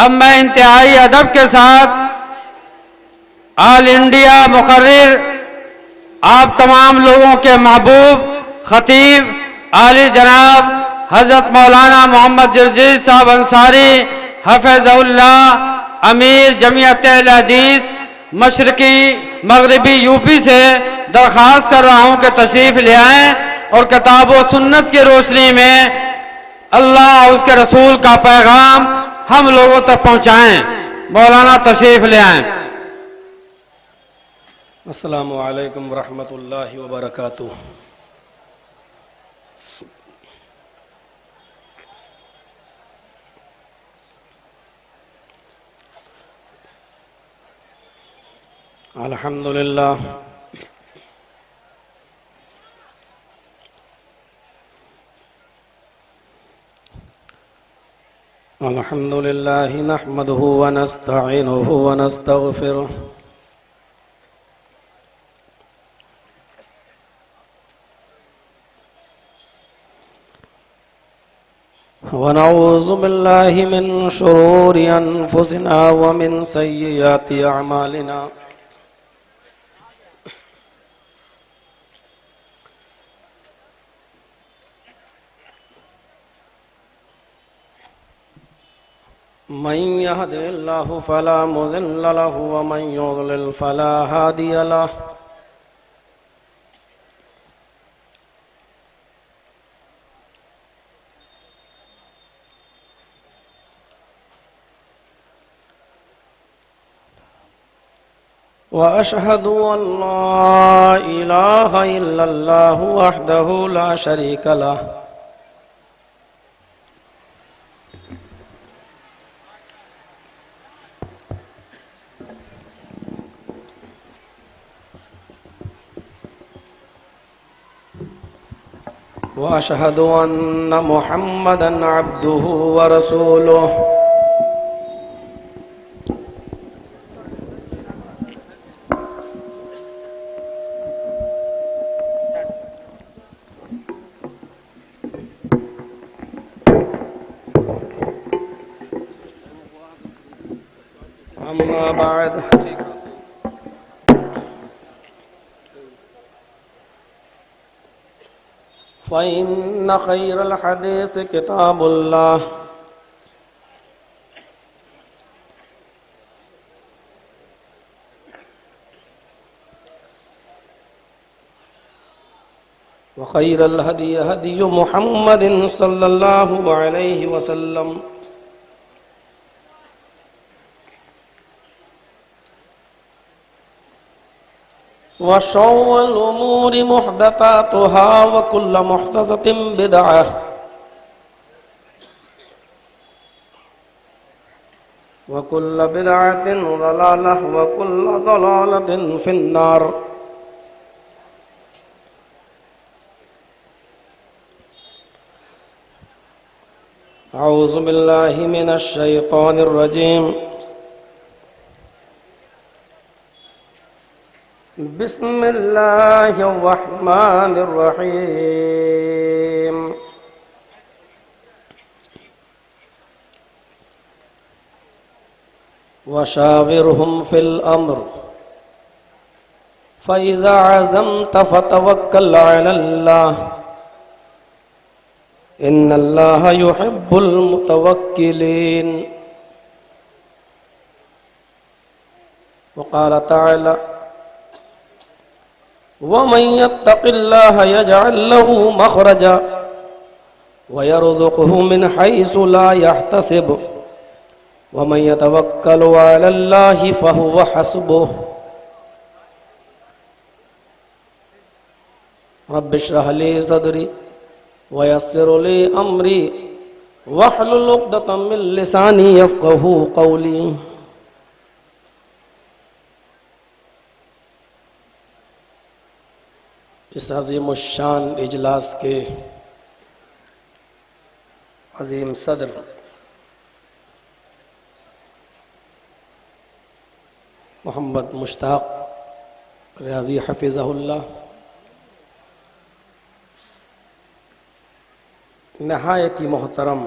اب میں انتہائی ادب کے ساتھ آل انڈیا مقرر، آپ تمام لوگوں کے محبوب خطیب عالی جناب حضرت مولانا محمد جرجیز صاحب انصاری حفظ اللہ، امیر جمعیت اہل حدیث مشرقی مغربی یو پی سے درخواست کر رہا ہوں کہ تشریف لے آئیں اور کتاب و سنت کی روشنی میں اللہ اور اس کے رسول کا پیغام ہم لوگوں تک پہنچائیں۔ مولانا تشریف لے آئیں۔ السلام علیکم ورحمۃ اللہ وبرکاتہ۔ الحمدللہ الحمدللہ نحمدہ ونستعینہ ونستغفرہ ونعوذ باللہ من شرور انفسنا ومن سیئات اعمالنا من يهد الله فلا مضل له ومن يضلل فلا هادي له وأشهد أن لا إله إلا الله وحده لا شريك له وأشهد أن محمدًا عبده ورسوله أما بعد فإن خير الحديث كتاب الله وخير الهدي هدي محمد صلى الله عليه وسلم وشر الأمور محدثاتها وكل محدثة بدعة وكل بدعة ضلالة وكل ضلالة في النار أعوذ بالله من الشيطان الرجيم بسم الله الرحمن الرحيم وشاورهم في الأمر فإذا عزمت فتوكل على الله إن الله يحب المتوكلين وقال تعالى ومن يتق الله يجعل له مخرجا ويرزقه من حيث لا يحتسب ومن يتوكل على الله فهو حسبه رب اشرح لي صدري ويسر لي أمري واحلل عقدة من لساني يفقهوا قولي اس عظیم الشان اجلاس کے عظیم صدر محمد مشتاق ریاضی حفظہ اللہ، نہایت ہی محترم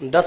10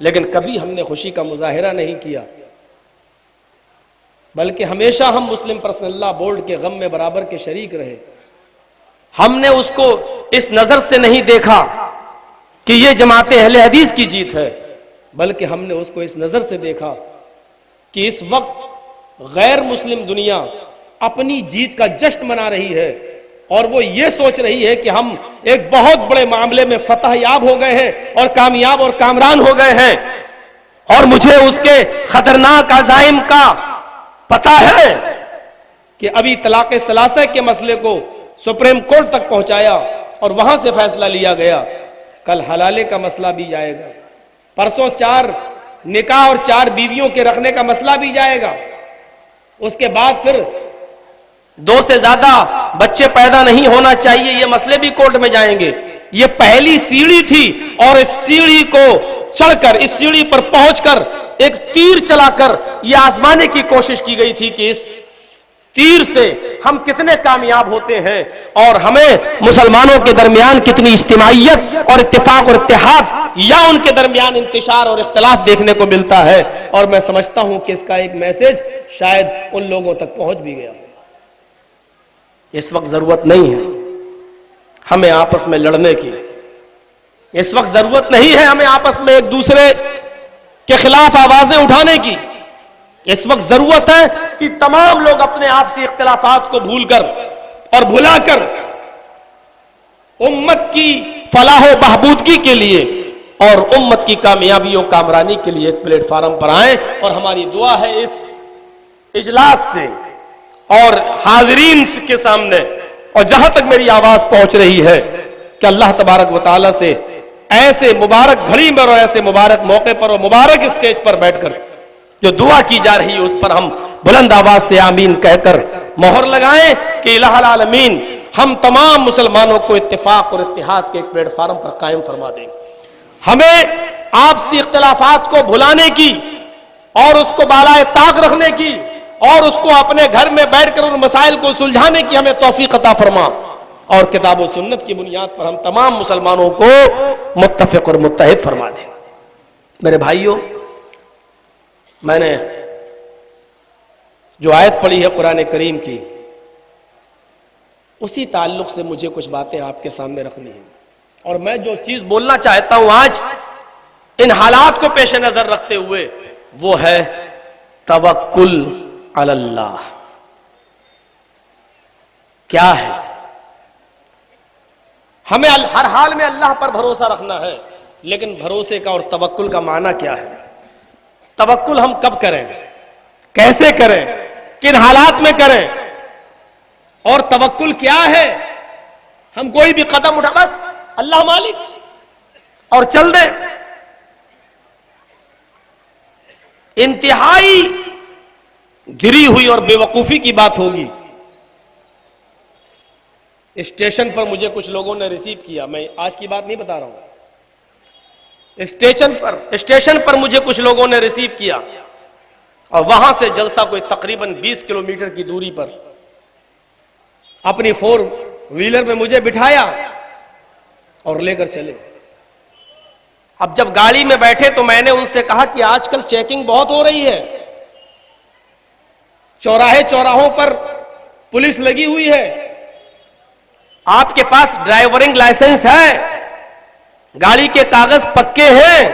لیکن کبھی ہم نے خوشی کا مظاہرہ نہیں کیا، بلکہ ہمیشہ ہم مسلم پرسنل لا بورڈ کے غم میں برابر کے شریک رہے۔ ہم نے اس کو اس نظر سے نہیں دیکھا کہ یہ جماعت اہل حدیث کی جیت ہے، بلکہ ہم نے اس کو اس نظر سے دیکھا کہ اس وقت غیر مسلم دنیا اپنی جیت کا جشن منا رہی ہے، اور وہ یہ سوچ رہی ہے کہ ہم ایک بہت بڑے معاملے میں فتح یاب ہو گئے ہیں اور کامیاب اور کامران ہو گئے ہیں۔ اور مجھے اس کے خطرناک عزائم کا پتہ ہے کہ ابھی طلاق ثلاثہ کے مسئلے کو سپریم کورٹ تک پہنچایا اور وہاں سے فیصلہ لیا گیا، کل حلالے کا مسئلہ بھی جائے گا، پرسوں 4 نکاح اور 4 بیویوں کے رکھنے کا مسئلہ بھی جائے گا، اس کے بعد پھر 2 سے زیادہ بچے پیدا نہیں ہونا چاہیے، یہ مسئلے بھی کورٹ میں جائیں گے۔ یہ پہلی سیڑھی تھی، اور اس سیڑھی کو چڑھ کر، اس سیڑھی پر پہنچ کر ایک تیر چلا کر یہ آزمانے کی کوشش کی گئی تھی کہ اس تیر سے ہم کتنے کامیاب ہوتے ہیں اور ہمیں مسلمانوں کے درمیان کتنی اجتماعیت اور اتفاق اور اتحاد یا ان کے درمیان انتشار اور اختلاف دیکھنے کو ملتا ہے۔ اور میں سمجھتا ہوں کہ اس کا ایک میسج شاید ان لوگوں تک پہنچ بھی گیا۔ اس وقت ضرورت نہیں ہے ہمیں آپس میں لڑنے کی، اس وقت ضرورت نہیں ہے ہمیں آپس میں ایک دوسرے کے خلاف آوازیں اٹھانے کی، اس وقت ضرورت ہے کہ تمام لوگ اپنے آپسی اختلافات کو بھول کر اور بھلا کر امت کی فلاح و بہبودگی کے لیے اور امت کی کامیابی و کامرانی کے لیے ایک پلیٹ فارم پر آئیں۔ اور ہماری دعا ہے اس اجلاس سے اور حاضرین کے سامنے اور جہاں تک میری آواز پہنچ رہی ہے کہ اللہ تبارک و تعالی سے ایسے مبارک گھڑی میں اور ایسے مبارک موقع پر اور مبارک اسٹیج پر بیٹھ کر جو دعا کی جا رہی ہے اس پر ہم بلند آواز سے آمین کہہ کر مہر لگائیں کہ الہ العالمین ہم تمام مسلمانوں کو اتفاق اور اتحاد کے ایک پلیٹ فارم پر قائم فرما دیں۔ ہمیں آپسی اختلافات کو بھلانے کی اور اس کو بالائے طاق رکھنے کی اور اس کو اپنے گھر میں بیٹھ کر ان مسائل کو سلجھانے کی ہمیں توفیق عطا فرما، اور کتاب و سنت کی بنیاد پر ہم تمام مسلمانوں کو متفق اور متحد فرما دیں۔ میرے بھائیوں، میں نے جو آیت پڑھی ہے قرآن کریم کی، اسی تعلق سے مجھے کچھ باتیں آپ کے سامنے رکھنی ہیں، اور میں جو چیز بولنا چاہتا ہوں آج ان حالات کو پیش نظر رکھتے ہوئے وہ ہے توکل علی اللہ۔ کیا ہے؟ ہمیں ہر حال میں اللہ پر بھروسہ رکھنا ہے، لیکن بھروسے کا اور توکل کا معنی کیا ہے؟ توکل ہم کب کریں، کیسے کریں، کن حالات میں کریں، اور توکل کیا ہے؟ ہم کوئی بھی قدم اٹھا بس اللہ مالک اور چل دیں، انتہائی گری ہوئی اور بے وقوفی کی بات ہوگی۔ اسٹیشن پر مجھے کچھ لوگوں نے ریسیو کیا، میں آج کی بات نہیں بتا رہا ہوں، اسٹیشن پر مجھے کچھ لوگوں نے ریسیو کیا، اور وہاں سے جلسہ کوئی تقریباً 20 کلومیٹر کی دوری پر اپنی 4 ویلر میں مجھے بٹھایا اور لے کر چلے۔ اب جب گاڑی میں بیٹھے تو میں نے ان سے کہا کہ آج کل چیکنگ بہت ہو رہی ہے، چوراہوں پر پولیس لگی ہوئی ہے، آپ کے پاس ڈرائیورنگ لائسنس ہے، گاڑی کے کاغذ پکے ہیں۔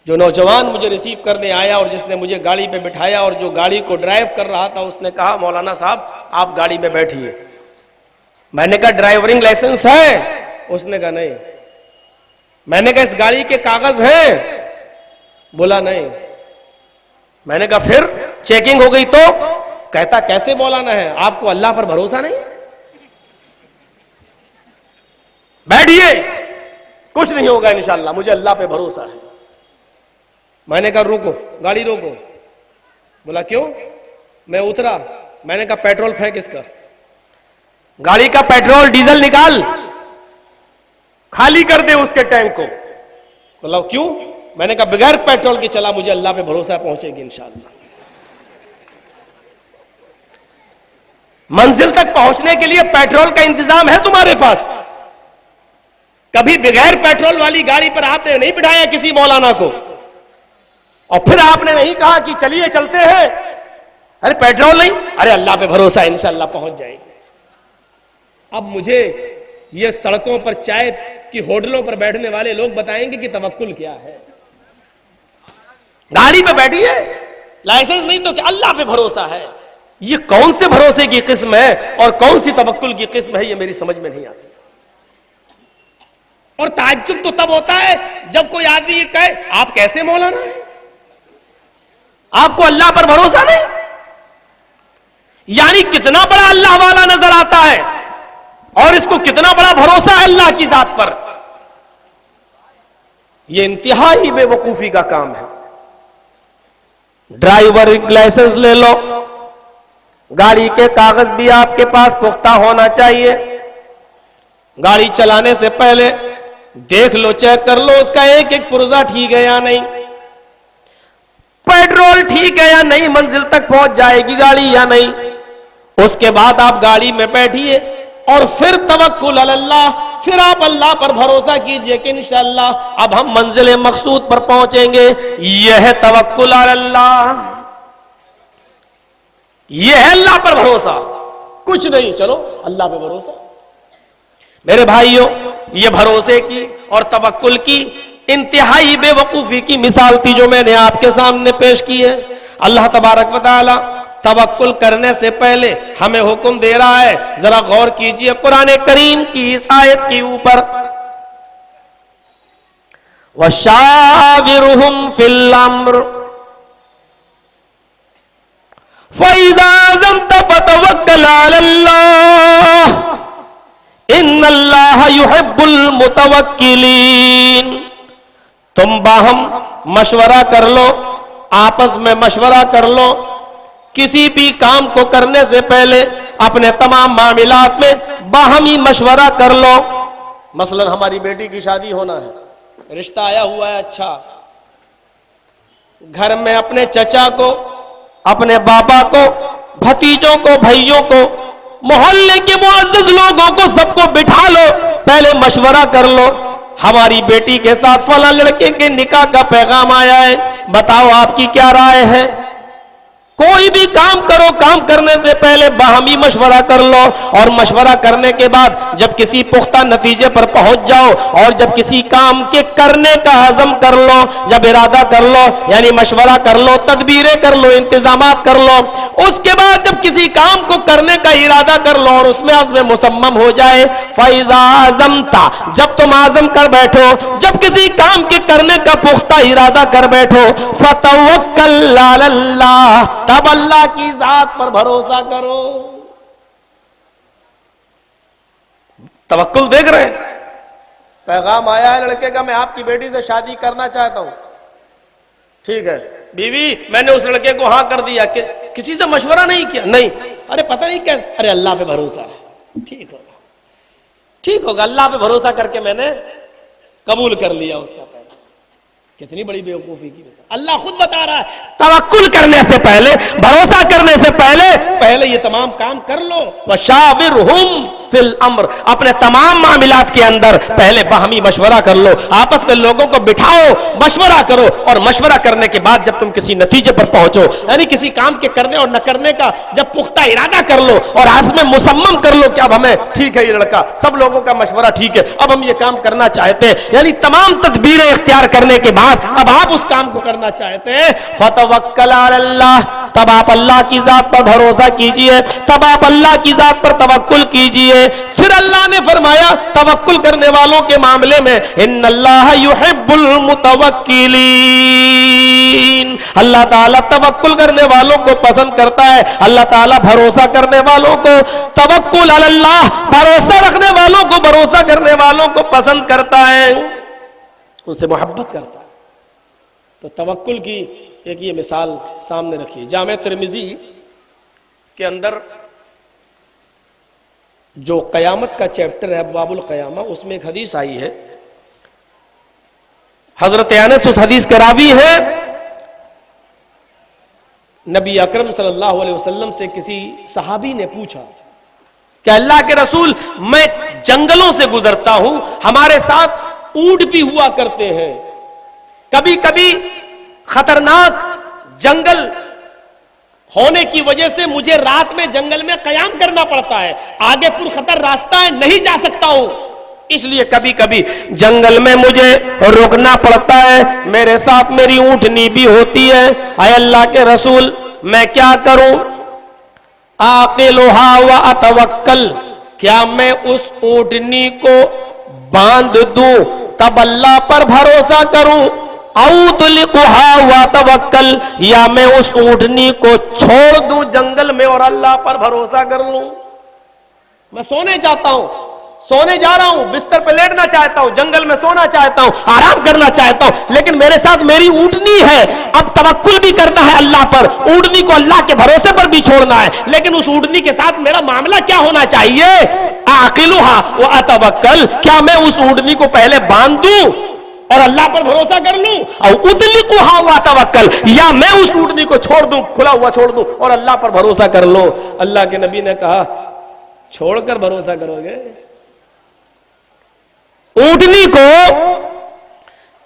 جو نوجوان مجھے ریسیو کرنے آیا اور جس نے مجھے گاڑی پہ بٹھایا اور جو گاڑی کو ڈرائیو کر رہا تھا، اس نے کہا مولانا صاحب آپ گاڑی میں بیٹھیے۔ میں نے کہا ڈرائیورنگ لائسنس ہے؟ اس نے کہا نہیں۔ میں نے کہا اس گاڑی کے کاغذ ہیں؟ بولا نہیں۔ میں نے کہا پھر چیکنگ ہو گئی تو؟ کہتا کیسے مولانا ہے، آپ کو اللہ پر بھروسہ نہیں؟ بیٹھیے، کچھ نہیں ہوگا انشاءاللہ، مجھے اللہ پہ بھروسہ ہے۔ میں نے کہا روکو، گاڑی روکو۔ بولا کیوں؟ میں اترا، میں نے کہا پیٹرول پھینک اس کا، گاڑی کا پیٹرول ڈیزل نکال، خالی کر دے اس کے ٹینک کو۔ بولا کیوں؟ میں نے کہا بغیر پیٹرول کی چلا، مجھے اللہ پہ بھروسہ پہنچے گی انشاءاللہ۔ منزل تک پہنچنے کے لیے پیٹرول کا انتظام ہے تمہارے پاس، کبھی بغیر پیٹرول والی گاڑی پر آپ نے نہیں بٹھایا کسی مولانا کو، اور پھر آپ نے نہیں کہا کہ چلیے چلتے ہیں، ارے پیٹرول نہیں، ارے اللہ پہ بھروسہ ہے انشاءاللہ پہنچ جائیں گے۔ اب مجھے یہ سڑکوں پر چائے کی ہوٹلوں پر بیٹھنے والے لوگ بتائیں گے کہ توکل کیا ہے۔ گاڑی پہ بیٹھیے، لائسنس نہیں تو کہ اللہ پہ بھروسہ ہے، یہ کون سے بھروسے کی قسم ہے اور کون سی توکل کی قسم ہے، یہ میری سمجھ میں نہیں آتی۔ اور تعجب تو تب ہوتا ہے جب کوئی آدمی یہ کہے آپ کیسے مولانا ہیں، آپ کو اللہ پر بھروسہ نہیں؟ یعنی کتنا بڑا اللہ والا نظر آتا ہے اور اس کو کتنا بڑا بھروسہ ہے اللہ کی ذات پر۔ یہ انتہائی بے وقوفی کا کام ہے۔ ڈرائیور لائسنس لے لو، گاڑی کے کاغذ بھی آپ کے پاس پختہ ہونا چاہیے، گاڑی چلانے سے پہلے دیکھ لو، چیک کر لو اس کا ایک ایک پرزہ ٹھیک ہے یا نہیں، پیٹرول ٹھیک ہے یا نہیں، منزل تک پہنچ جائے گی گاڑی یا نہیں۔ اس کے بعد آپ گاڑی میں بیٹھیے اور پھر توکل علی اللہ، پھر آپ اللہ پر بھروسہ کیجئے کہ انشاءاللہ اب ہم منزل مقصود پر پہنچیں گے۔ یہ ہے توکل علی اللہ، یہ ہے اللہ پر بھروسہ، کچھ نہیں، چلو اللہ پہ بھروسہ۔ میرے بھائیوں، یہ بھروسے کی اور توکل کی انتہائی بے وقوفی کی مثال تھی جو میں نے آپ کے سامنے پیش کی ہے۔ اللہ تبارک و تعالی توکل کرنے سے پہلے ہمیں حکم دے رہا ہے، ذرا غور کیجئے قرآن کریم کی اس آیت کے اوپر، وَشَاوِرْهُمْ فِي الْأَمْرِ فَإِذَا عَزَمْتَ فَتَوَكَّلْ عَلَى اللَّهِ إِنَّ اللَّهَ يُحِبُّ الْمُتَوَكِّلِينَ۔ تم باہم مشورہ کر لو، آپس میں مشورہ کر لو، کسی بھی کام کو کرنے سے پہلے اپنے تمام معاملات میں باہمی مشورہ کر لو۔ مثلا ہماری بیٹی کی شادی ہونا ہے، رشتہ آیا ہوا ہے، اچھا، گھر میں اپنے چچا کو، اپنے بابا کو، بھتیجوں کو، بھائیوں کو، محلے کے معزز لوگوں کو سب کو بٹھا لو، پہلے مشورہ کر لو، ہماری بیٹی کے ساتھ فلاں لڑکے کے نکاح کا پیغام آیا ہے، بتاؤ آپ کی کیا رائے ہے۔ کوئی بھی کام کرو، کام کرنے سے پہلے باہمی مشورہ کر لو، اور مشورہ کرنے کے بعد جب کسی پختہ نتیجے پر پہنچ جاؤ اور جب کسی کام کے کرنے کا عزم کر لو، جب ارادہ کر لو، یعنی مشورہ کر لو، تدبیریں کر لو، انتظامات کر لو، اس کے بعد جب کسی کام کو کرنے کا ارادہ کر لو اور اس میں عزم مصمم ہو جائے، فَإِذَا عَزَمْتَ، جب تم عزم کر بیٹھو، جب کسی کام کے کرنے کا پختہ ارادہ کر بیٹھو، فَتَوَكَّلْ عَلَى اللَّهِ، تب اللہ کی ذات پر بھروسہ کرو۔ توکل دیکھ رہے ہیں، پیغام آیا ہے لڑکے کا، میں آپ کی بیٹی سے شادی کرنا چاہتا ہوں، ٹھیک ہے بیوی، میں نے اس لڑکے کو ہاں کر دیا، کہ کسی سے مشورہ نہیں کیا، نہیں، ارے پتہ نہیں کیا، ارے اللہ پہ بھروسہ ہے، ٹھیک ہوگا، ٹھیک ہوگا، اللہ پہ بھروسہ کر کے میں نے قبول کر لیا اس کا پیغام۔ کتنی بڑی بیوقوفی کی مثال، اللہ خود بتا رہا ہے توکل کرنے سے پہلے، بھروسہ کرنے سے پہلے یہ تمام کام کر لو۔ وَشَاوِرْهُمْ فِي الْأَمْرِ، اپنے تمام معاملات کے اندر پہلے باہمی مشورہ کر لو، آپس میں لوگوں کو بٹھاؤ، مشورہ کرو، اور مشورہ کرنے کے بعد جب تم کسی نتیجے پر پہنچو، یعنی کسی کام کے کرنے اور نہ کرنے کا جب پختہ ارادہ کر لو اور عزم مصمم کر لو کہ اب ہمیں ٹھیک ہے، یہ لڑکا، سب لوگوں کا مشورہ ٹھیک ہے، اب ہم یہ کام کرنا چاہتے ہیں، یعنی تمام تدبیریں اختیار کرنے کے بعد اب آپ اس کام کو کرنا چاہتے ہیں، فَتَوَكَّلْ عَلَى اللَّهِ، تب آپ اللہ کی ذات پر بھروسہ کیجئے، تب آپ اللہ کی ذات پر توکل کیجئے۔ پھر اللہ نے فرمایا توکل کرنے والوں کے معاملے میں، ان اللہ یحب المتوکلین، اللہ تعالیٰ توکل کرنے والوں کو پسند کرتا ہے، اللہ تعالیٰ بھروسہ کرنے والوں کو، توکل علی اللہ، بھروسہ رکھنے والوں کو، بھروسہ کرنے والوں کو پسند کرتا ہے، ان سے محبت کرتا ہے۔ تو توکل کی ایک یہ مثال سامنے رکھیے۔ جامع ترمذی کے اندر جو قیامت کا چیپٹر ہے، ابواب القیامہ، اس میں ایک حدیث آئی ہے، حضرت انس اس حدیث کے راوی ہیں۔ نبی اکرم صلی اللہ علیہ وسلم سے کسی صحابی نے پوچھا کہ اللہ کے رسول، میں جنگلوں سے گزرتا ہوں، ہمارے ساتھ اونٹ بھی ہوا کرتے ہیں، کبھی کبھی خطرناک جنگل ہونے کی وجہ سے مجھے رات میں جنگل میں قیام کرنا پڑتا ہے، آگے پر خطر راستہ ہے، نہیں جا سکتا ہوں، اس لیے کبھی کبھی جنگل میں مجھے رکنا پڑتا ہے، میرے ساتھ میری اونٹنی بھی ہوتی ہے۔ اے اللہ کے رسول میں کیا کروں؟ آقلھا واتوکل، کیا میں اس اونٹنی کو باندھ دوں تب اللہ پر بھروسہ کروں؟ اطلقھا واتوکل، یا میں اس اونٹنی کو چھوڑ دوں جنگل میں اور اللہ پر بھروسہ کر لوں؟ میں سونے چاہتا ہوں، سونے جا رہا ہوں، بستر پہ لیٹنا چاہتا ہوں، جنگل میں سونا چاہتا ہوں، آرام کرنا چاہتا ہوں، لیکن میرے ساتھ میری اونٹنی ہے، اب توکل بھی کرنا ہے اللہ پر، اونٹنی کو اللہ کے بھروسے پر بھی چھوڑنا ہے، لیکن اس اونٹنی کے ساتھ میرا معاملہ کیا ہونا چاہیے؟ اعقلھا واتوکل، کیا میں اس اونٹنی کو پہلے باندھ دوں اور اللہ پر بھروسہ کر لوں؟ او اطلقھا واتوکل، یا میں اس اونٹنی کو چھوڑ دوں، کھلا ہوا چھوڑ دوں اور اللہ پر بھروسہ کر لوں؟ اللہ کے نبی نے کہا چھوڑ کر بھروسہ کرو گے؟ اونٹنی کو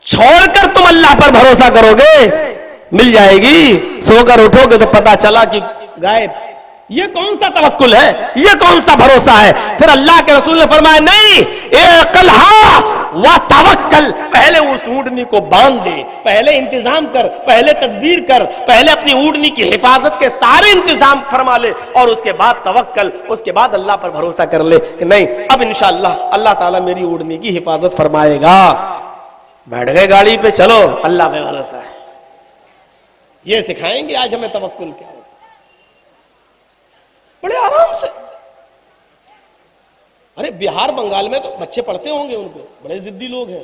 چھوڑ کر تم اللہ پر بھروسہ کرو گے؟ مل جائے گی، سو کر اٹھو گے تو پتا چلا کہ غائب۔ یہ کون سا توکل ہے؟ یہ کون سا بھروسہ ہے؟ پھر اللہ کے رسول نے فرمایا نہیں، اعقلھا وتوکل، پہلے اس اونٹنی کو باندھ دے، پہلے انتظام کر، پہلے تدبیر کر، پہلے اپنی اونٹنی کی حفاظت کے سارے انتظام فرما لے، اور اس کے بعد توکل، اس کے بعد اللہ پر بھروسہ کر لے کہ نہیں اب انشاءاللہ اللہ تعالیٰ میری اونٹنی کی حفاظت فرمائے گا۔ بیٹھ گئے گاڑی پہ، چلو اللہ پہ بھروسہ ہے۔ یہ سکھائیں گے آج ہمیں توکل کیا ہے، بڑے آرام سے۔ ارے بہار بنگال میں تو بچے پڑھتے ہوں گے، ان کو بڑے ضدی لوگ ہیں۔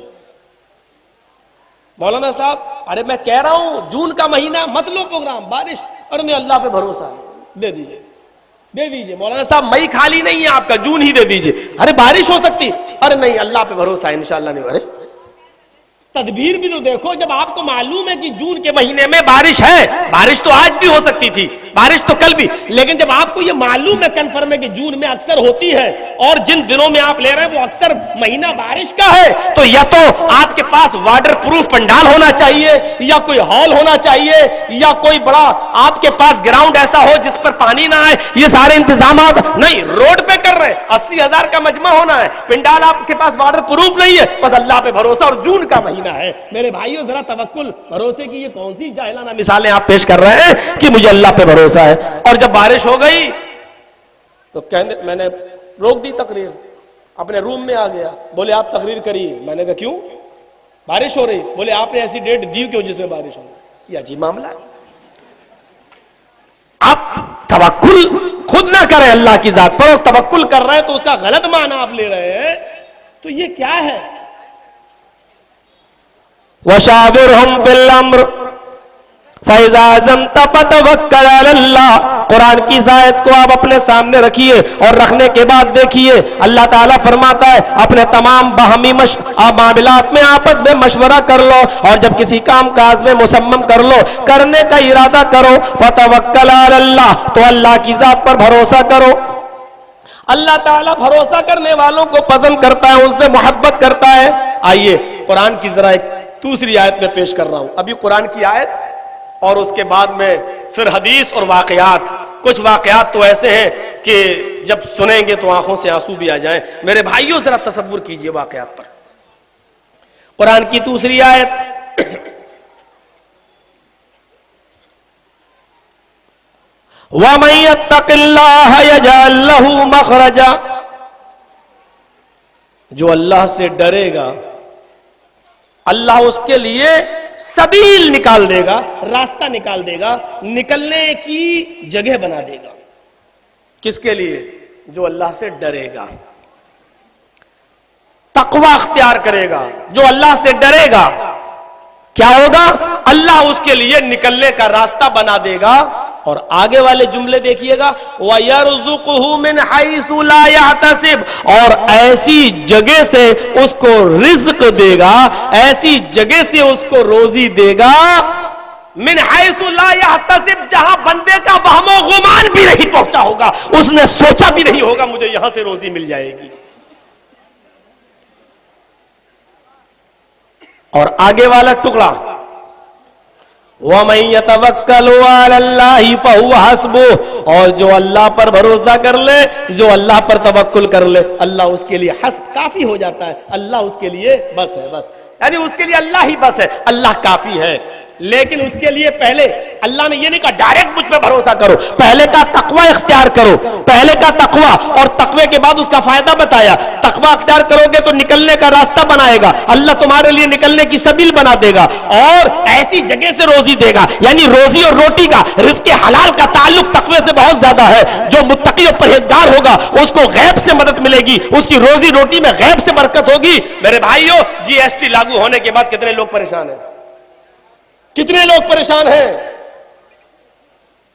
مولانا صاحب ارے میں کہہ رہا ہوں جون کا مہینہ مت لو پروگرام، بارش، ارے نہیں اللہ پہ بھروسہ ہے، دے دیجئے دے دیجئے۔ مولانا صاحب مئی خالی نہیں ہے آپ کا، جون ہی دے دیجئے۔ ارے بارش ہو سکتی، ارے نہیں اللہ پہ بھروسہ ہے انشاءاللہ نہیں۔ ارے تدبیر بھی تو دیکھو، جب آپ کو معلوم ہے کہ جون کے مہینے میں بارش ہے، بارش تو آج بھی ہو سکتی تھی، بارش تو کل بھی، لیکن جب آپ کو یہ معلوم ہے کنفرم ہے کہ جون میں اکثر ہوتی ہے، اور جن دنوں میں آپ لے رہے ہیں وہ اکثر مہینہ بارش کا ہے، تو یا تو آپ کے پاس واٹر پروف پنڈال ہونا چاہیے، یا کوئی ہال ہونا چاہیے، یا کوئی بڑا آپ کے پاس گراؤنڈ ایسا ہو جس پر پانی نہ آئے۔ یہ سارے انتظامات نہیں، روڈ پہ کر رہے ہیں، 80,000 کا مجمع ہونا ہے، پنڈال آپ کے پاس واٹر پروف نہیں ہے، بس اللہ پہ بھروسہ، اور جون کا مہینہ ہے۔ میرے بھائیو ذرا توکل، بھروسے کی یہ کون سی جاہلانہ مثالیں آپ پیش کر رہے ہیں کہ مجھے اللہ پہ بھروسہ ہے۔ اور جب بارش ہو گئی تو میں نے روک دی تقریر، اپنے روم میں آ گیا، بولے آپ تقریر کریے۔ میں نے کہا کیوں؟ بارش ہو رہی؟ بولے آپ نے ایسی ڈیٹ دی کیوں جس میں بارش ہو رہی؟ یہ عجیب معاملہ ہے۔ آپ توکل خود نہ کریں اللہ کی ذات پر، اور توکل کر رہے ہیں تو اس کا غلط معنی آپ لے رہے ہیں، تو یہ کیا ہے؟ وَشَاوِرْهُمْ فِي الْأَمْرِ فَإِذَا عَزَمْتَ فَتَوَكَّلْ عَلَى اللَّهِ۔ قرآن کی آیت کو آپ اپنے سامنے رکھیے، اور رکھنے کے بعد دیکھیے اللہ تعالیٰ فرماتا ہے اپنے تمام باہمی معاملات میں آپس میں مشورہ کر لو، اور جب کسی کام کاج میں مصمم کر لو، کرنے کا ارادہ کرو، فَتَوَكَّلْ عَلَى اللَّهِ، تو اللہ کی ذات پر بھروسہ کرو۔ اللہ تعالیٰ بھروسہ کرنے والوں کو پسند کرتا ہے، ان سے محبت کرتا ہے۔ آئیے قرآن کی ذرا ایک دوسری آیت میں پیش کر رہا ہوں، ابھی قرآن کی آیت اور اس کے بعد میں پھر حدیث اور واقعات۔ کچھ واقعات تو ایسے ہیں کہ جب سنیں گے تو آنکھوں سے آنسو بھی آ جائیں۔ میرے بھائیوں ذرا تصور کیجئے واقعات پر۔ قرآن کی دوسری آیت، وَمَن يَتَّقِ اللَّهَ يَجْعَل لَّهُ مَخْرَجًا، جو اللہ سے ڈرے گا اللہ اس کے لیے سبیل نکال دے گا، راستہ نکال دے گا، نکلنے کی جگہ بنا دے گا۔ کس کے لیے؟ جو اللہ سے ڈرے گا، تقوی اختیار کرے گا، جو اللہ سے ڈرے گا، کیا ہوگا؟ اللہ اس کے لیے نکلنے کا راستہ بنا دے گا۔ اور آگے والے جملے دیکھیے گا، وَيَرْزُقُهُ مِنْ حَيْثُ لَا يَحْتَسِبُ، اور ایسی جگہ سے اس کو رزق دے گا، ایسی جگہ سے اس کو روزی دے گا، من حیث لا یحتسب، جہاں بندے کا وہم و گمان بھی نہیں پہنچا ہوگا، اس نے سوچا بھی نہیں ہوگا مجھے یہاں سے روزی مل جائے گی۔ اور آگے والا ٹکڑا وَمَن يَتَوَكَّلُ عَلَى اللَّهِ فَهُوَ حَسْبُهُ، اور جو اللہ پر بھروسہ کر لے، جو اللہ پر توکل کر لے، اللہ اس کے لیے حسب کافی ہو جاتا ہے، اللہ اس کے لیے بس ہے، بس یعنی اس کے لیے اللہ ہی بس ہے، اللہ کافی ہے۔ لیکن اس کے لیے پہلے اللہ نے یہ نہیں کہا ڈائریکٹ مجھ پہ بھروسہ کرو، پہلے کا تقوی اختیار کرو، پہلے کا تقوی، اور تقوی کے بعد اس کا فائدہ بتایا۔ تقوی اختیار کرو گے تو نکلنے کا راستہ بنائے گا، اللہ تمہارے لیے نکلنے کی سبیل بنا دے گا، اور ایسی جگہ سے روزی دے گا، یعنی روزی اور روٹی کا، رزق حلال کا تعلق تقوی سے بہت زیادہ ہے۔ جو متقی اور پرہیزگار ہوگا اس کو غیب سے مدد ملے گی، اس کی روزی روٹی میں غیب سے برکت ہوگی۔ میرے بھائیو، جی ایس ٹی لاگو ہونے کے بعد کتنے لوگ پریشان ہیں، کتنے لوگ پریشان ہیں۔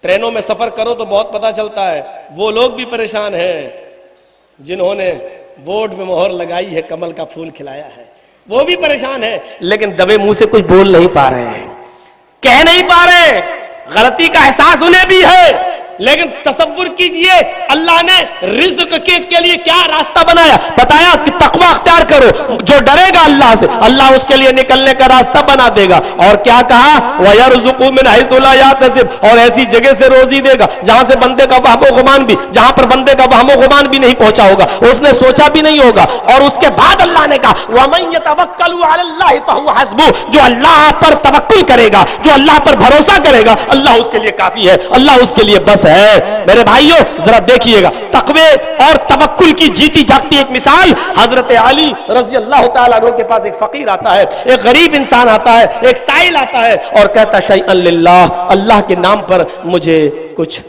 ٹرینوں میں سفر کرو تو بہت پتا چلتا ہے، وہ لوگ بھی پریشان ہیں جنہوں نے بورڈ میں مہر لگائی ہے، کمل کا پھول کھلایا ہے، وہ بھی پریشان ہیں، لیکن دبے منہ سے کچھ بول نہیں پا رہے ہیں، کہہ نہیں پا رہے ہیں۔ غلطی کا احساس انہیں بھی ہے، لیکن تصور کیجئے اللہ نے رزق کے لیے کیا راستہ بنایا، بتایا کہ تقوی اختیار کرو، جو ڈرے گا اللہ سے اللہ اس کے لیے نکلنے کا راستہ بنا دے گا، اور کیا کہا وَيَرْزُقُ مِنْ حَيْثُ لَا يَحْتَسِبُ، اور ایسی جگہ سے روزی دے گا جہاں سے بندے کا وہم و گمان بھی، جہاں پر بندے کا وہم و گمان بھی نہیں پہنچا ہوگا، اس نے سوچا بھی نہیں ہوگا۔ اور اس کے بعد اللہ نے کہا وَمَن يَتَوَكَّلُ عَلَى اللَّهِ فَهُوَ حَسْبُهُ، جو اللہ پر توکل کرے گا، جو اللہ پر بھروسہ کرے گا، اللہ اس کے لیے کافی ہے، اللہ اس کے لیے بس ہے۔ میرے بھائیوں ذرا دیکھیے گا، تقوی اور توکل کی جیتی جاگتی ایک مثال، حضرت علی رضی اللہ تعالیٰ عنہ کے پاس ایک فقیر آتا ہے، ایک غریب انسان آتا ہے، ایک سائل آتا ہے اور کہتا ہے شیئا للہ، اللہ کے نام پر مجھے کچھ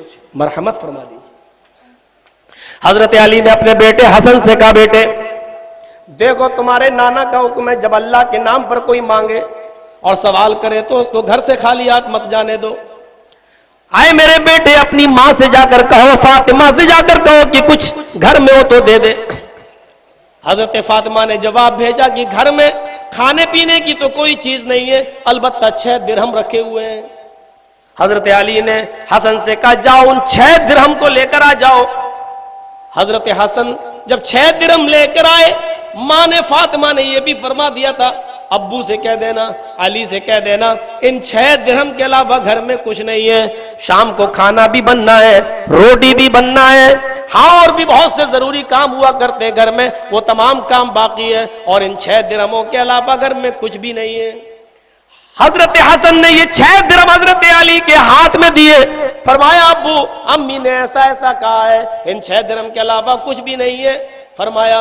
مرحمت فرما دیجیے۔ حضرت علی نے اپنے بیٹے حسن سے کہا بیٹے دیکھو تمہارے نانا کا حکم ہے جب اللہ کے نام پر کوئی مانگے اور سوال کرے تو اس کو گھر سے خالی ہاتھ مت جانے دو۔ آئے میرے بیٹے اپنی ماں سے جا کر کہو، فاطمہ سے جا کر کہو کہ کچھ گھر میں ہو تو دے دے۔ حضرت فاطمہ نے جواب بھیجا کہ گھر میں کھانے پینے کی تو کوئی چیز نہیں ہے، البتہ 6 درہم رکھے ہوئے ہیں۔ حضرت علی نے حسن سے کہا جاؤ ان 6 درہم کو لے کر آ جاؤ۔ حضرت حسن جب 6 درہم لے کر آئے، ماں نے فاطمہ نے یہ بھی فرما دیا تھا ابو سے کہہ دینا، علی سے کہہ دینا ان 6 درہم کے علاوہ گھر میں کچھ نہیں ہے، شام کو کھانا بھی بننا ہے، روٹی بھی بننا ہے، ہاں اور بھی بہت سے ضروری کام ہوا کرتے گھر میں، وہ تمام کام باقی ہے، اور ان 6 درہموں کے علاوہ گھر میں کچھ بھی نہیں ہے۔ حضرت حسن نے یہ 6 درہم حضرت علی کے ہاتھ میں دیے، فرمایا ابو امی نے ایسا ایسا کہا ہے، ان 6 درہم کے علاوہ کچھ بھی نہیں ہے۔ فرمایا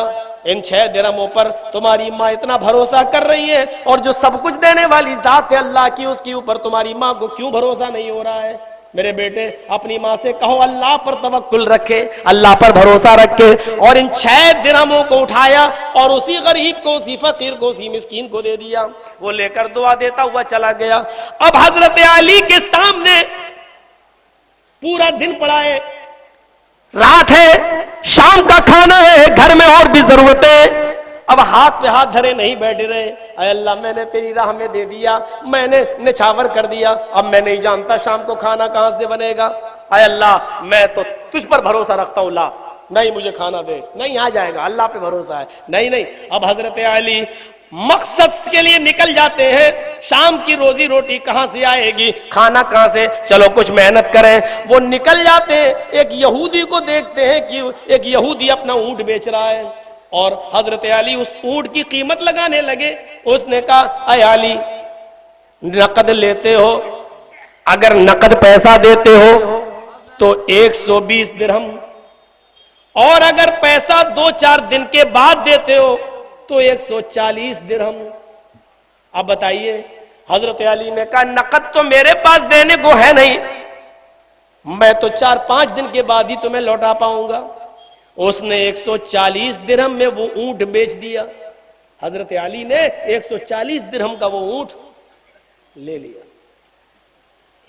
ان 6 درہموں پر تمہاری ماں اتنا بھروسہ کر رہی ہے، اور جو سب کچھ دینے والی ذات ہے اللہ کی، اس کے اوپر تمہاری ماں کو کیوں بھروسہ نہیں ہو رہا ہے؟ میرے بیٹے اپنی ماں سے کہو اللہ پر توکل رکھے، اللہ پر بھروسہ رکھے، اور ان 6 درہموں کو اٹھایا اور اسی غریب کو، اسی فقیر کو، اسی مسکین کو دے دیا۔ وہ لے کر دعا دیتا ہوا چلا گیا۔ اب حضرت علی کے سامنے پورا دن پڑا ہے، رات ہے، شام کا کھانا ہے، گھر میں اور بھی ضرورتیں، اب ہاتھ پہ ہاتھ دھرے نہیں بیٹھ رہے۔ اے اللہ میں نے تیری راہ میں دے دیا، میں نے نچھاور کر دیا، اب میں نہیں جانتا شام کو کھانا کہاں سے بنے گا۔ اے اللہ میں تو تجھ پر بھروسہ رکھتا ہوں، لا نہیں مجھے کھانا دے، نہیں آ جائے گا، اللہ پہ بھروسہ ہے، نہیں۔ اب حضرت علی مقصد کے لیے نکل جاتے ہیں، شام کی روزی روٹی کہاں سے آئے گی، کھانا کہاں سے، چلو کچھ محنت کریں۔ وہ نکل جاتے ہیں، ایک یہودی کو دیکھتے ہیں کہ ایک یہودی اپنا اونٹ بیچ رہا ہے، اور حضرت علی اس اونٹ کی قیمت لگانے لگے۔ اس نے کہا اے علی نقد لیتے ہو؟ اگر نقد پیسہ دیتے ہو تو 120 درہم، اور اگر پیسہ 2-4 دن کے بعد دیتے ہو تو 140 درہم۔ اب بتائیے، حضرت علی نے کہا نقد تو میرے پاس دینے کو ہے نہیں، میں تو 4-5 دن کے بعد ہی تمہیں لوٹا پاؤں گا۔ اس نے 140 درہم میں وہ اونٹ بیچ دیا۔ حضرت علی نے 140 درہم کا وہ اونٹ لے لیا۔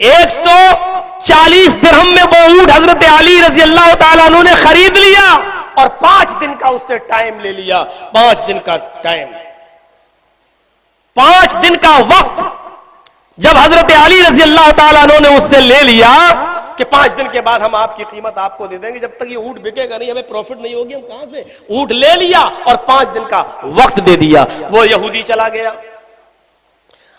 140 درہم میں وہ اونٹ حضرت علی رضی اللہ تعالیٰ عنہ نے خرید لیا، اور 5 دن کا اس سے ٹائم لے لیا۔ 5 دن کا ٹائم، 5 دن کا وقت جب حضرت علی رضی اللہ تعالیٰ عنہ نے اس سے لے لیا کہ 5 دن کے بعد ہم آپ کی قیمت آپ کو دے دیں گے، جب تک یہ اونٹ بکے گا نہیں ہمیں پروفٹ نہیں ہوگی، ہم کہاں سے؟ اونٹ لے لیا اور 5 دن کا وقت دے دیا۔ وہ یہودی چلا گیا،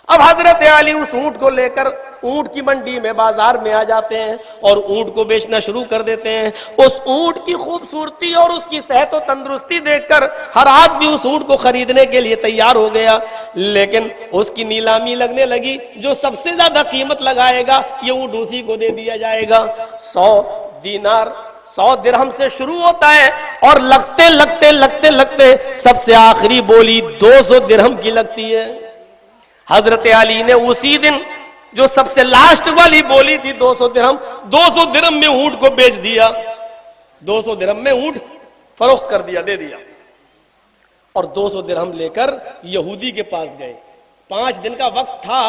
اب حضرت علی اس اونٹ کو لے کر اونٹ کی منڈی میں بازار میں آ جاتے ہیں اور اونٹ کو بیچنا شروع کر دیتے ہیں. اس اونٹ کی خوبصورتی اور اس کی صحت و تندرستی دیکھ کر ہر آدمی اس اونٹ کو خریدنے کے لیے تیار ہو گیا, لیکن اس کی نیلامی لگنے لگی. جو سب سے زیادہ قیمت لگائے گا یہ اونٹ اسی کو دے دیا جائے گا. 100 دینار 100 درہم سے شروع ہوتا ہے اور لگتے لگتے لگتے لگتے سب سے آخری بولی 200 درہم کی لگتی ہے. حضرت علی نے اسی دن جو سب سے لاسٹ والی بولی تھی 200 درہم, 200 درہم میں اونٹ کو بیچ دیا. 200 درہم میں اونٹ فروخت کر دیا, دے دیا. اور 200 درہم لے کر یہودی کے پاس گئے. 5 دن کا وقت تھا,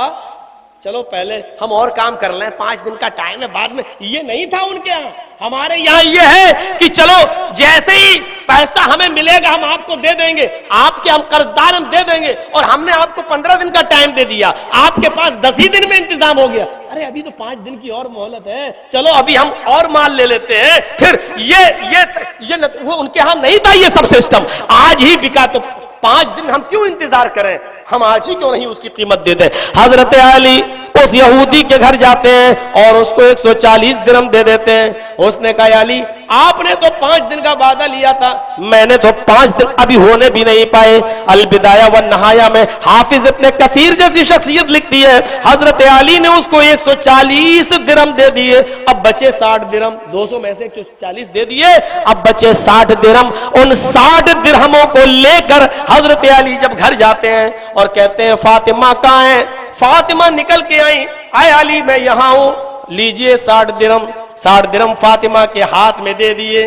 چلو پہلے ہم اور کام کر لیں, 5 دن کا ٹائم ہے, بعد میں. یہ نہیں تھا ان کے یہاں. ہمارے یہاں یہ ہے کہ چلو جیسے ہی پیسہ ہمیں ملے گا ہم آپ کو دے دیں گے, آپ کے ہم قرض دار ہم دے دیں گے, اور ہم نے آپ کو 15 دن کا ٹائم دے دیا, آپ کے پاس 10 ہی دن میں انتظام ہو گیا. ارے ابھی تو 5 دن کی اور مہلت ہے, چلو ابھی ہم اور مال لے لیتے ہیں. پھر یہ وہ ان کے ہاں نہیں تھا یہ سب سسٹم. آج ہی بکا تو 5 دن ہم کیوں انتظار کریں, ہم آج ہی کیوں نہیں اس کی قیمت دے دیں. حضرت علی اس یہودی کے گھر جاتے ہیں اور اس کو 140 درہم دے دیتے ہیں. اس نے کہا علی آپ نے تو 5 دن کا وعدہ لیا تھا, میں نے تو 5 دن ابھی ہونے بھی نہیں پائے. البدایہ والنہایہ میں حافظ ابن کثیر جیسی شخصیت لکھتی ہے حضرت علی نے اس کو 140 درہم دے دیے. اب بچے 60 درہم, 200 میں سے 140 دے دیے, اب بچے 60 درہم. ان 60 درہموں کو لے کر حضرت علی جب گھر جاتے ہیں اور کہتے ہیں فاطمہ کہاں ہے. فاطمہ نکل کے آئی, اے علی میں یہاں ہوں, لیجئے 60 درہم. 60 درہم فاطمہ کے ہاتھ میں دے دیے.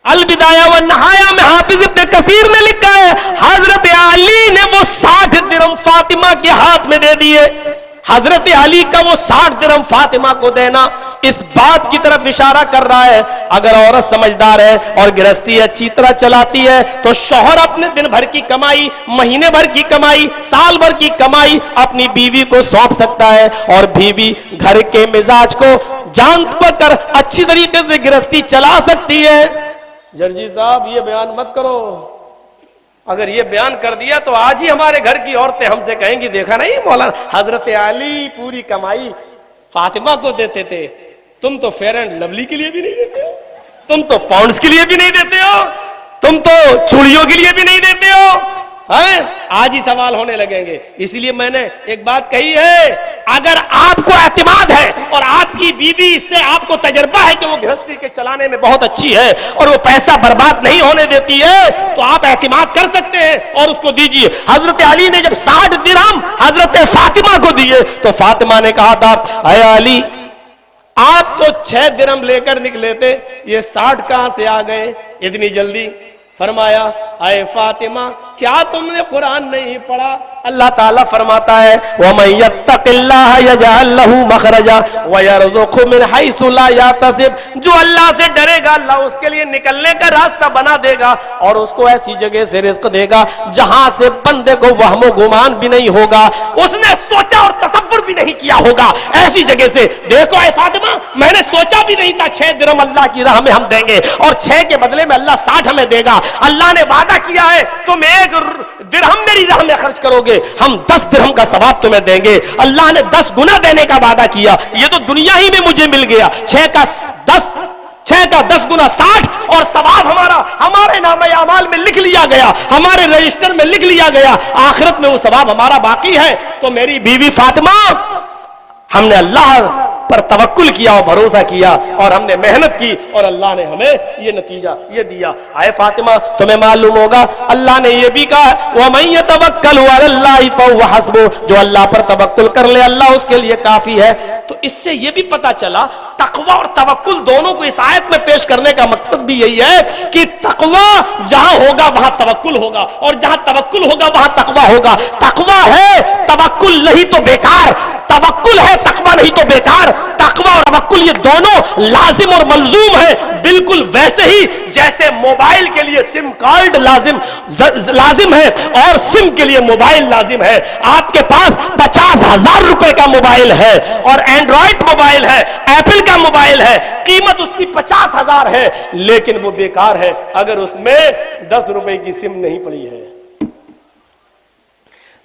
البدایہ والنہایہ میں حافظ ابن کثیر نے لکھا ہے حضرت علی نے وہ 60 درہم فاطمہ کے ہاتھ میں دے دیے. حضرت علی کا وہ 60 درہم فاطمہ کو دینا اس بات کی طرف اشارہ کر رہا ہے اگر عورت سمجھدار ہے اور گرہستی اچھی طرح چلاتی ہے تو شوہر اپنے دن بھر کی کمائی, مہینے بھر کی کمائی, سال بھر کی کمائی اپنی بیوی کو سونپ سکتا ہے, اور بیوی گھر کے مزاج کو جان کر اچھی طریقے سے گرہستی چلا سکتی ہے. جرجی صاحب یہ بیان مت کرو, اگر یہ بیان کر دیا تو آج ہی ہمارے گھر کی عورتیں ہم سے کہیں گی دیکھا نہیں مولانا حضرت علی پوری کمائی فاطمہ کو دیتے تھے, تم تو فیئر اینڈ لولی کے لیے بھی نہیں دیتے ہو, تم تو پاؤنڈز کے لیے بھی نہیں دیتے ہو, تم تو چوڑیوں کے لیے بھی نہیں دیتے ہو. آج ہی سوال ہونے لگیں گے. اس لیے میں نے ایک بات کہی ہے, اگر آپ کو اعتماد ہے اور آپ کی بیوی اس سے آپ کو تجربہ ہے کہ وہ گرہستی کے چلانے میں بہت اچھی ہے اور وہ پیسہ برباد نہیں ہونے دیتی ہے تو آپ اعتماد کر سکتے ہیں اور اس کو دیجئے. حضرت علی نے جب 60 درہم حضرت فاطمہ کو دیے تو فاطمہ نے کہا تھا اے علی آپ تو 6 درہم لے کر نکلے تھے, یہ 60 کہاں سے آ گئے اتنی جلدی. فرمایا اے فاطمہ کیا تم نے قرآن نہیں پڑھا؟ اللہ تعالیٰ فرماتا ہے وَمَن يَتَّقِ اللَّهَ يَجْعَل لَّهُ مَخْرَجًا وَيَرْزُقْهُ مِنْ حَيْثُ لَا يَحْتَسِبُ. جو اللہ سے ڈرے گا اللہ اس کے لیے نکلنے کا راستہ بنا دے گا اور اس کو ایسی جگہ سے رزق دے گا جہاں سے بندے کو وہم و گمان بھی نہیں ہوگا, اس نے سوچا اور تصور بھی نہیں کیا ہوگا. ایسی جگہ سے دیکھو اے فاطمہ میں نے سوچا بھی نہیں تھا 6 درہم اللہ کی راہ میں ہم دیں گے اور 6 کے بدلے میں اللہ 60 ہمیں دے گا. اللہ نے وعدہ کیا ہے تم 1 درہم میری راہ میں خرچ کرو گے ہم 10 درہم کا ثواب تمہیں دیں گے. اللہ نے 10 گنا دینے کا وعدہ کیا, یہ تو دنیا ہی میں مجھے مل گیا. 6 کا 10 گنا 60 اور ثواب ہمارے نام اعمال میں لکھ لیا گیا, ہمارے رجسٹر میں لکھ لیا گیا. آخرت میں وہ ثواب ہمارا باقی ہے. تو میری بیوی فاطمہ ہم نے اللہ پر توکل کیا اور بھروسہ کیا اور ہم نے محنت کی اور اللہ نے ہمیں یہ نتیجہ یہ دیا. اے فاطمہ تمہیں معلوم ہوگا اللہ نے یہ بھی کہا وَمَن يَتَوَكَّلْ عَلَى اللَّهِ فَهُوَ حَسْبُهُ, جو اللہ پر توکل کر لے اللہ اس کے لیے کافی ہے. تو اس سے یہ بھی پتا چلا تقوی اور توکل دونوں کو اس آیت میں پیش کرنے کا مقصد بھی یہی ہے کہ تقوی جہاں ہوگا وہاں توکل ہوگا اور جہاں توکل ہوگا وہاں تقوی ہوگا. تقوی ہے توکل نہیں تو بیکار, توکل ہے تقوی نہیں تو بیکار. تقوی اور توکل یہ دونوں لازم اور ملزوم ہیں, بالکل ویسے ہی جیسے موبائل کے لیے سم کارڈ لازم ہے اور سم کے لیے موبائل لازم ہے. آپ کے پاس 50,000 روپے کا موبائل ہے اور اینڈرائڈ موبائل ہے, ایپل کا موبائل ہے, قیمت اس کی 50,000 ہے لیکن وہ بیکار ہے اگر اس میں 10 روپے کی سم نہیں پڑی ہے.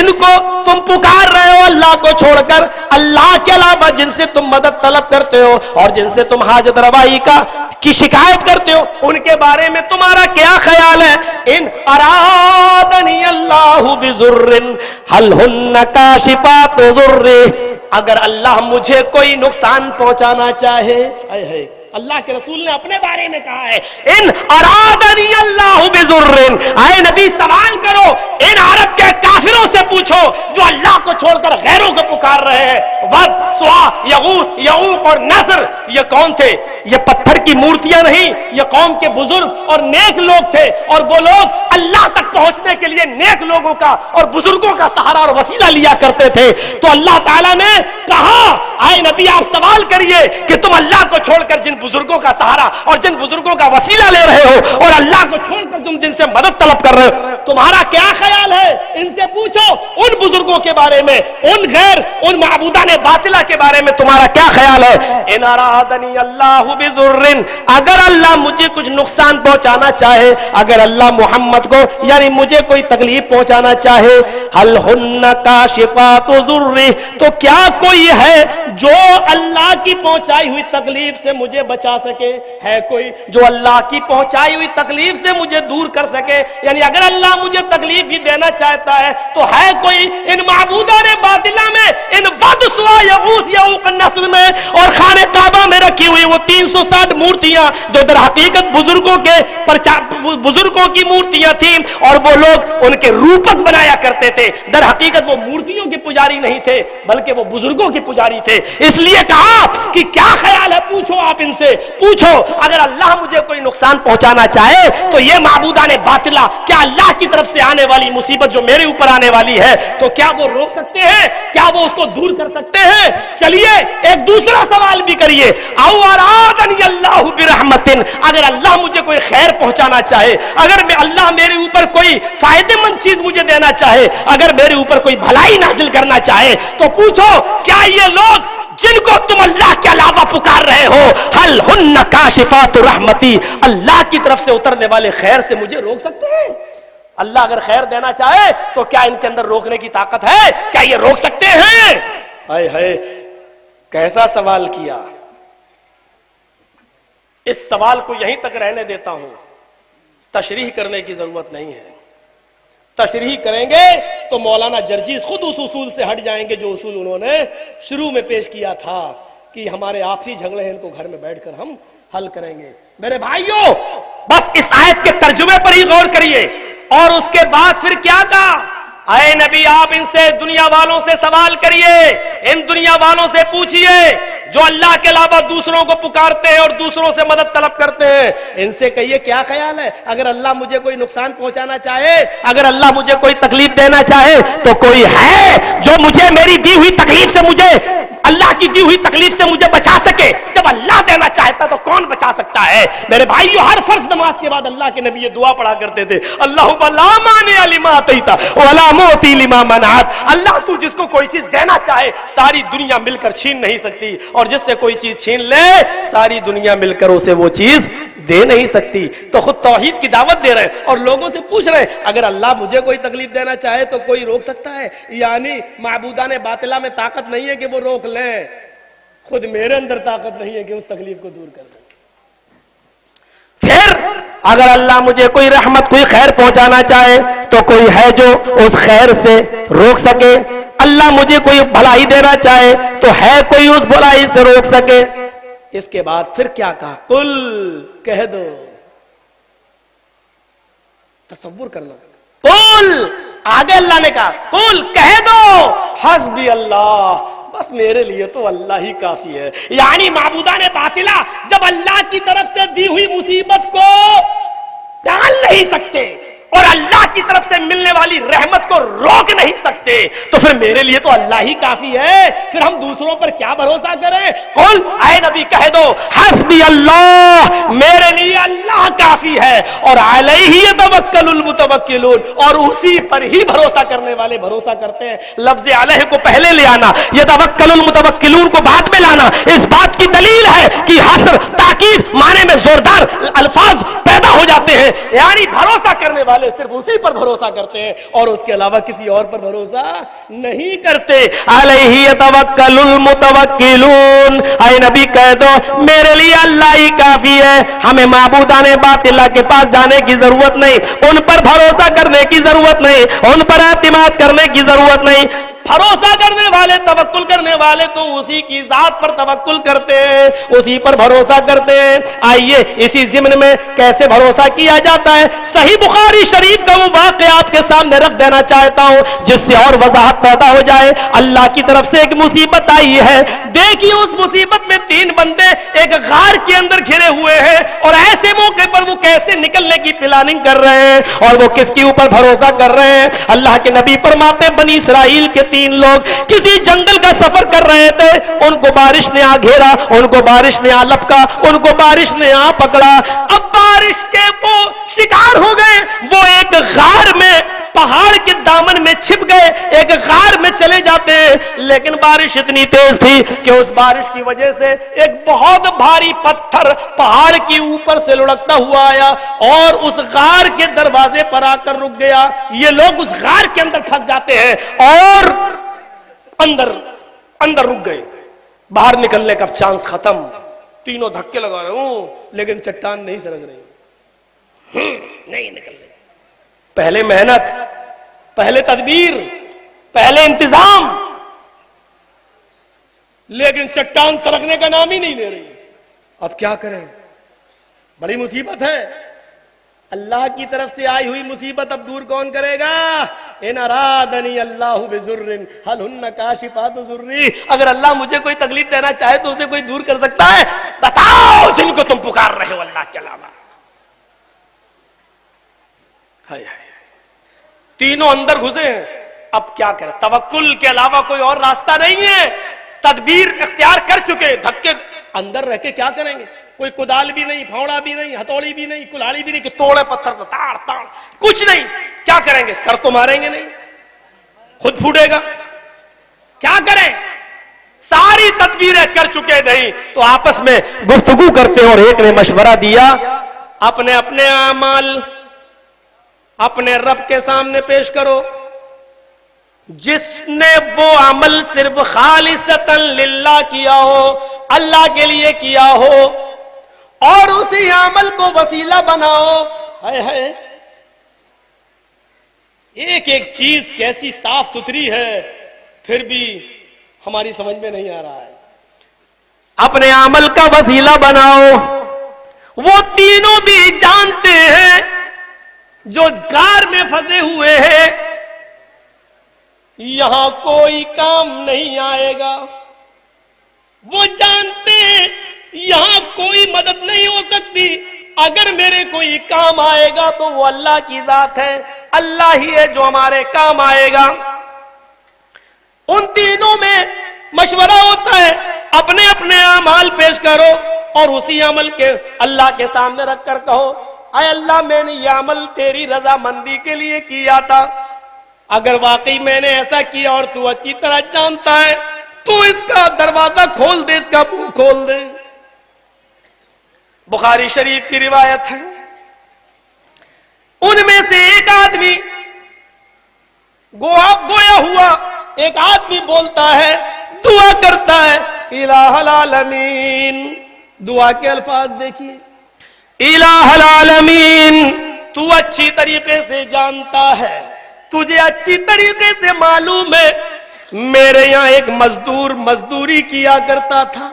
جن کو تم پکار رہے ہو اللہ کو چھوڑ کر, اللہ کے علاوہ جن سے تم مدد طلب کرتے ہو اور جن سے تم حاجت روائی کی شکایت کرتے ہو, ان کے بارے میں تمہارا کیا خیال ہے؟ ان ارادنی اللہ بضر هل ہن کاشفات ضرہ, اگر اللہ مجھے کوئی نقصان پہنچانا چاہے, اللہ کے رسول نے اپنے بارے میں کہا ہے ان ارادنی اللہ بضر, اے نبی سوال کرو ان عرب کے کافروں سے پوچھو جو اللہ کو چھوڑ کر غیروں کو پکار رہے ہیں. ود, سوا, یغوث, یعوق اور نصر, یہ کون تھے؟ یہ پتھر کی مورتیاں نہیں, یہ قوم کے بزرگ اور نیک لوگ تھے, اور وہ لوگ اللہ تک پہنچنے کے لیے نیک لوگوں کا اور بزرگوں کا سہارا اور وسیلہ لیا کرتے تھے. تو اللہ تعالیٰ نے کہا اے نبی آپ سوال کریے کہ تم اللہ کو چھوڑ کر جن بزرگوں کا سہارا اور جن بزرگوں کا وسیلہ لے رہے ہو اور اللہ کو چھوڑ کر تم جن سے مدد طلب کر رہے ہو, تمہارا کیا خیال ہے؟ ان سے پوچھو ان بزرگوں کے بارے میں, ان غیر ان معبودان باطلہ کے بارے میں تمہارا کیا خیال ہے؟ ان ارادنی اللہ بضر, اگر اللہ مجھے کچھ نقصان پہنچانا چاہے, اگر اللہ محمد کو یعنی مجھے کوئی تکلیف پہنچانا چاہے, هل ہن کاشفات ضرہ, تو کیا کوئی ہے جو اللہ کی پہنچائی ہوئی تکلیف سے مجھے بچا سکے؟ ہے کوئی جو اللہ کی پہنچائی ہوئی تکلیف سے مجھے دور کر سکے؟ یعنی اگر اللہ مجھے تکلیف ہی دینا چاہتا ہے تو ہے کوئی ان معبودان باطلہ میں, ان ود, سوا, یغوث, یعوق, نصر میں اور خانہ کعبہ میں رکھی ہوئی وہ 360 مورتیاں جو در حقیقت بزرگوں کی مورتیاں تھیں, اور وہ لوگ ان کے روپک بنایا کرتے تھے, در حقیقت وہ مورتیوں کے پجاری نہیں تھے بلکہ وہ بزرگوں کے پجاری تھے. اس لیے کہا کہ کیا خیال ہے, پوچھو آپ ان سے, پوچھو اگر اللہ مجھے کوئی نقصان پہنچانا چاہے تو یہ معبودان باطلہ کیا اللہ کی طرف سے آنے والی مصیبت جو میرے اوپر آنے والی ہے تو کیا وہ روک سکتے ہیں؟ کیا وہ اس کو دور کر سکتے ہیں؟ چلیے ایک دوسرا سوال بھی کریے, او ارادنی اللہ برحمت, اگر اللہ مجھے کوئی خیر پہنچانا چاہے, اگر اللہ میرے اوپر کوئی فائدے مند چیز مجھے دینا چاہے, اگر میرے اوپر کوئی بھلائی نازل کرنا چاہے, تو پوچھو کیا یہ لوگ جن کو تم اللہ کے علاوہ پکار رہے ہو, هل ہن کاشفات رحمتی, اللہ کی طرف سے اترنے والے خیر سے مجھے روک سکتے ہیں؟ اللہ اگر خیر دینا چاہے تو کیا ان کے اندر روکنے کی طاقت ہے؟ کیا یہ روک سکتے ہیں؟ ہائے ہائے کیسا سوال کیا. اس سوال کو یہیں تک رہنے دیتا ہوں, تشریح کرنے کی ضرورت نہیں ہے. تشریح کریں گے تو مولانا جرجیز خود اس اصول سے ہٹ جائیں گے جو اصول انہوں نے شروع میں پیش کیا تھا کہ ہمارے آپسی جھگڑے ہیں ان کو گھر میں بیٹھ کر ہم حل کریں گے. میرے بھائیوں, بس اس آیت کے ترجمے پر ہی غور کریے, اور اس کے بعد پھر کیا کہا؟ اے نبی آپ ان سے دنیا والوں سے سوال کریے, ان دنیا والوں سے پوچھئے جو اللہ کے علاوہ دوسروں کو پکارتے ہیں اور دوسروں سے مدد طلب کرتے ہیں, ان سے کہیے کیا خیال ہے اگر اللہ مجھے کوئی نقصان پہنچانا چاہے, اگر اللہ مجھے کوئی تکلیف دینا چاہے, تو کوئی ہے جو مجھے میری دی ہوئی تکلیف سے, مجھے اللہ کی دی ہوئی تکلیف سے مجھے بچا سکے؟ جب اللہ دینا چاہتا تو کون بچا سکتا ہے؟ میرے بھائیو, ہر فرض نماز کے بعد اللہ کے نبی یہ دعا پڑھا کرتے تھے, اللہم لا مانع لما اعطیت ولا معطی لما منعت, اللہ تو جس کو کوئی چیز دینا چاہے ساری دنیا مل کر چھین نہیں سکتی, اور جس سے کوئی چیز چھین لے ساری دنیا مل کر اسے وہ چیز دے نہیں سکتی. تو خود توحید کی دعوت دے رہے ہیں اور لوگوں سے پوچھ رہے ہیں اگر اللہ مجھے کوئی تکلیف دینا چاہے تو کوئی روک سکتا ہے؟ یعنی معبودان باطلہ میں طاقت نہیں ہے کہ وہ روک لیں, خود میرے اندر طاقت نہیں ہے کہ اس تکلیف کو دور کر دیں. پھر اگر اللہ مجھے کوئی رحمت کوئی خیر پہنچانا چاہے تو کوئی ہے جو اس خیر سے روک سکے؟ اللہ مجھے کوئی بھلائی دینا چاہے تو ہے کوئی اس بھلائی سے روک سکے؟ اس کے بعد پھر کیا کہا؟ قل, کہہ دو. تصور کرنا, قل, آگے اللہ نے کہا قل, کہہ دو, حسبی اللہ, بس میرے لیے تو اللہ ہی کافی ہے. یعنی معبودان باطلہ جب اللہ کی طرف سے دی ہوئی مصیبت کو ٹال نہیں سکتے اور اللہ کی طرف سے ملنے والی رحمت کو روک نہیں سکتے, تو پھر میرے لیے تو اللہ ہی کافی ہے, پھر ہم دوسروں پر کیا بھروسہ کریں؟ قل, اے نبی کہہ دو, حسبی اللہ, میرے لیے اللہ کافی ہے, اور علیہ یتوکل المتوکلون, اور اسی پر ہی بھروسہ کرنے والے بھروسہ کرتے ہیں. لفظ علیہ کو پہلے لے آنا, یتوکل المتوکلون کو بعد میں لانا, اس بات کی دلیل ہے کہ حصر, تاکید, معنی میں زوردار الفاظ پیدا ہو جاتے ہیں. یعنی بھروسہ کرنے والے صرف اسی پر بھروسہ کرتے ہیں اور اس کے علاوہ کسی اور پر بھروسہ نہیں کرتے. علیہ یتوکل المتوکلون. اے نبی کہہ دو میرے لیے اللہ ہی کافی ہے, ہمیں معبودان باطل کے پاس جانے کی ضرورت نہیں, ان پر بھروسہ کرنے کی ضرورت نہیں, ان پر اعتماد کرنے کی ضرورت نہیں. بھروسہ کرنے والے, توکل کرنے والے تو اسی کی ذات پر توکل کرتے ہیں, اسی پر بھروسہ کرتے ہیں. آئیے اسی ضمن میں کیسے بھروسہ کیا جاتا ہے, صحیح بخاری شریف کا وہ واقعہ آپ کے سامنے رکھ دینا چاہتا ہوں جس سے اور وضاحت پیدا ہو جائے. اللہ کی طرف سے ایک مصیبت آئی ہے. دیکھیے اس مصیبت میں 3 بندے ایک غار کے اندر گھرے ہوئے ہیں اور ایسے موقع پر وہ کیسے نکلنے کی پلاننگ کر رہے ہیں اور وہ کس کے اوپر بھروسہ کر رہے ہیں. اللہ کے نبی فرماتے ہیں بنی اسرائیل کے 3 لوگ کسی جنگل کا سفر کر رہے تھے, ان کو بارش نے آ گھیرا, ان کو بارش نے آ لپکا, ان کو بارش نے آ پکڑا. اب بارش کے وہ شکار ہو گئے, وہ ایک غار میں پہاڑ کے دامن میں چھپ گئے, ایک غار میں چلے جاتے ہیں. لیکن بارش اتنی تیز تھی کہ اس بارش کی وجہ سے ایک بہت بھاری پتھر پہاڑ کے اوپر سے لڑکتا ہوا آیا اور اس غار کے دروازے پر آ کر رک گیا. یہ لوگ اس غار کے اندر پھنس جاتے ہیں اور اندر رک گئے. باہر نکلنے کا چانس ختم. تینوں دھکے لگا رہے ہوں لیکن چٹان نہیں سرک رہی, نہیں نکل رہی. پہلے محنت, پہلے تدبیر, پہلے انتظام, لیکن چٹان سرکنے کا نام ہی نہیں لے رہی. اب کیا کریں, بڑی مصیبت ہے. اللہ کی طرف سے آئی ہوئی مصیبت اب دور کون کرے گا؟ ان ارادنی اللہ بضر هل هن کاشفات ضری. اگر اللہ مجھے کوئی تکلیف دینا چاہے تو اسے کوئی دور کر سکتا ہے؟ بتاؤ جن کو تم پکار رہے ہو اللہ کے علاوہ. ہائے ہائے, تینوں اندر گھسے ہیں. اب کیا کریں, توکل کے علاوہ کوئی اور راستہ نہیں ہے. تدبیر اختیار کر چکے, دھکے اندر رہ کے کیا کریں گے؟ کوئی کدال بھی نہیں, پھاوڑا بھی نہیں, ہتھوڑی بھی نہیں, کلاڑی بھی نہیں کہ توڑے پتھر کو تاڑ تاڑ, کچھ نہیں. کیا کریں گے؟ سر تو ماریں گے نہیں, خود پھوٹے گا. کیا کریں؟ ساری تدبیریں کر چکے نہیں تو آپس میں گفتگو کرتے اور ایک نے مشورہ دیا اپنے اپنے اعمال اپنے رب کے سامنے پیش کرو. جس نے وہ عمل صرف خالصتاً للہ کیا ہو, اللہ کے لیے کیا ہو, اور اسی عمل کو وسیلہ بناؤ. ہائے ہائے, ایک ایک چیز کیسی صاف ستھری ہے پھر بھی ہماری سمجھ میں نہیں آ رہا ہے. اپنے عمل کا وسیلہ بناؤ. وہ تینوں بھی جانتے ہیں جو غار میں پھنسے ہوئے ہیں یہاں کوئی کام نہیں آئے گا. وہ جانتے ہیں یہاں کوئی مدد نہیں ہو سکتی. اگر میرے کوئی کام آئے گا تو وہ اللہ کی ذات ہے, اللہ ہی ہے جو ہمارے کام آئے گا. ان تینوں میں مشورہ ہوتا ہے, اپنے اپنے اعمال پیش کرو اور اسی عمل کے اللہ کے سامنے رکھ کر کہو اے اللہ میں نے یہ عمل تیری رضا مندی کے لیے کیا تھا. اگر واقعی میں نے ایسا کیا اور تو اچھی طرح جانتا ہے تو اس کا دروازہ کھول دے, اس کا منہ کھول دے. بخاری شریف کی روایت ہے, ان میں سے ایک آدمی گویا ہوا ایک آدمی بولتا ہے, دعا کرتا ہے الہ العالمین. دعا کے الفاظ دیکھیے, الہ العالمین تو اچھی طریقے سے جانتا ہے, تجھے اچھی طریقے سے معلوم ہے میرے یہاں ایک مزدور مزدوری کیا کرتا تھا,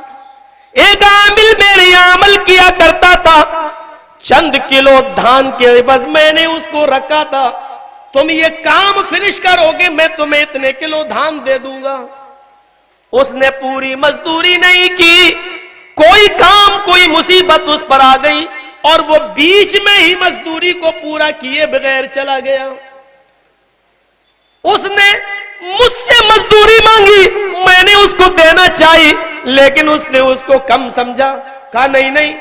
ایک عامل میرے یہاں عمل کیا کرتا تھا, چند کلو دھان کے عوض میں نے اس کو رکھا تھا, تم یہ کام فنش کرو گے میں تمہیں اتنے کلو دھان دے دوں گا. اس نے پوری مزدوری نہیں کی, کوئی کام کوئی مصیبت اس پر آ گئی اور وہ بیچ میں ہی مزدوری کو پورا کیے بغیر چلا گیا. اس نے مجھ سے مزدوری مانگی, میں نے اس کو دینا چاہی لیکن اس نے اس کو کم سمجھا. کہا نہیں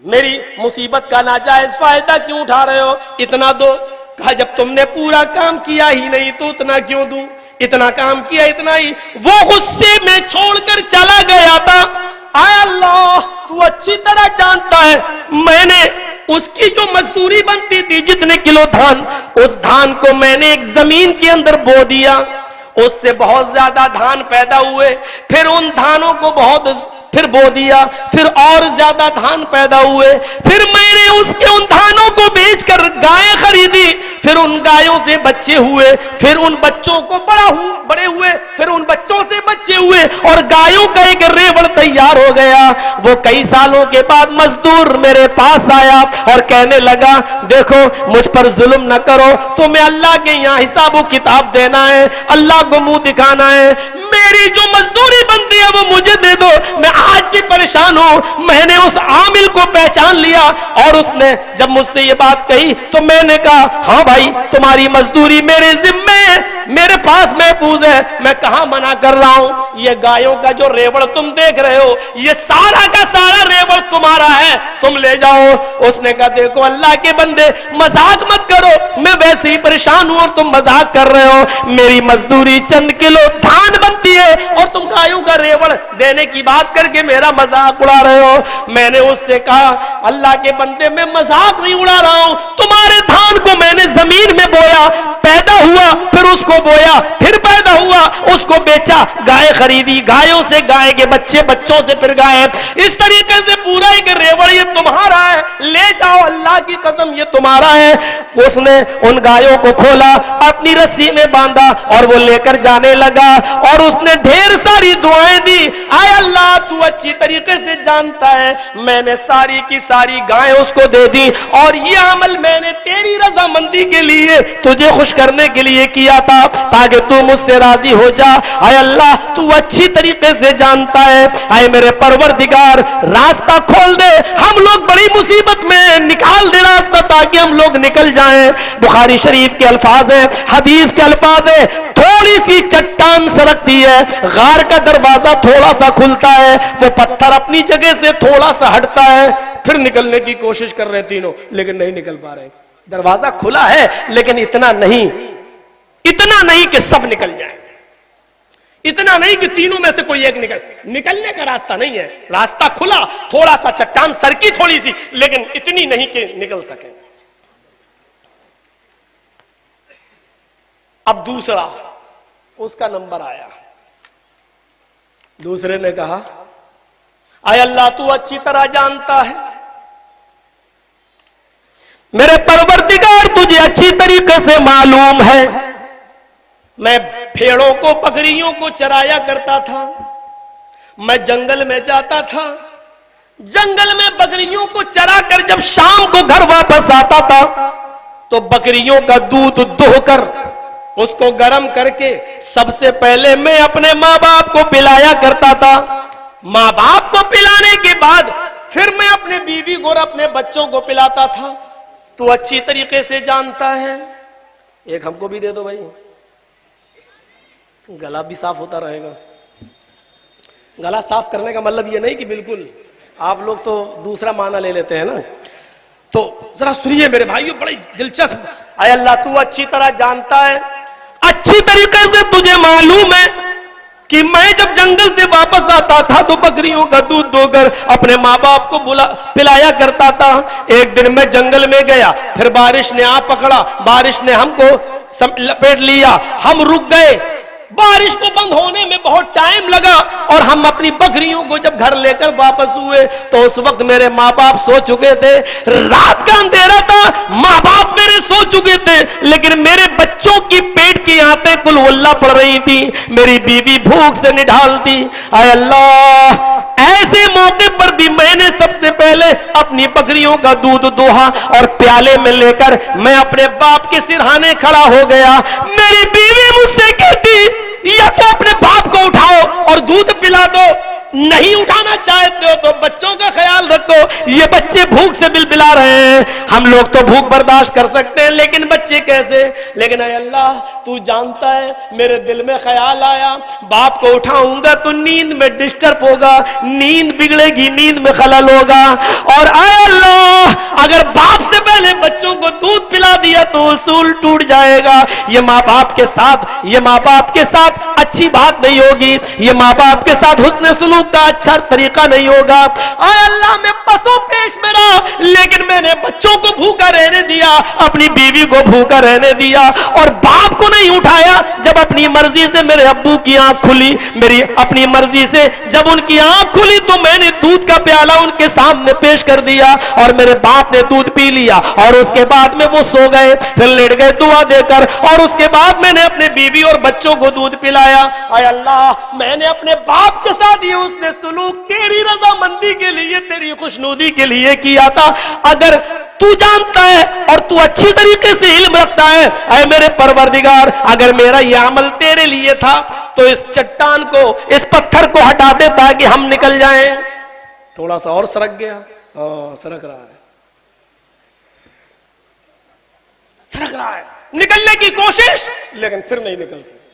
میری مصیبت کا ناجائز فائدہ کیوں اٹھا رہے ہو, اتنا دو. کہا جب تم نے پورا کام کیا ہی نہیں تو اتنا کیوں دوں, اتنا کام کیا اتنا ہی. وہ غصے میں چھوڑ کر چلا گیا تھا. اے اللہ تو اچھی طرح جانتا ہے میں نے اس کی جو مزدوری بنتی تھی جتنے کلو دھان، اس دھان کو میں نے ایک زمین کے اندر بو دیا، اس سے بہت زیادہ دھان پیدا ہوئے، پھر ان دھانوں کو پھر بو دیا، پھر اور زیادہ دھان پیدا ہوئے، پھر میں نے ان دھانوں کو بیچ کر گائیں خریدی، پھر ان گایوں سے بچے ہوئے، پھر ان بچوں کو بڑے ہوئے، پھر ان بچوں سے بچے ہوئے، اور گایوں کا ایک ریوڑ تیار ہو گیا۔ وہ کئی سالوں کے بعد مزدور میرے پاس آیا اور کہنے لگا دیکھو مجھ پر ظلم نہ کرو، تمہیں اللہ کے یہاں حساب و کتاب دینا ہے، اللہ کو منہ دکھانا ہے، میری جو مزدوری بنتی ہے وہ مجھے دے دو، میں آج بھی پریشان ہوں۔ میں نے اس عامل کو پہچان لیا، اور اس نے جب مجھ سے یہ بات کہی تو میں نے کہا ہاں بھائی تمہاری مزدوری میرے ذمے ہے، میرے پاس محفوظ ہے، میں کہاں منع کر رہا ہوں، یہ گایوں کا جو ریوڑ تم دیکھ رہے ہو یہ سارا کا سارا ریوڑ تمہارا ہے، تم لے جاؤ۔ اس نے کہا دیکھو اللہ کے بندے مذاق مت کرو، میں ویسے ہی پریشان ہوں اور تم مذاق کر رہے ہو، میری مزدوری چند کلو دھان بنتی ہے اور تم گایوں کا ریوڑ دینے کی بات کر کے میرا مذاق اڑا رہے ہو۔ میں نے اس سے کہا اللہ کے بندے میں مذاق نہیں اڑا رہا ہوں، تمہارے دھان کو میں نے زمین میں بویا، پیدا ہوا، پھر اس کو بویا، پھر پیدا ہوا، اس کو بیچا، گائے خریدی، گایوں سے گائے کے بچے، بچوں سے پھر گائے، اس طریقے سے پورا ایک ریوڑ یہ تمہارا ہے، لے جاؤ اللہ کی قسم یہ تمہارا ہے۔ اس نے ان گایوں کو کھولا، اپنی رسی میں باندھا اور وہ لے کر جانے لگا، اور اس نے ڈھیر ساری دعائیں دی، اے اللہ تو اچھی طریقے سے جانتا ہے میں نے ساری کی ساری گائیں اس کو دے دی، اور یہ عمل میں نے تیری رضامندی کے لیے تجھے خوش کرنے کے لیے کیا تھا تاکہ تو مجھ سے راضی ہو جا۔ اے اللہ تو اچھی طریقے سے جانتا ہے، اے میرے پروردگار راستہ کھول دے، ہم لوگ بڑی مصیبت میں، نکال دے راستہ تاکہ ہم لوگ نکل جائیں۔ بخاری شریف کے الفاظ ہیں، حدیث کے الفاظ ہیں، تھوڑی سی چٹان سرکتی ہے، غار کا دروازہ تھوڑا سا کھلتا ہے، وہ پتھر اپنی جگہ سے تھوڑا سا ہٹتا ہے، پھر نکلنے کی کوشش کر رہے تینوں لیکن نہیں نکل پا رہے۔ دروازہ کھلا ہے لیکن اتنا نہیں کہ سب نکل جائیں، اتنا نہیں کہ تینوں میں سے کوئی ایک نکلنے کا راستہ نہیں ہے، راستہ کھلا، تھوڑا سا چٹان سرکی تھوڑی سی، لیکن اتنی نہیں کہ نکل سکے۔ اب دوسرا اس کا نمبر آیا، دوسرے نے کہا اے اللہ تو اچھی طرح جانتا ہے، میرے پروردگار تجھے اچھی طریقے سے معلوم ہے، میں بھیڑوں کو بکریوں کو چرایا کرتا تھا، میں جنگل میں جاتا تھا، جنگل میں بکریوں کو چرا کر جب شام کو گھر واپس آتا تھا تو بکریوں کا دودھ دوہ کر اس کو گرم کر کے سب سے پہلے میں اپنے ماں باپ کو پلایا کرتا تھا، ماں باپ کو پلانے کے بعد پھر میں اپنے بیوی کو اور اپنے بچوں کو پلاتا تھا۔ تو اچھی طریقے سے جانتا ہے، ایک ہم کو بھی دے دو بھائی، گلا بھی صاف ہوتا رہے گا۔ گلا صاف کرنے کا مطلب یہ نہیں کہ بالکل آپ لوگ تو دوسرا معنی لے لیتے ہیں نا، تو ذرا سنیے میرے بھائیو، بڑی دلچسپ۔ اے اللہ تو اچھی طرح جانتا ہے، اچھی طریقے سے تجھے معلوم ہے کہ میں جب جنگل سے واپس آتا تھا تو بکریوں کا دودھ دو کر اپنے ماں باپ کو پلایا کرتا تھا۔ ایک دن میں جنگل میں گیا، پھر بارش نے آ پکڑا، بارش نے ہم کو لپیٹ لیا، ہم رک گئے، بارش کو بند ہونے میں بہت ٹائم لگا، اور ہم اپنی بکریوں کو جب گھر لے کر واپس ہوئے تو اس وقت میرے ماں باپ سو چکے تھے، رات کا اندھیرا تھا، ماں باپ میرے سو چکے تھے، لیکن میرے بچوں کی پیٹ کی آنتیں کل واللہ پڑ رہی تھی، میری بیوی بھوک سے نڈھال تھی۔ اے اللہ ایسے موقع پر بھی میں نے سب سے پہلے اپنی بکریوں کا دودھ دوہا اور پیالے میں لے کر میں اپنے باپ کے سرہانے کھڑا ہو گیا۔ میری بیوی مجھ سے کہتی یا تو اپنے باپ کو اٹھاؤ اور دودھ پلا دو، نہیں اٹھانا چاہتے ہو تو بچوں کا خیال رکھو، یہ بچے بھوک سے بلبلا رہے ہیں، ہم لوگ تو بھوک برداشت کر سکتے ہیں لیکن بچے کیسے؟ لیکن اے اللہ تو جانتا ہے، میرے دل میں خیال آیا باپ کو اٹھاؤں گا تو نیند میں ڈسٹرب ہوگا، نیند بگڑے گی، نیند میں خلل ہوگا، اور اے اللہ اگر باپ سے پہلے بچوں کو دودھ پلا بتا دیا تو اصول ٹوٹ جائے گا. یہ ماں باپ کے ساتھ اچھی بات نہیں ہوگی, یہ ماں باپ کے ساتھ حسن سلوک کا اچھا طریقہ نہیں ہوگا. اے اللہ میں پسو پیش میں رہا, لیکن میں نے بچوں کو بھوکا رہنے دیا, اپنی بیوی کو بھوکا رہنے دیا, اور باپ کو نہیں اٹھایا جب اپنی مرضی سے میرے ابو کی آنکھ کھلی, میری اپنی مرضی سے جب ان کی آنکھ کھلی تو میں نے دودھ کا پیالہ ان کے سامنے پیش کر دیا, اور میرے باپ نے دودھ پی لیا, اور اس کے بعد میں وہ سو گئے, پھر لیٹ گئے دعا دے کر, اور اس کے بعد میں نے اپنے بیوی اور بچوں کو دودھ پلایا. اے اللہ میں نے اپنے باپ کے ساتھ یہ اس نے سلوک تیری رضامندی کے لیے, تیری خوشنودی کے لیے کیا تھا. اگر تو جانتا ہے اور تو اچھی طریقے سے علم رکھتا ہے, اے میرے پروردگار, اگر میرا یہ عمل تیرے لیے تھا تو اس چٹان کو, اس پتھر کو ہٹا دے تاکہ ہم نکل جائیں. تھوڑا سا اور سرک گیا, سرک رہا ہے, نکلنے کی کوشش, لیکن پھر نہیں نکل سکتے.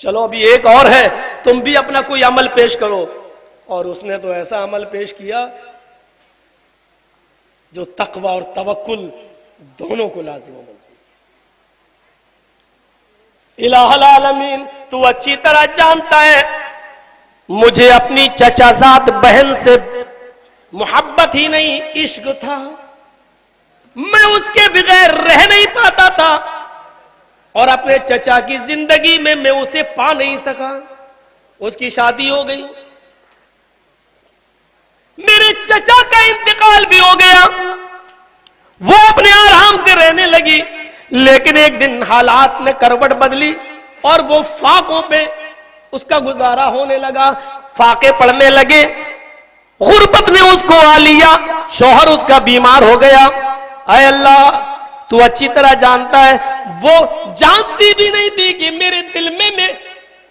چلو ابھی ایک اور ہے, تم بھی اپنا کوئی عمل پیش کرو. اور اس نے تو ایسا عمل پیش کیا جو تقوی اور توکل دونوں کو لازم ہو. الہ العالمین, تو اچھی طرح جانتا ہے مجھے اپنی چچا زاد بہن سے محبت ہی نہیں, عشق تھا. میں اس کے بغیر رہ نہیں پاتا تھا, اور اپنے چچا کی زندگی میں میں اسے پا نہیں سکا. اس کی شادی ہو گئی, میرے چچا کا انتقال بھی ہو گیا, وہ اپنے آرام سے رہنے لگی. لیکن ایک دن حالات نے کروٹ بدلی اور وہ فاقوں پہ اس کا گزارا ہونے لگا, فاقے پڑنے لگے. غربت نے اس کو آ لیا, شوہر اس کا بیمار ہو گیا. اے اللہ تو اچھی طرح جانتا ہے, وہ جانتی بھی نہیں تھی کہ میرے دل میں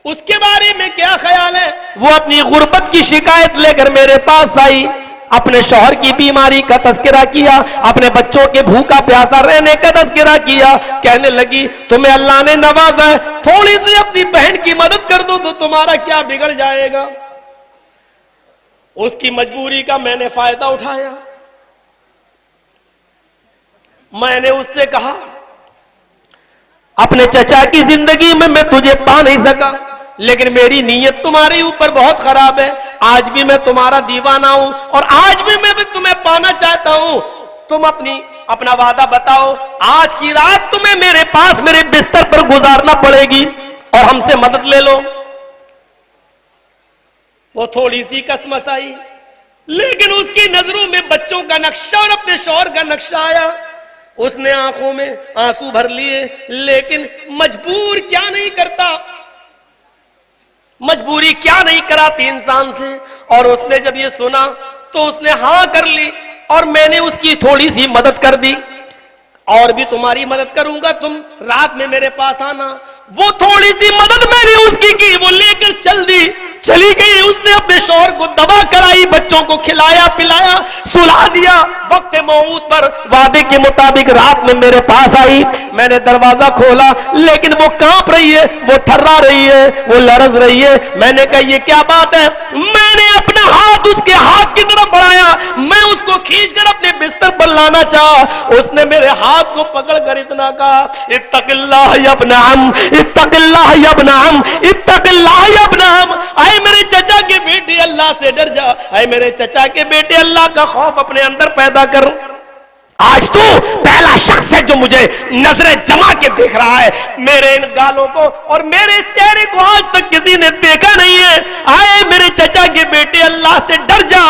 اس کے بارے میں کیا خیال ہے. وہ اپنی غربت کی شکایت لے کر میرے پاس آئی, اپنے شوہر کی بیماری کا تذکرہ کیا, اپنے بچوں کے بھوکا پیاسا رہنے کا تذکرہ کیا. کہنے لگی تمہیں اللہ نے نوازا ہے, تھوڑی سی اپنی بہن کی مدد کر دو تو تمہارا کیا بگڑ جائے گا. اس کی مجبوری کا میں نے فائدہ اٹھایا. میں نے اس سے کہا اپنے چچا کی زندگی میں تجھے پا نہیں سکا, لیکن میری نیت تمہارے اوپر بہت خراب ہے. آج بھی میں تمہارا دیوانہ ہوں, اور آج بھی میں تمہیں پانا چاہتا ہوں. تم اپنا وعدہ بتاؤ, آج کی رات تمہیں میرے پاس میرے بستر پر گزارنا پڑے گی, اور ہم سے مدد لے لو. وہ تھوڑی سی کسمس آئی, لیکن اس کی نظروں میں بچوں کا نقشہ اور اپنے شوہر کا نقشہ آیا. اس نے آنکھوں میں آنسو بھر لیے, لیکن مجبور کیا نہیں کرتا, مجبوری کیا نہیں کراتی انسان سے. اور اس نے جب یہ سنا تو اس نے ہاں کر لی, اور میں نے اس کی تھوڑی سی مدد کر دی. اور بھی تمہاری مدد کروں گا, تم رات میں میرے پاس آنا. وہ تھوڑی سی مدد میں نے اس کی وہ لے کر چلی گئی. اس نے اپنے شوہر کو دوا کرائی, بچوں کو کھلایا پلایا, سلا دیا. وقت موعود پر وعدے کے مطابق رات میں میرے پاس آئی. میں نے دروازہ کھولا, لیکن وہ کانپ رہی ہے, وہ تھرا رہی ہے, وہ لرز رہی ہے. میں نے کہا یہ کیا بات ہے. میں نے اپنا ہاتھ اس کے ہاتھ کی طرف بڑھایا, میں اس کو کھینچ کر اپنے بستر پر لانا چاہا. اس نے میرے ہاتھ کو پکڑ کر اتنا کہا اتق اللہ یا ابن عم, اتق اللہ یا ابن عم, اتق اللہ یا ابن عم. اے میرے چچا کے بیٹے اللہ سے ڈر جا, اے میرے چچا کے بیٹے اللہ کا خوف اپنے اندر پیدا کر. آج تو پہلا شخص ہے جو مجھے نظریں جما کے دیکھ رہا ہے. میرے ان گالوں کو اور میرے چہرے کو آج تک کسی نے دیکھا نہیں ہے. آئے میرے چچا کے بیٹے اللہ سے ڈر جا.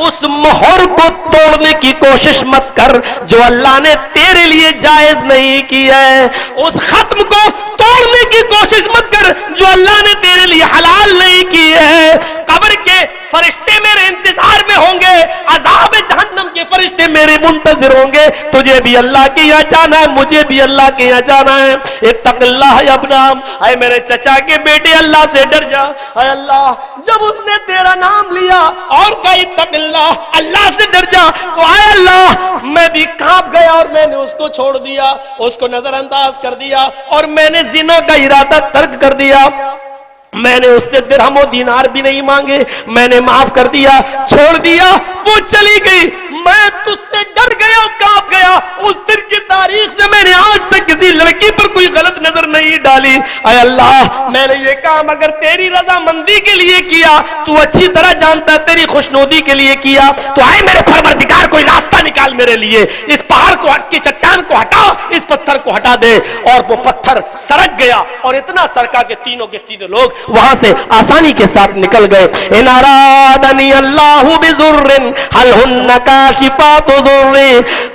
اس مہر کو توڑنے کی کوشش مت کر جو اللہ نے تیرے لیے جائز نہیں کی ہے. اس ختم کو توڑنے کی کوشش مت کر جو اللہ نے تیرے لیے حلال نہیں کی ہے. قبر کے فرشتے میرے انتظار میں ہوں گے, عذاب جہنم کے فرشتے میرے منتظر ہوں گے. تجھے بھی اللہ کے یہاں جانا ہے, مجھے بھی اللہ کے یہاں جانا ہے. اتق اللہ یا ابن عم, اے میرے چچا کے بیٹے اللہ سے ڈر جا. اے اللہ جب اس نے تیرا نام لیا اور کہا اتق اللہ, اللہ سے ڈر جا, تو اے اللہ میں بھی کانپ گیا اور میں نے اس کو چھوڑ دیا, اس کو نظر انداز کر دیا, اور میں نے زنا کا ارادہ ترک کر دیا. میں نے اس سے درہم و دینار بھی نہیں مانگے, میں نے معاف کر دیا, چھوڑ دیا. وہ چلی گئی, میں تجھ سے ڈر گیا, کانپ گیا. اس اے اللہ میں نے یہ کام اگر تیری رضامندی کے لیے کیا تو اچھی طرح جانتا ہے تیری خوشنودی کے لیے کیا تو آئے میرے پروردگار کوئی راستہ نکال میرے لیے, اس پہاڑ کو کی چٹان کو ہٹا, اس پتھر کو ہٹا دے. اور وہ پتھر سرک گیا اور اتنا سرکا کہ تینوں کے تینوں لوگ وہاں سے آسانی کے ساتھ نکل گئے. ان ارادنی اللہ بضر هل هن کاشفات ضر.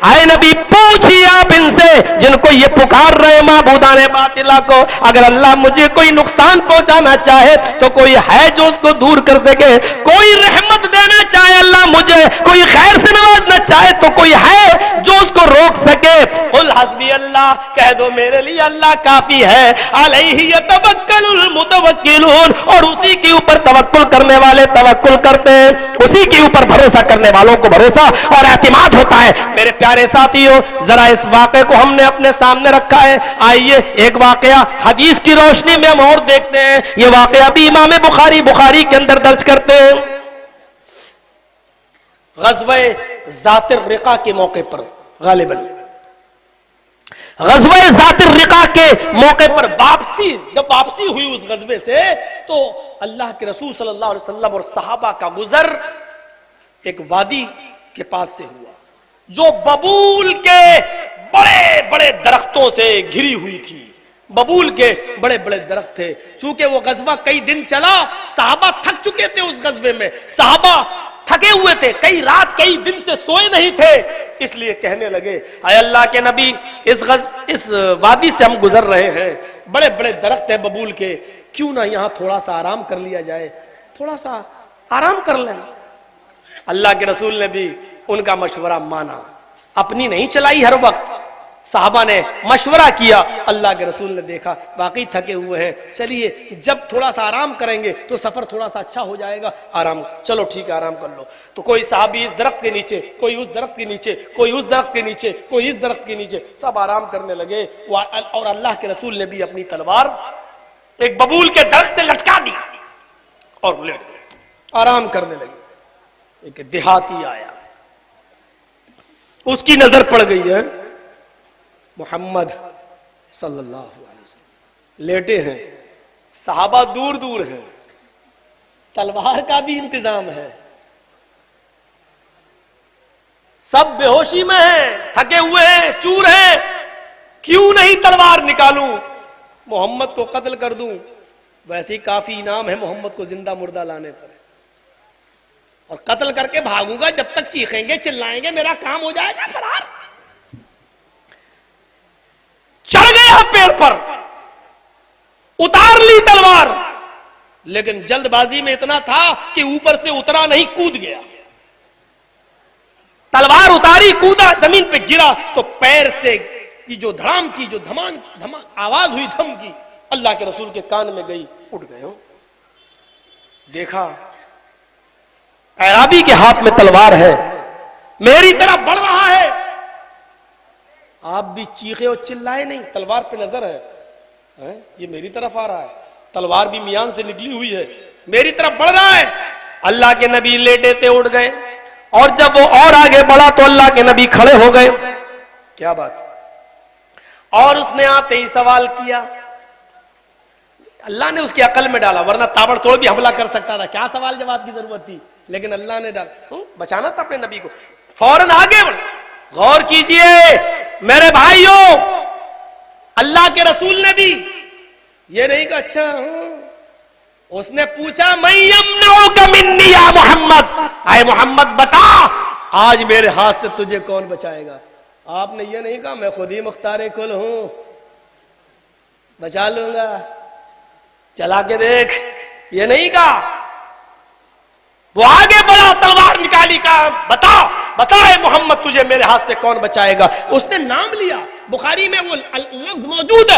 اے نبی پوچھیے آپ ان سے جن کو یہ پکار رہے معبودان باطلہ کو, اگر اللہ مجھے کوئی نقصان پہنچانا چاہے تو کوئی ہے جو اس کو دور کر سکے, کوئی رحمت دینا چاہے اللہ مجھے, کوئی خیر سے نوازنا چاہے تو کوئی ہے جو اس کو روک سکے. قل حسبی اللہ, کہہ دو میرے لیے اللہ کافی ہے. علیہ یتوکل المتوکلون, اور اسی کے اوپر توکل کرنے والے توکل کرتے ہیں, اسی کے اوپر بھروسہ کرنے والوں کو بھروسہ اور اعتماد ہوتا ہے. میرے پیارے ساتھیوں, ذرا اس واقعے کو ہم نے اپنے سامنے رکھا ہے. آئیے ایک واقعہ حدیث کی روشنی میں ہم اور دیکھتے ہیں. یہ واقعہ بھی امام بخاری کے اندر درج کرتے ہیں. غزوہ ذات الرقاع کے موقع پر, غالباً غزوہ ذات الرقاع کے موقع پر جب واپسی ہوئی اس غزوے سے, تو اللہ کے رسول صلی اللہ علیہ وسلم اور صحابہ کا گزر ایک وادی کے پاس سے ہوا جو ببول کے بڑے بڑے درختوں سے گھری ہوئی تھی. ببول کے بڑے بڑے درخت تھے. چونکہ وہ غزوہ کئی دن چلا, صحابہ تھک چکے تھے اس غزوے میں, صحابہ تھکے ہوئے تھے, کئی رات کئی دن سے سوئے نہیں تھے, اس لیے کہنے لگے اے اللہ کے نبی اس وادی سے ہم گزر رہے ہیں, بڑے بڑے درخت ہیں ببول کے, کیوں نہ یہاں تھوڑا سا آرام کر لیا جائے, تھوڑا سا آرام کر لیں. اللہ کے رسول نے بھی ان کا مشورہ مانا, اپنی نہیں چلائی ہر وقت, صحابہ نے مشورہ کیا. اللہ کے رسول نے دیکھا واقعی تھکے ہوئے ہیں, چلیے جب تھوڑا سا آرام کریں گے تو سفر تھوڑا سا اچھا ہو جائے گا, آرام, چلو ٹھیک ہے آرام کر لو. تو کوئی صحابی اس درخت کے نیچے, کوئی اس درخت کے نیچے, کوئی اس درخت کے نیچے, کوئی اس درخت کے نیچے, سب آرام کرنے لگے. اور اللہ کے رسول نے بھی اپنی تلوار ایک ببول کے درخت سے لٹکا دی اور لیٹ گئے, آرام کرنے لگے. ایک دیہاتی آیا, اس کی نظر پڑ گئی ہے محمد صلی اللہ علیہ وسلم لیٹے ہیں, صحابہ دور دور ہیں, تلوار کا بھی انتظام ہے, سب بے ہوشی میں ہیں, تھکے ہوئے ہیں, چور ہیں, کیوں نہیں تلوار نکالوں, محمد کو قتل کر دوں. ویسے ہی کافی انعام ہے محمد کو زندہ مردہ لانے پر, اور قتل کر کے بھاگوں گا جب تک چیخیں گے چلائیں گے میرا کام ہو جائے گا فرار. چڑھ گیا پیڑ پر, اتار لی تلوار, لیکن جلد بازی میں اتنا تھا کہ اوپر سے اترا نہیں, کود گیا. تلوار اتاری, کودا, زمین پہ گرا تو پیر سے کی جو دھڑام کی, جو دھمان آواز ہوئی دھم کی, اللہ کے رسول کے کان میں گئی, اٹھ گئے. دیکھا اعرابی کے ہاتھ میں تلوار ہے, میری طرف بڑھ رہا ہے. آپ بھی چیخے اور چلائے نہیں, تلوار پہ نظر ہے, یہ میری طرف آ رہا ہے, تلوار بھی میان سے نکلی ہوئی ہے, میری طرف بڑھ رہا ہے. اللہ کے نبی لیٹے تھے, اٹھ گئے, اور جب وہ اور آگے بڑھا تو اللہ کے نبی کھڑے ہو گئے. کیا بات, اور اس نے آتے ہی سوال کیا. اللہ نے اس کی عقل میں ڈالا, ورنہ تابڑ توڑ بھی حملہ کر سکتا تھا, کیا سوال جواب کی ضرورت تھی, لیکن اللہ نے ڈالا, بچانا تھا اپنے نبی کو. فوراً آگے بڑھ. غور کیجئے میرے بھائیوں, اللہ کے رسول نے بھی یہ نہیں کہا اچھا, اس نے پوچھا من یمنعک منی یا محمد, اے محمد بتا آج میرے ہاتھ سے تجھے کون بچائے گا. آپ نے یہ نہیں کہا میں خود ہی مختار کل ہوں, بچا لوں گا, چلا کے دیکھ, یہ نہیں کہا. وہ آگے بڑھا, تلوار نکالی, کہا بتا بتا اے محمد تجھے میرے ہاتھ سے کون بچائے گا. اس نے نام لیا, بخاری میں وہ لفظ موجود ہے,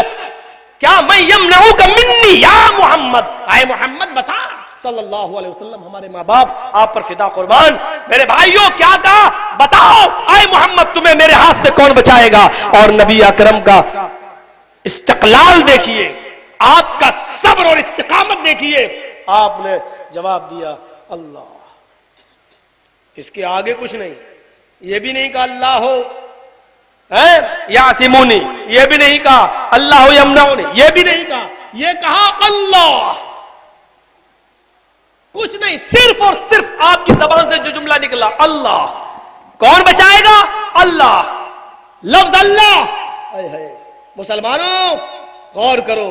کیا من یمنعک منی یا محمد, اے محمد بتا. صلی اللہ علیہ وسلم, ہمارے ماں باپ آپ پر فدا قربان. میرے بھائیوں کیا کہا, بتاؤ اے محمد تمہیں میرے ہاتھ سے کون بچائے گا. اور نبی اکرم کا استقلال دیکھیے, آپ کا صبر اور استقامت دیکھیے. آپ نے جواب دیا اللہ, اس کے آگے کچھ نہیں. یہ بھی نہیں کہا اللہ ہو یاسمونی, یہ بھی نہیں کہا اللہ یمنعنی, یہ بھی نہیں کہا یہ کہا اللہ. کچھ نہیں, صرف اور صرف آپ کی زبان سے جو جملہ نکلا اللہ. کون بچائے گا؟ اللہ. لفظ اللہ. مسلمانوں غور کرو,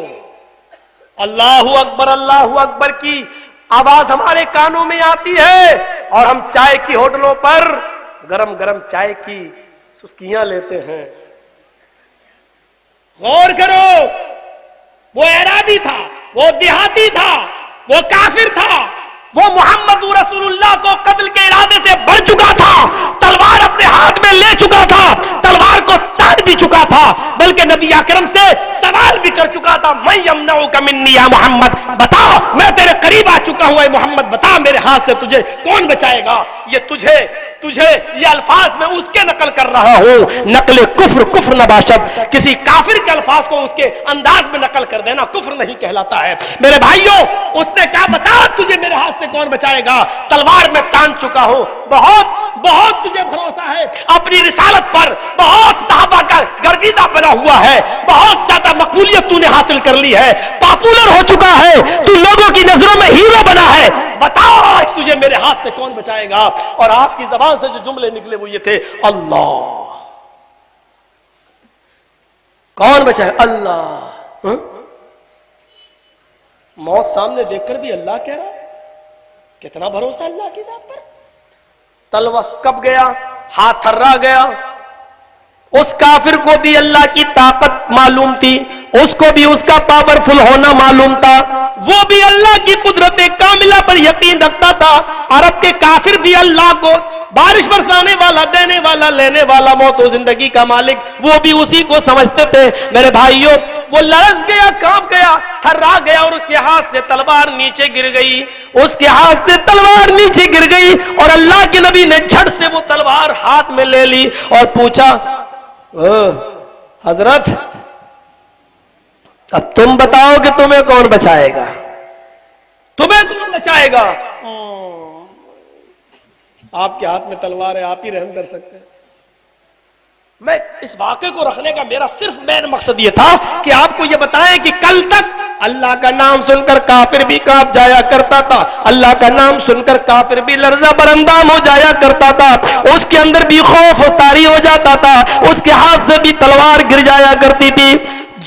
اللہ اکبر کی آواز ہمارے کانوں میں آتی ہے اور ہم چائے کی ہوٹلوں پر گرم گرم چائے کی سسکیاں لیتے ہیں. غور کرو, وہ اعرابی تھا, وہ دیہاتی تھا, وہ کافر تھا, وہ محمد رسول اللہ کو قتل کے ارادے سے بڑھ چکا تھا, تلوار اپنے ہاتھ میں لے چکا تھا, تلوار کو تان بھی چکا تھا, بلکہ نبی اکرم سے سوال بھی کر چکا تھا, میں یمنعک منی یا محمد, بتا میں تیرے قریب آ چکا ہوں اے محمد, بتا میرے ہاتھ سے تجھے کون بچائے گا. یہ تجھے یہ الفاظ میں اس کے نقل کر رہا ہوں, نقل کفر نباشد, کسی کافر کے الفاظ کو اس کے انداز میں نقل کر دینا کفر نہیں کہلاتا ہے. میرے بھائیوں, اس نے کہا بتا تجھے میرے ہاتھ سے کون بچائے گا, تلوار میں تان چکا ہوں, بہت تجھے بھروسہ ہے اپنی رسالت پر, بہت صحابہ کا گرویدہ بنا ہوا ہے, بہت زیادہ مقبولیت تو نے حاصل کر لی ہے, پاپولر ہو چکا ہے, تو لوگوں کی نظروں میں ہیرو بنا ہے, بتا آج تجھے میرے ہاتھ سے کون بچائے گا. اور آپ کی زبان سے جو جملے نکلے وہ یہ تھے, اللہ. کون بچائے؟ اللہ. موت سامنے دیکھ کر بھی اللہ کہہ رہا, کتنا بھروسہ اللہ کی ذات پر. تلوار کب گیا, ہاتھ تھرا گیا. اس کافر کو بھی اللہ کی طاقت معلوم تھی, اس کو بھی اس کا پاورفل ہونا معلوم تھا, وہ بھی اللہ کی قدرت کاملہ پر یقین رکھتا تھا. عرب کے کافر بھی اللہ کو بارش برسانے والا, دینے والا, لینے والا, موت و زندگی کا مالک, وہ بھی اسی کو سمجھتے تھے. میرے بھائیوں, وہ لرز گیا, کانپ گیا, تھرا گیا, اور اس کے ہاتھ سے تلوار نیچے گر گئی, اس کے ہاتھ سے تلوار نیچے گر گئی, اور اللہ کے نبی نے جھٹ سے وہ تلوار ہاتھ میں لے لی اور پوچھا, حضرت اب تم بتاؤ کہ تمہیں کون بچائے گا, تمہیں کون بچائے گا. آپ کے ہاتھ میں تلوار ہے, آپ ہی رحم کر سکتے ہیں. میں اس واقعے کو رکھنے کا میرا صرف مین مقصد یہ تھا کہ آپ کو یہ بتائیں کہ کل تک اللہ کا نام سن کر کافر بھی کانپ جایا کرتا تھا, اللہ کا نام سن کر کافر بھی لرزہ برندام ہو جایا کرتا تھا, اس کے اندر بھی خوف طاری ہو جاتا تھا, اس کے ہاتھ سے بھی تلوار گر جایا کرتی تھی.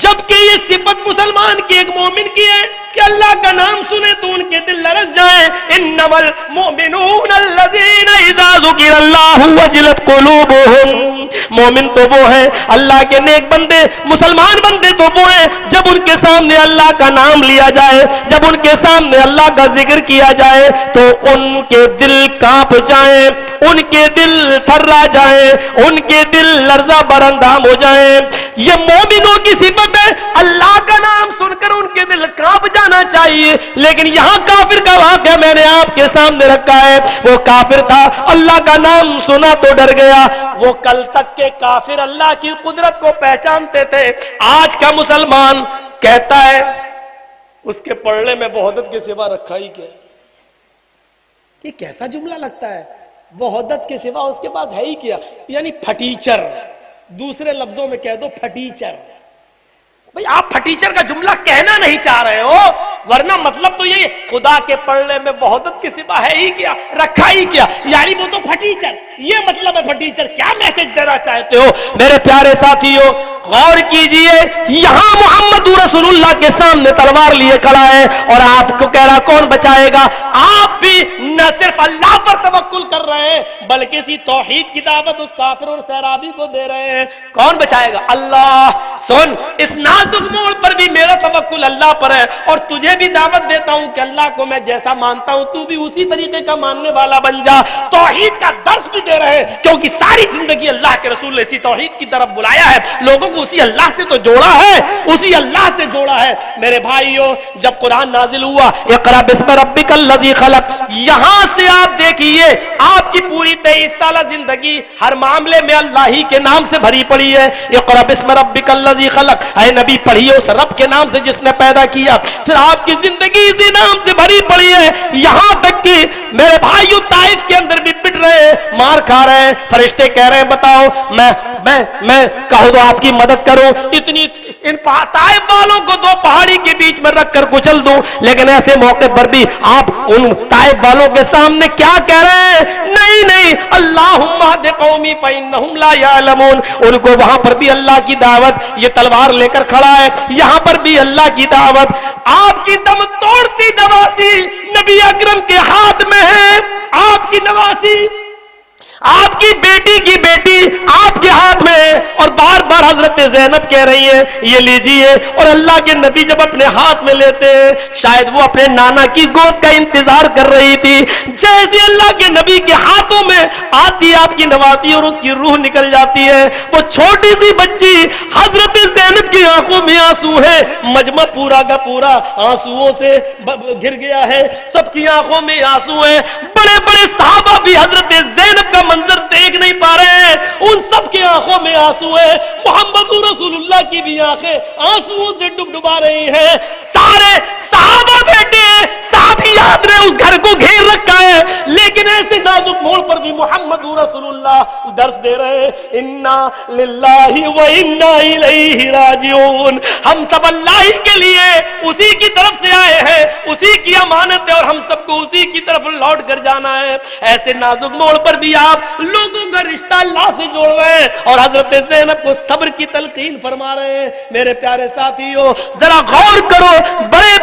جبکہ یہ صفت مسلمان کی, ایک مومن کی ہے کہ اللہ کا نام سنے تو ان کے دل لرز جائیں. انما المؤمنون الذین اذا ذکر اللہ وجلت قلوبهم, مومن تو وہ ہے, اللہ کے نیک بندے, مسلمان بندے تو وہ ہیں جب ان کے سامنے اللہ کا نام لیا جائے, جب ان کے سامنے اللہ کا ذکر کیا جائے تو ان کے دل کانپ جائیں, ان کے دل تھرا جائیں, ان کے دل لرزہ برندام ہو جائیں. یہ مومنوں کی صفت ہے, اللہ کا نام سن کر ان کے دل کانپ جانا چاہیے. لیکن یہاں کافر کا واقعہ میں نے آپ کے سامنے رکھا ہے. وہ کافر تھا, اللہ کا نام سنا تو ڈر گیا. وہ کل تک کے کافر اللہ کی قدرت کو پہچانتے تھے, آج کا مسلمان کہتا ہے اس کے پڑھنے میں وحدت کے سوا رکھا ہی کیا. یہ کیسا جملہ لگتا ہے, وحدت کے سوا اس کے پاس ہے ہی کیا, یعنی پھٹیچر. دوسرے لفظوں میں کہہ دو پھٹیچر. بھئی آپ پھٹیچر کا جملہ کہنا نہیں چاہ رہے ہو, ورنہ مطلب تو یہ خدا کے پڑھنے میں وحدت کی سوا ہے ہی کیا, رکھا ہی کیا, یعنی وہ تو پھٹیچر. یہ مطلب ہے پھٹیچر. کیا میسج دینا چاہتے ہو میرے پیارے ساتھیوں؟ غور کیجئے, یہاں محمد رسول اللہ کے سامنے تلوار لیے کھڑا ہے اور آپ کو کہہ رہا کون بچائے گا. آپ بھی نہ صرف اللہ پر توکل کر رہے ہیں بلکہ اسی توحید کی دعوت اس کافر اور سیرابی کو دے رہے ہیں. کون بچائے گا؟ اللہ. سن, اس نازک موڑ پر بھی میرا توکل اللہ پر ہے, اور تجھے بھی دعوت دیتا ہوں کہ اللہ کو میں جیسا مانتا ہوں تو بھی اسی طریقے کا ماننے والا بن جا. توحید کا درس بھی دے رہے ہیں کیونکہ ساری زندگی اللہ کے رسول نے اسی توحید کی طرف بلایا ہے, لوگوں کو اسی اللہ سے تو جوڑا ہے, اسی اللہ سے جوڑا ہے. میرے بھائیوں, جب قرآن نازل ہوا اقرأ بسم ربک الذی خلق, یہاں سے آپ دیکھیے آپ کی پوری 23 سالہ زندگی ہر معاملے میں اللہ ہی کے نام سے بھری پڑی ہے. اقرأ بسم ربک الذی خلق, اے نبی پڑھیے اس رب کے نام سے جس نے پیدا کیا. پھر آپ کی زندگی اسی نام سے بھری پڑی ہے, یہاں تک کہ میرے بھائیوں طائف کے اندر بھی پٹ رہے ہیں, مار کھا رہے ہیں, فرشتے کہہ رہے ہیں بتاؤ میں کہو تو آپ کی مدد کروں. اتنی ان طائف والوں کو دو پہاڑی کے بیچ میں رکھ کر کچل دوں. لیکن ایسے موقع پر بھی آپ ان طائف والوں کے سامنے کیا کہہ رہے ہیں؟ نہیں اللہم اہد قومی فانہم لا یعلمون. ان کو وہاں پر بھی اللہ کی دعوت, یہ تلوار لے کر کھڑا ہے, یہاں پر بھی اللہ کی دعوت. آپ کی دم توڑتی نواسی نبی اکرم کے ہاتھ میں ہے, آپ کی نواسی آپ کی بیٹی کی بیٹی آپ کے ہاتھ میں ہے. اور بار بار حضرت زینب کہہ رہی ہے یہ لیجئے, اور اللہ کے نبی جب اپنے ہاتھ میں لیتے ہیں, شاید وہ اپنے نانا کی گود کا انتظار کر رہی تھی. جیسے اللہ کے نبی کے ہاتھوں میں آتی آپ کی نواسی اور اس کی روح نکل جاتی ہے, وہ چھوٹی سی بچی حضرت زینب کی آنکھوں میں آنسو ہے. مجمع پورا کا پورا آنسوؤں سے گر گیا ہے, سب کی آنکھوں میں آنسو ہے. بڑے بڑے صحابہ بھی حضرت زینب کا منظر دیکھ نہیں پا رہے ہیں, ان سب کی آنکھوں میں آنسو ہے. محمد رسول اللہ کی بھی آنکھیں آنسوؤں سے ڈبڈبا رہی ہیں. سارے صحابہ بیٹھے ہیں, صحابیات نے اس گھر کو گھیر رکھا ہے, لیکن ایسے نازک موڑ پر بھی محمد رسول اللہ درس دے رہے ہیں, انا للہ و انا الیہ راجعون. ہم سب اللہ ہی کے لیے اسی کی طرف سے آئے ہیں, اسی کی امانت ہے اور ہم سب کو اسی کی طرف لوٹ کر جانا ہے. ایسے نازک موڑ پر بھی آپ لوگوں کا رشتہ اللہ سے جوڑ رہے ہیں اور حضرت زینب کو صبر کی تلقین فرما رہے ہیں. میرے پیارے ساتھیوں ذرا غور کرو, بڑے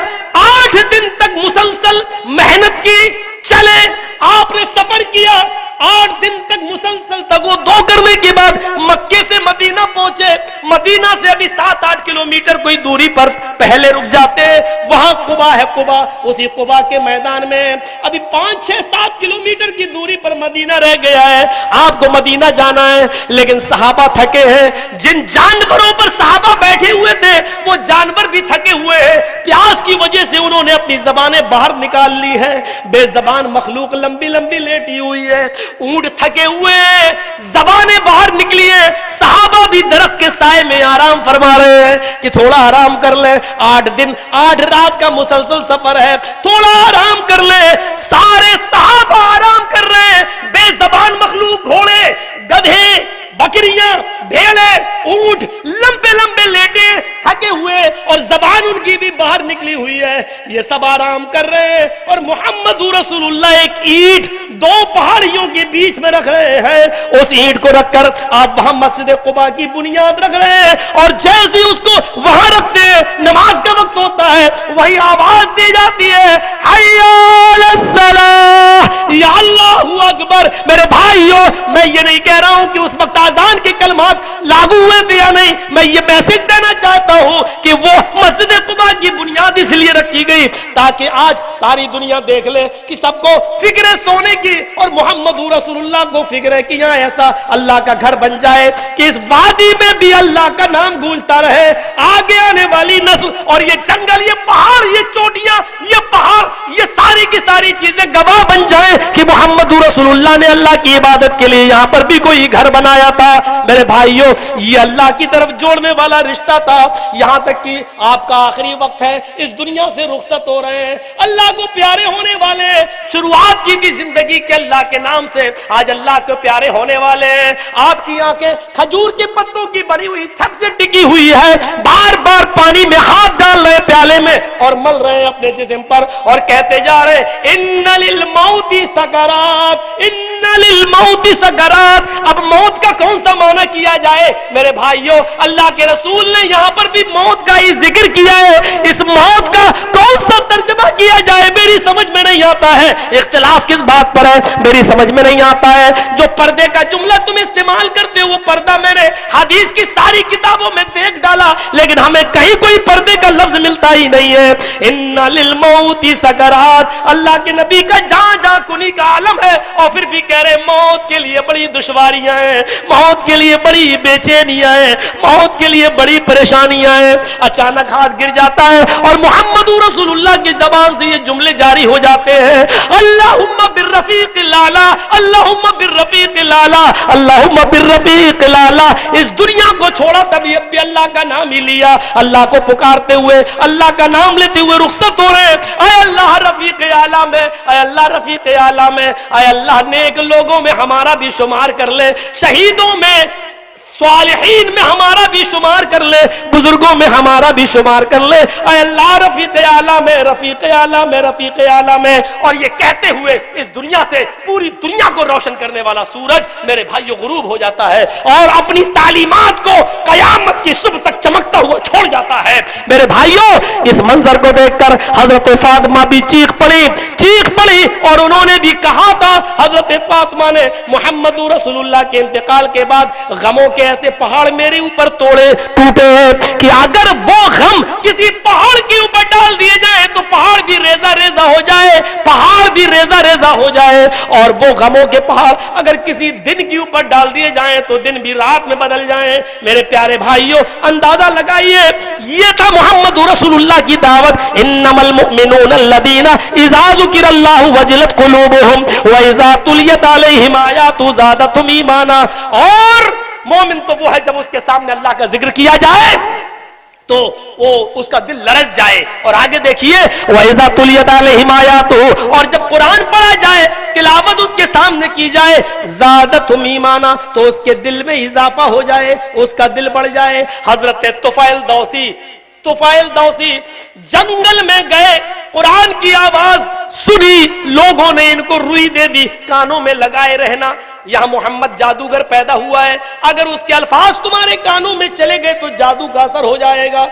8 دن تک مسلسل محنت کی, چلے آپ نے سفر کیا, 8 دن تک مسلسل تگو دو کرنے کے بعد مکے سے مدینہ پہنچے. مدینہ سے ابھی 7-8 کلومیٹر کوئی دوری پر پہلے رک جاتے, وہاں قبا ہے. قبا, اسی قبا کے میدان میں ابھی 5-6-7 کلومیٹر کی دوری پر مدینہ رہ گیا ہے. آپ کو مدینہ جانا ہے, لیکن صحابہ تھکے ہیں. جن جانوروں پر صحابہ بیٹھے ہوئے تھے وہ جانور بھی تھکے ہوئے ہیں. پیاس کی وجہ سے انہوں نے اپنی زبانیں باہر نکال لی ہے. بے زبان مخلوق لمبی لمبی لیٹی ہوئی ہے, اونٹ تھکے ہوئے ہیں, زبانیں باہر نکلی ہیں. صحابہ بھی درخت کے سائے میں آرام فرما رہے ہیں کہ تھوڑا آرام کر لیں, 8 دن 8 رات کا مسلسل سفر ہے, تھوڑا آرام کر لیں. سارے صحابہ آرام کر رہے ہیں. بے زبان مخلوق گھوڑے, گدھے, بکریاں, بھیڑے, اونٹ لمبے لمبے لیٹے تھکے ہوئے اور زبان ان کی بھی باہر نکلی ہوئی ہے. یہ سب آرام کر رہے ہیں اور محمد رسول اللہ ایک اینٹ 2 پہاڑیوں کے بیچ میں رکھ رہے ہیں. اس اینٹ کو رکھ کر آپ وہاں مسجد قباء کی بنیاد رکھ رہے ہیں, اور جیسے اس کو وہاں رکھتے ہیں نماز کا وقت ہوتا ہے, وہی آواز دی جاتی ہے حی علی الصلاۃ, یا اللہ اکبر. میرے بھائیوں میں یہ نہیں کہہ رہا ہوں کہ اس وقت اذان کے کلمات لاگو ہوئے تھے یا نہیں, میں یہ میسج دینا چاہتا ہوں کہ وہ مسجد قباء کی بنیاد اس لیے رکھی گئی تاکہ آج ساری دنیا دیکھ لے کہ سب کو فکر ہے سونے کی, اور محمد رسول اللہ کو فکر ہے کہ یہاں ایسا اللہ کا گھر بن جائے کہ اس وادی میں بھی اللہ کا نام گونجتا رہے. آگے آنے والی نسل اور یہ جنگل, یہ پہاڑ, یہ چوٹیاں, یہ پہاڑ, یہ ساری کی ساری چیزیں گواہ بن جائیں کہ محمد رسول اللہ نے اللہ کی عبادت کے لیے یہاں پر بھی کوئی گھر بنایا تھا. میرے بھائیوں یہ اللہ کی طرف جوڑنے والا رشتہ تھا. یہاں تک کہ آپ کا آخری وقت ہے, اس دنیا سے رخصت ہو رہے ہیں, اللہ کو پیارے ہونے والے, شروعات کی تھی زندگی کے اللہ کے نام سے, آج اللہ کو پیارے ہونے والے ہیں. آپ کی آنکھیں کھجور کے پتوں کی بنی ہوئی چھت سے ٹکی ہوئی ہے, بار بار پانی میں ہاتھ ڈال رہے پیالے میں اور مل رہے ہیں اپنے جسم پر اور کہتے جا رہے ان للموت سکرات, ان للموت سکرات. اب موت کا کون سا معنی کیا جائے میرے بھائیوں؟ اللہ کے رسول نے یہاں پر بھی موت کا ہی ذکر کیا ہے. اس موت کا کون سا ترجمہ کیا جائے میری سمجھ میں نہیں آتا ہے. اختلاف کس بات پر ہے میری سمجھ میں نہیں آتا ہے. جو پردے کا جملہ تم استعمال کرتے ہو وہ پردہ میں نے حدیث کی ساری کتابوں میں دیکھ ڈالا, لیکن ہمیں کہیں کوئی پردے کا لفظ ملتا ہی نہیں ہے. ان للموت سکرات, اللہ کے نبی کا جہاں جہاں کنی کا عالم ہے, اور پھر بھی کہہ رہے موت کے لیے بڑی دشواریاں ہیں, موت کے لیے بڑی بے چینیاں ہیں, موت کے لیے بڑی پریشانیاں ہیں. اچانک ہاتھ گر جاتا ہے اور محمد رسول اللہ کی زبان سے یہ جملے جاری ہو جاتے ہیں, اللہم بالرفیق الاعلی, اللہم بالرفیق الاعلی, اللہم بالرفیق الاعلی. اس دنیا کو چھوڑا تبھی اب بھی اللہ کا نام ہی لیا, اللہ کو پکارتے ہوئے, اللہ کا نام لیتے ہوئے رخصت ہو رہے ہیں. اے اللہ رفیق اعلی میں, اے اللہ رفیق اعلی میں, اے اللہ نیک لوگوں میں ہمارا بھی شمار کر لے, شہیدوں میں صالحین میں ہمارا بھی شمار کر لے, بزرگوں میں ہمارا بھی شمار کر لے. اے اللہ رفیق اعلیٰ میں, رفیق اعلیٰ میں, رفیق اعلیٰ میں. اور یہ کہتے ہوئے اس دنیا سے پوری دنیا کو روشن کرنے والا سورج میرے بھائیو غروب ہو جاتا ہے اور اپنی تعلیمات کو قیامت کی صبح تک چمکتا ہوا چھوڑ جاتا ہے. میرے بھائیو اس منظر کو دیکھ کر حضرت فاطمہ بھی چیخ پڑی اور انہوں نے بھی کہا تھا, حضرت فاطمہ نے محمد رسول اللہ کے انتقال کے بعد غموں کے ایسے پہاڑ میرے اوپر ٹوٹے کہ اگر وہ غم کسی پہاڑ کے اوپر ڈال دیے جائیں تو پہاڑ بھی ریزہ ریزہ ہو جائے, پہاڑ بھی ریزہ ریزہ ہو جائے. اور وہ غموں کے پہاڑ اگر کسی دن کے اوپر ڈال دیے جائیں تو دن بھی رات میں بدل جائیں. میرے پیارے بھائیوں اندازہ لگائیے, یہ تھا محمد رسول اللہ کی دعوت. انما المؤمنون الذین اذا ذکر اللہ وجلت قلوبہم واذا تلیت علیہم آیاتہ زادتہم ایمانا. اور مومن تو وہ ہے جب اس کے سامنے اللہ کا ذکر کیا جائے تو وہ اس کا دل لرز جائے. اور آگے دیکھیے وَإِذَا تُلِيَتْ عَلَيْهِمْ آيَاتُهُ, اور جب قرآن پڑھا جائے, تلاوت اس کے سامنے کی جائے, زادتہم ایمانا, تو اس کے دل میں اضافہ ہو جائے, اس کا دل بڑھ جائے. حضرت طفیل دوسی جنگل میں گئے, قرآن کی آواز سنی, لوگوں نے ان کو روئی دے دی, کانوں میں لگائے رہنا. یہاں محمد جادوگر پیدا ہوا ہے, اگر اس کے الفاظ تمہارے کانوں میں چلے گئے تو جادو کا اثر ہو جائے گا.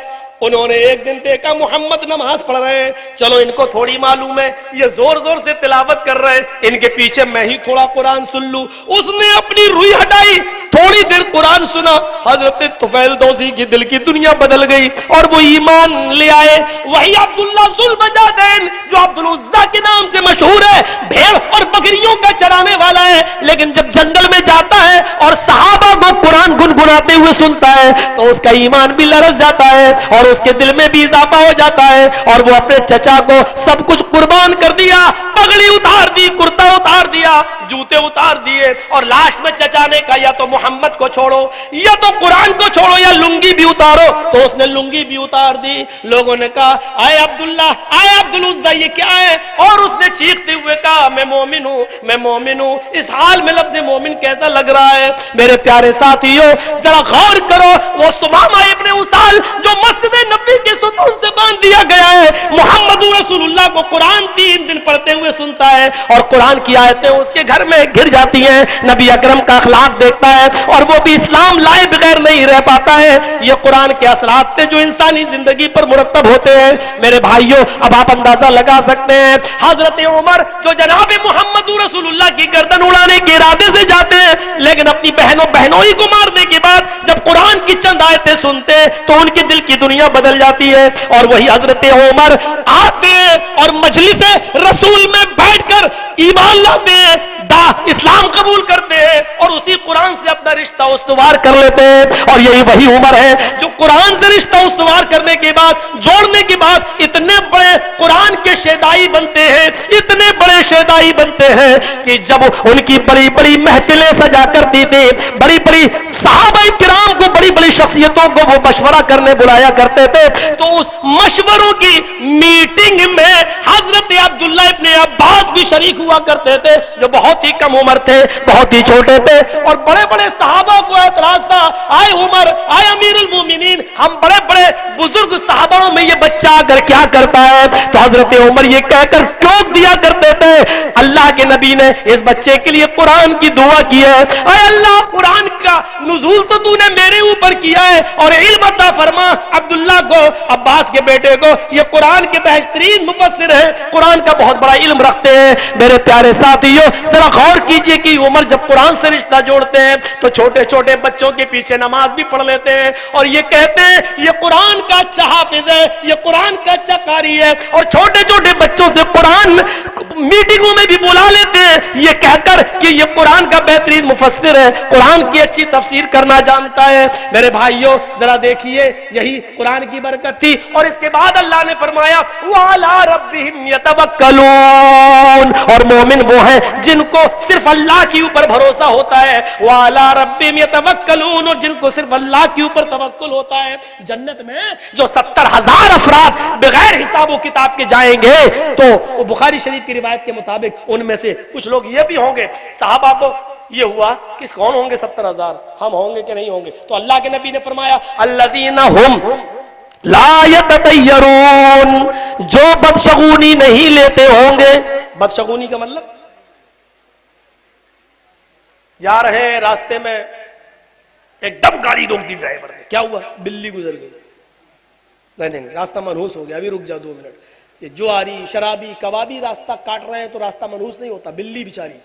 انہوں نے ایک دن دیکھا محمد نماز پڑھ رہے ہیں, چلو ان کو تھوڑی معلوم ہے, یہ زور زور سے تلاوت کر رہے ہیں, ان کے پیچھے میں ہی تھوڑا قرآن سن لوں. اس نے اپنی روئی ہٹائی, تھوڑی دیر قرآن سنا, حضرت طفیل دوسی کی دل کی دنیا بدل گئی اور وہ ایمان لے آئے. وہی عبداللہ ذوالبجادین جو عبدالعزیٰ کے نام سے مشہور ہے, بھیڑ اور بکریوں کا چرانے والا ہے, لیکن جب جنگل میں جاتا ہے اور صحابہ کو قرآن گنگناتے ہوئے سنتا ہے تو اس کا ایمان بھی لرز جاتا ہے اور اس کے دل میں بھی اضافہ ہو جاتا ہے. اور وہ اپنے چچا کو سب کچھ قربان کر دیا, پگڑی اتار دی, کرتا اتار دیا, جوتے اتار دیے, اور لاسٹ میں چچا نے کہا یا تو محمد کو چھوڑو یا تو قرآن کو چھوڑو یا لنگی بھی اتارو. تو اس نے لنگی بھی اتار دی. لوگوں نے کہا آئے عبداللہ, آئے عبدالعزیٰ, یہ کیا ہے؟ اور اس نے چیختے ہوئے کہا میں مومن ہوں, میں مومن ہوں. اس حال میں لفظ مومن کیسا لگ رہا ہے؟ میرے پیارے ساتھیوں ذرا غور کرو, وہ سمامہ ابن اسال جو مسجد نبی کے ستون سے باندھ دیا گیا ہے, محمد رسول اللہ کو قرآن 3 دن پڑھتے ہوئے سنتا ہے اور قرآن کی آیتیں اس کے گھر میں گر جاتی ہیں. نبی اکرم کا اخلاق دیکھتا ہے اور وہ بھی اسلام لائے بغیر نہیں رہ پاتا ہے. یہ قرآن کے اثرات تھے جو انسانی زندگی پر مرتب ہوتے ہیں. میرے بھائیوں اب آپ اندازہ لگا سکتے ہیں, حضرت عمر جو جناب محمد رسول اللہ کی گردن اڑانے کے ارادے سے جاتے ہیں, لیکن اپنی بہنوں ہی کو مارنے کے بعد جب قرآن کی چند آیتیں سنتے ہیں تو ان کے دل کی دنیا بدل جاتی ہے. اور وہی حضرت عمر آتے ہیں اور مجلس رسول میں بیٹھ کر ایمان لاتے ہیں, اسلام قبول کرتے ہیں اور اسی قرآن سے اپنا رشتہ استوار کر لیتے ہیں. اور یہی وہی عمر ہے جو قرآن سے رشتہ استوار کرنے کے بعد, جوڑنے کے بعد اتنے بڑے قرآن کے شیدائی بنتے ہیں, اتنے بڑے شیدائی بنتے ہیں کہ جب ان کی بڑی بڑی محفلیں سجا کرتی تھی, بڑی بڑی صحابہ کرام کو, بڑی بڑی شخصیتوں کو وہ مشورہ کرنے بلایا کرتے تھے, تو اس مشوروں کی میٹنگ میں حضرت عبداللہ ابن عباس بھی شریک ہوا کرتے تھے, جو بہت ہی کم عمر تھے, بہت ہی چھوٹے تھے. اور بڑے بڑے صحابہ کو اعتراض تھا, آئے عمر, آئے امیر المومنین, ہم بڑے بڑے بزرگ صحابوں میں یہ بچہ اگر کیا کرتا ہے؟ تو حضرت عمر یہ کہہ کر ٹوک دیا کرتے تھے, اللہ کے نبی نے اس بچے کے لیے قرآن کی دعا کی ہے, اے اللہ قرآن کا نزول تو تو نے میرے اوپر کیا ہے اور علم عطا فرما عبداللہ کو, عباس کے بیٹے کو, یہ قرآن کے بہترین مفسر ہیں, قرآن کا بہت بڑا علم رکھتے ہیں. میرے پیارے ساتھیوں ذرا غور کیجئے کہ عمر جب قرآن سے رشتہ جوڑتے ہیں تو چھوٹے چھوٹے بچوں کے پیچھے نماز بھی پڑھ لیتے ہیں اور یہ کہتے ہیں یہ قرآن کا اچھا حافظ ہے, یہ قرآن کا اچھا قاری ہے, اور چھوٹے چھوٹے بچوں سے قرآن میٹنگوں میں بھی بلا لیتے ہیں یہ کہہ کر کہ یہ قرآن کا بہترین مفسر ہے, قرآن کی اچھی تفسیر کرنا جانتا ہے. میرے بھائیوں ذرا دیکھیے, یہی قرآن کی برکت تھی. اور اس کے بعد اللہ نے فرمایا وَعَلَىٰ رَبِّهِمْ يَتَوَكَّلُونَ, اور مومن وہ ہیں جن کو صرف اللہ کے اوپر بھروسہ ہوتا ہے. وَعَلَىٰ رَبِّهِمْ يَتَوَكَّلُونَ, اور جن کو صرف اللہ کے اوپر توکل ہوتا ہے. جنت میں جو 70,000 افراد بغیر حساب و کتاب کے جائیں گے, تو بخاری شریف کی روایت کے مطابق ان میں سے کچھ لوگ یہ بھی ہوں گے. صحابہ کو یہ ہوا کہ کون ہوں گے 70,000, ہم ہوں گے کہ نہیں ہوں گے؟ تو اللہ کے نبی نے فرمایا الذین ہم لا یتطیرون, جو بدشگونی نہیں لیتے ہوں گے. بدشگونی کا مطلب جا رہے ہیں راستے میں ایک دم گاڑی روک دی ڈرائیور نے, کیا ہوا؟ بلی گزر گئی. نہیں راستہ منحوس ہو گیا, ابھی رک جا 2 منٹ. یہ جواری شرابی کبابی راستہ کاٹ رہے ہیں تو راستہ منحوس نہیں ہوتا, بلی بیچاری.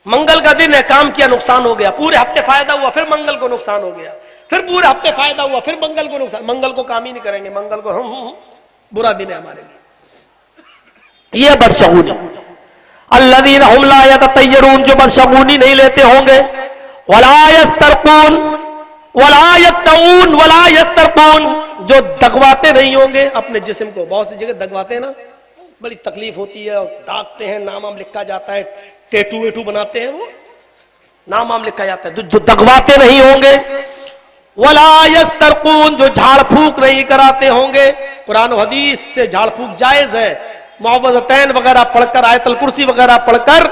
منگل کا دن ہے, کام کیا نقصان ہو گیا, پورے ہفتے فائدہ ہوا, پھر منگل کو نقصان ہو گیا, پھر پورے ہفتے فائدہ ہوا, پھر منگل کو نقصان. منگل کو کام ہی نہیں کریں گے, منگل کو ہم برا دن ہے ہمارے لیے. یہ بدشگونی. الذین هم لا یتطیرون, جو بدشگونی نہیں لیتے ہوں گے. ولا یسترقون ولا یکتؤون ولا یسترقون, جو دگواتے نہیں ہوں گے اپنے جسم کو. بہت سی جگہ دگواتے ہیں نا, بڑی تکلیف ہوتی ہے, اور داغتے ہیں, نام وام لکھا جاتا ہے, ٹیٹو ویٹو بناتے ہیں, وہ نام وام لکھا جاتا ہے. جو دگواتے نہیں ہوں گے. ولا یسترقون, جو جھاڑ پھونک نہیں کراتے ہوں گے. قرآن و حدیث سے جھاڑ پھونک جائز ہے, معوذتین وغیرہ پڑھ کر, آیت الکرسی وغیرہ پڑھ کر,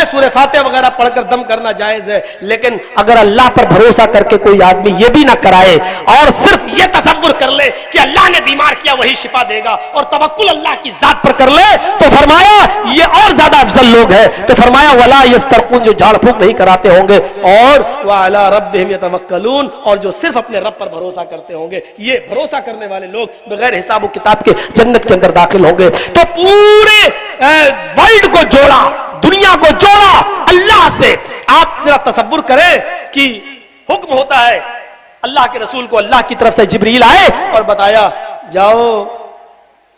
سورہ فاتحہ وغیرہ پڑھ کر دم کرنا جائز ہے. لیکن اگر اللہ پر بھروسہ کر کے کوئی آدمی یہ بھی نہ کرائے اور صرف یہ تصور کر لے کہ اللہ نے بیمار کیا وہی شفا دے گا, اور توکل اللہ کی ذات پر کر لے, تو فرمایا یہ اور زیادہ افضل لوگ ہیں. تو فرمایا ولا یسترقون, جو جھاڑ پھونک نہیں کراتے ہوں گے. اور وعلی ربہم یتوکلون, اور جو صرف اپنے رب پر بھروسہ کرتے ہوں گے. یہ بھروسہ کرنے والے لوگ بغیر حساب و کتاب کے جنت کے اندر داخل ہوں گے. تو پورے ورلڈ کو جوڑا, دنیا کو جوڑا اللہ سے. آپ ذرا تصور کریں کہ حکم ہوتا ہے اللہ کے رسول کو, اللہ کی طرف سے جبریل آئے اور بتایا جاؤ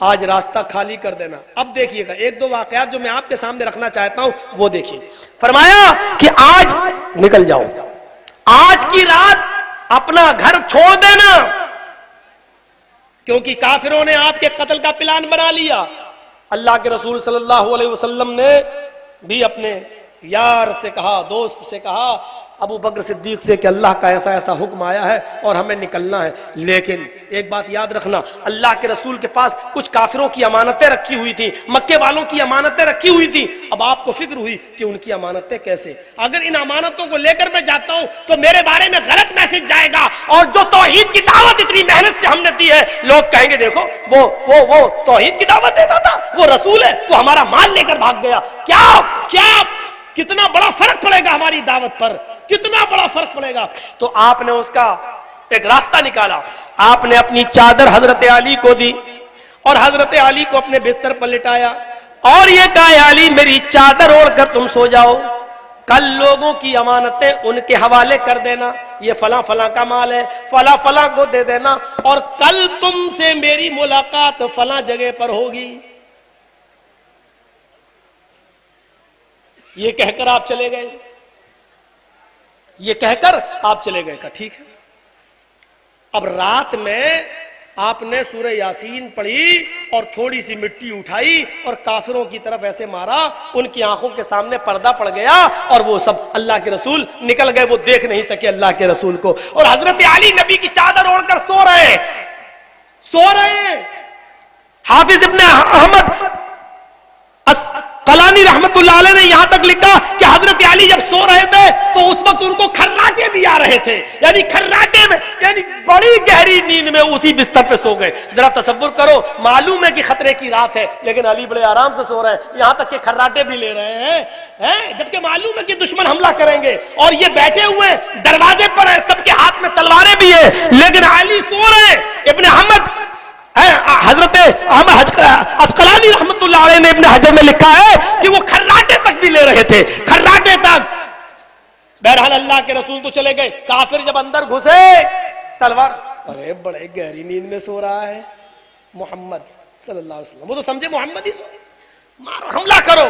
آج راستہ خالی کر دینا. اب دیکھیے گا 1-2 واقعات جو میں آپ کے سامنے رکھنا چاہتا ہوں, وہ دیکھیے. فرمایا کہ آج نکل جاؤ, آج کی رات اپنا گھر چھوڑ دینا, کیونکہ کافروں نے آپ کے قتل کا پلان بنا لیا. اللہ کے رسول صلی اللہ علیہ وسلم نے بھی اپنے یار سے کہا, دوست سے کہا, ابو بکر صدیق سے, کہ اللہ کا ایسا ایسا حکم آیا ہے اور ہمیں نکلنا ہے. لیکن ایک بات یاد رکھنا, اللہ کے رسول کے پاس کچھ کافروں کی امانتیں رکھی ہوئی تھی, مکے والوں کی امانتیں رکھی ہوئی تھی. اب آپ کو فکر ہوئی کہ ان کی امانتیں کیسے, اگر ان امانتوں کو لے کر میں جاتا ہوں تو میرے بارے میں غلط میسج جائے گا, اور جو توحید کی دعوت اتنی محنت سے ہم نے دی ہے, لوگ کہیں گے دیکھو وہ توحید کی دعوت دیتا تھا, وہ رسول ہے, وہ ہمارا مال لے کر بھاگ گیا. کیا کتنا بڑا فرق پڑے گا ہماری دعوت پر, کتنا بڑا فرق پڑے گا. تو آپ نے اس کا ایک راستہ نکالا. آپ نے اپنی چادر حضرت علی کو دی اور حضرت علی کو اپنے بستر پر لٹایا اور یہ کہا علی میری چادر اوڑھ کر تم سو جاؤ, کل لوگوں کی امانتیں ان کے حوالے کر دینا, یہ فلاں فلاں کا مال ہے, فلاں فلاں کو دے دینا, اور کل تم سے میری ملاقات فلاں جگہ پر ہوگی. یہ کہہ کر آپ چلے گئے, یہ کہہ کر آپ چلے گئے. کہا ٹھیک ہے. اب رات میں آپ نے سورہ یاسین پڑھی اور تھوڑی سی مٹی اٹھائی اور کافروں کی طرف ایسے مارا, ان کی آنکھوں کے سامنے پردہ پڑ گیا اور وہ سب اللہ کے رسول نکل گئے, وہ دیکھ نہیں سکے اللہ کے رسول کو. اور حضرت علی نبی کی چادر اوڑھ کر سو رہے ہیں. حافظ ابن احمد قلانی رحمت اللہ علیہ نے یہاں تک لکھا کہ حضرت علی جب سو رہے تھے تو اس وقت ان کو کھراٹے بھی آ رہے تھے, یعنی کھراٹے میں, یعنی بڑی گہری نیند میں اسی بستر پہ سو گئے. ذرا تصور کرو, معلوم ہے کہ خطرے کی رات ہے لیکن علی بڑے آرام سے سو رہے ہیں, یہاں تک کہ کھراٹے بھی لے رہے ہیں, جبکہ معلوم ہے کہ دشمن حملہ کریں گے اور یہ بیٹھے ہوئے ہیں دروازے پر ہیں, سب کے ہاتھ میں تلواریں بھی ہیں, لیکن علی سو رہے ہیں. ابن احمد حضرت اسقلانی رحمت اللہ علیہ نے ابن حجر میں لکھا ہے کہ وہ کھراٹے تک بھی لے رہے تھے, کھراٹے تک. بہرحال اللہ کے رسول تو چلے گئے. کافر جب اندر گھسے تلوار, ارے بڑے گہری نیند میں سو رہا ہے محمد صلی اللہ علیہ وسلم, وہ تو سمجھے محمد ہی سو, مارو حملہ کرو.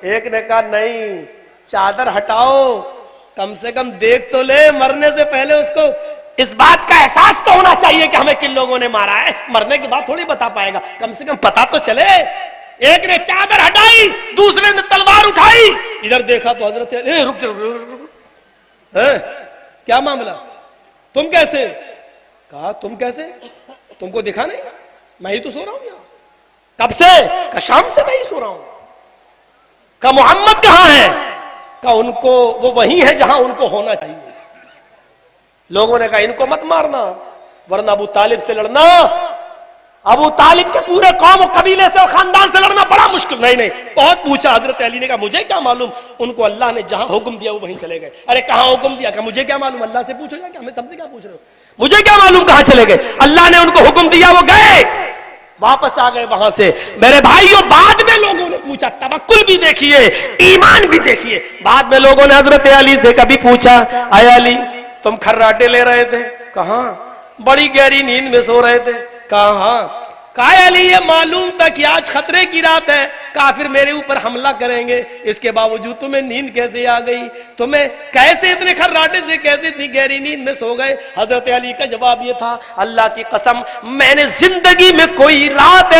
ایک نے کہا نہیں, چادر ہٹاؤ, کم سے کم دیکھ تو لے, مرنے سے پہلے اس کو اس بات کا احساس تو ہونا چاہیے کہ ہمیں کن لوگوں نے مارا ہے, مرنے کے بعد تھوڑی بتا پائے گا, کم سے کم پتا تو چلے. ایک نے چادر ہٹائی, دوسرے نے تلوار اٹھائی, ادھر دیکھا تو حضرت رک کیا معاملہ, تم کیسے؟ کہا تم کیسے, تم کو دکھا نہیں, میں ہی تو سو رہا ہوں یہاں. کب سے؟ کہ شام سے میں ہی سو رہا ہوں. کہ محمد کہاں ہے؟ کہ ان کو وہ وہیں ہے جہاں ان کو ہونا چاہیے. لوگوں نے کہا ان کو مت مارنا ورنہ ابو طالب سے لڑنا، ابو طالب کے پورے قوم و قبیلے سے اور خاندان سے لڑنا بڑا مشکل. نہیں بہت پوچھا. حضرت علی نے کہا مجھے کیا معلوم، ان کو اللہ نے جہاں حکم دیا وہ وہیں چلے گئے. ارے کہاں حکم دیا؟ کہ مجھے کیا معلوم، اللہ سے پوچھو. کہ ہمیں سب سے کیا پوچھ رہے ہو، مجھے کیا معلوم کہاں چلے گئے. اللہ نے ان کو حکم دیا، وہ گئے، واپس آ گئے وہاں سے. میرے بھائیوں بعد میں لوگوں نے پوچھا، توکل بھی دیکھیے، ایمان بھی دیکھیے. بعد میں لوگوں نے حضرت علی سے کبھی پوچھا، اے علی تم کھراٹے لے رہے تھے؟ کہاں؟ بڑی گہری نیند میں سو رہے تھے؟ کہاں؟ کہا علی یہ معلوم تھا کہ آج خطرے کی رات ہے، کافر میرے اوپر حملہ کریں گے، اس کے باوجود تمہیں نیند کیسے آ گئی؟ تمہیں کیسے اتنے کھراٹے سے کیسے اتنی گہری نیند میں سو گئے؟ حضرت علی کا جواب یہ تھا، اللہ کی قسم میں نے زندگی میں کوئی رات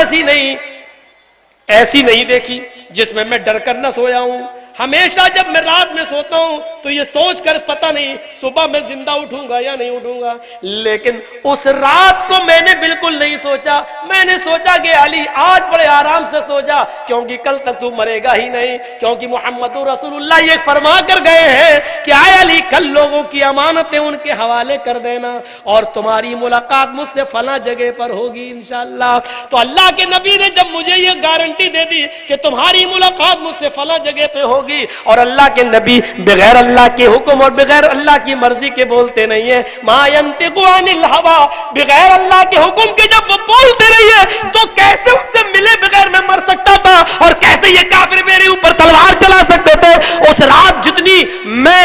ایسی نہیں دیکھی جس میں ڈر کر نہ سویا ہوں. ہمیشہ جب میں رات میں سوتا ہوں تو یہ سوچ کر پتہ نہیں صبح میں زندہ اٹھوں گا یا نہیں اٹھوں گا. لیکن اس رات کو میں نے بالکل نہیں سوچا. میں نے سوچا کہ علی آج بڑے آرام سے سو جا، کیونکہ کل تک تو مرے گا ہی نہیں، کیونکہ محمد رسول اللہ یہ فرما کر گئے ہیں کہ اے علی کل لوگوں کی امانتیں ان کے حوالے کر دینا اور تمہاری ملاقات مجھ سے فلاں جگہ پر ہوگی انشاءاللہ. تو اللہ کے نبی نے جب مجھے یہ گارنٹی دے دی کہ تمہاری ملاقات مجھ سے فلاں جگہ پہ ہوگی، اور اللہ کے نبی بغیر اللہ کے حکم اور بغیر اللہ کی مرضی کے بولتے نہیں ہیں. ما ينطق عن الهوى، بغیر اللہ کے حکم کے جب وہ بولتے نہیں ہیں تو کیسے ان سے ملے بغیر میں مر سکتا تھا، اور کیسے یہ کافر میرے اوپر تلوار چلا سکتے تھے؟ اس رات جتنی میں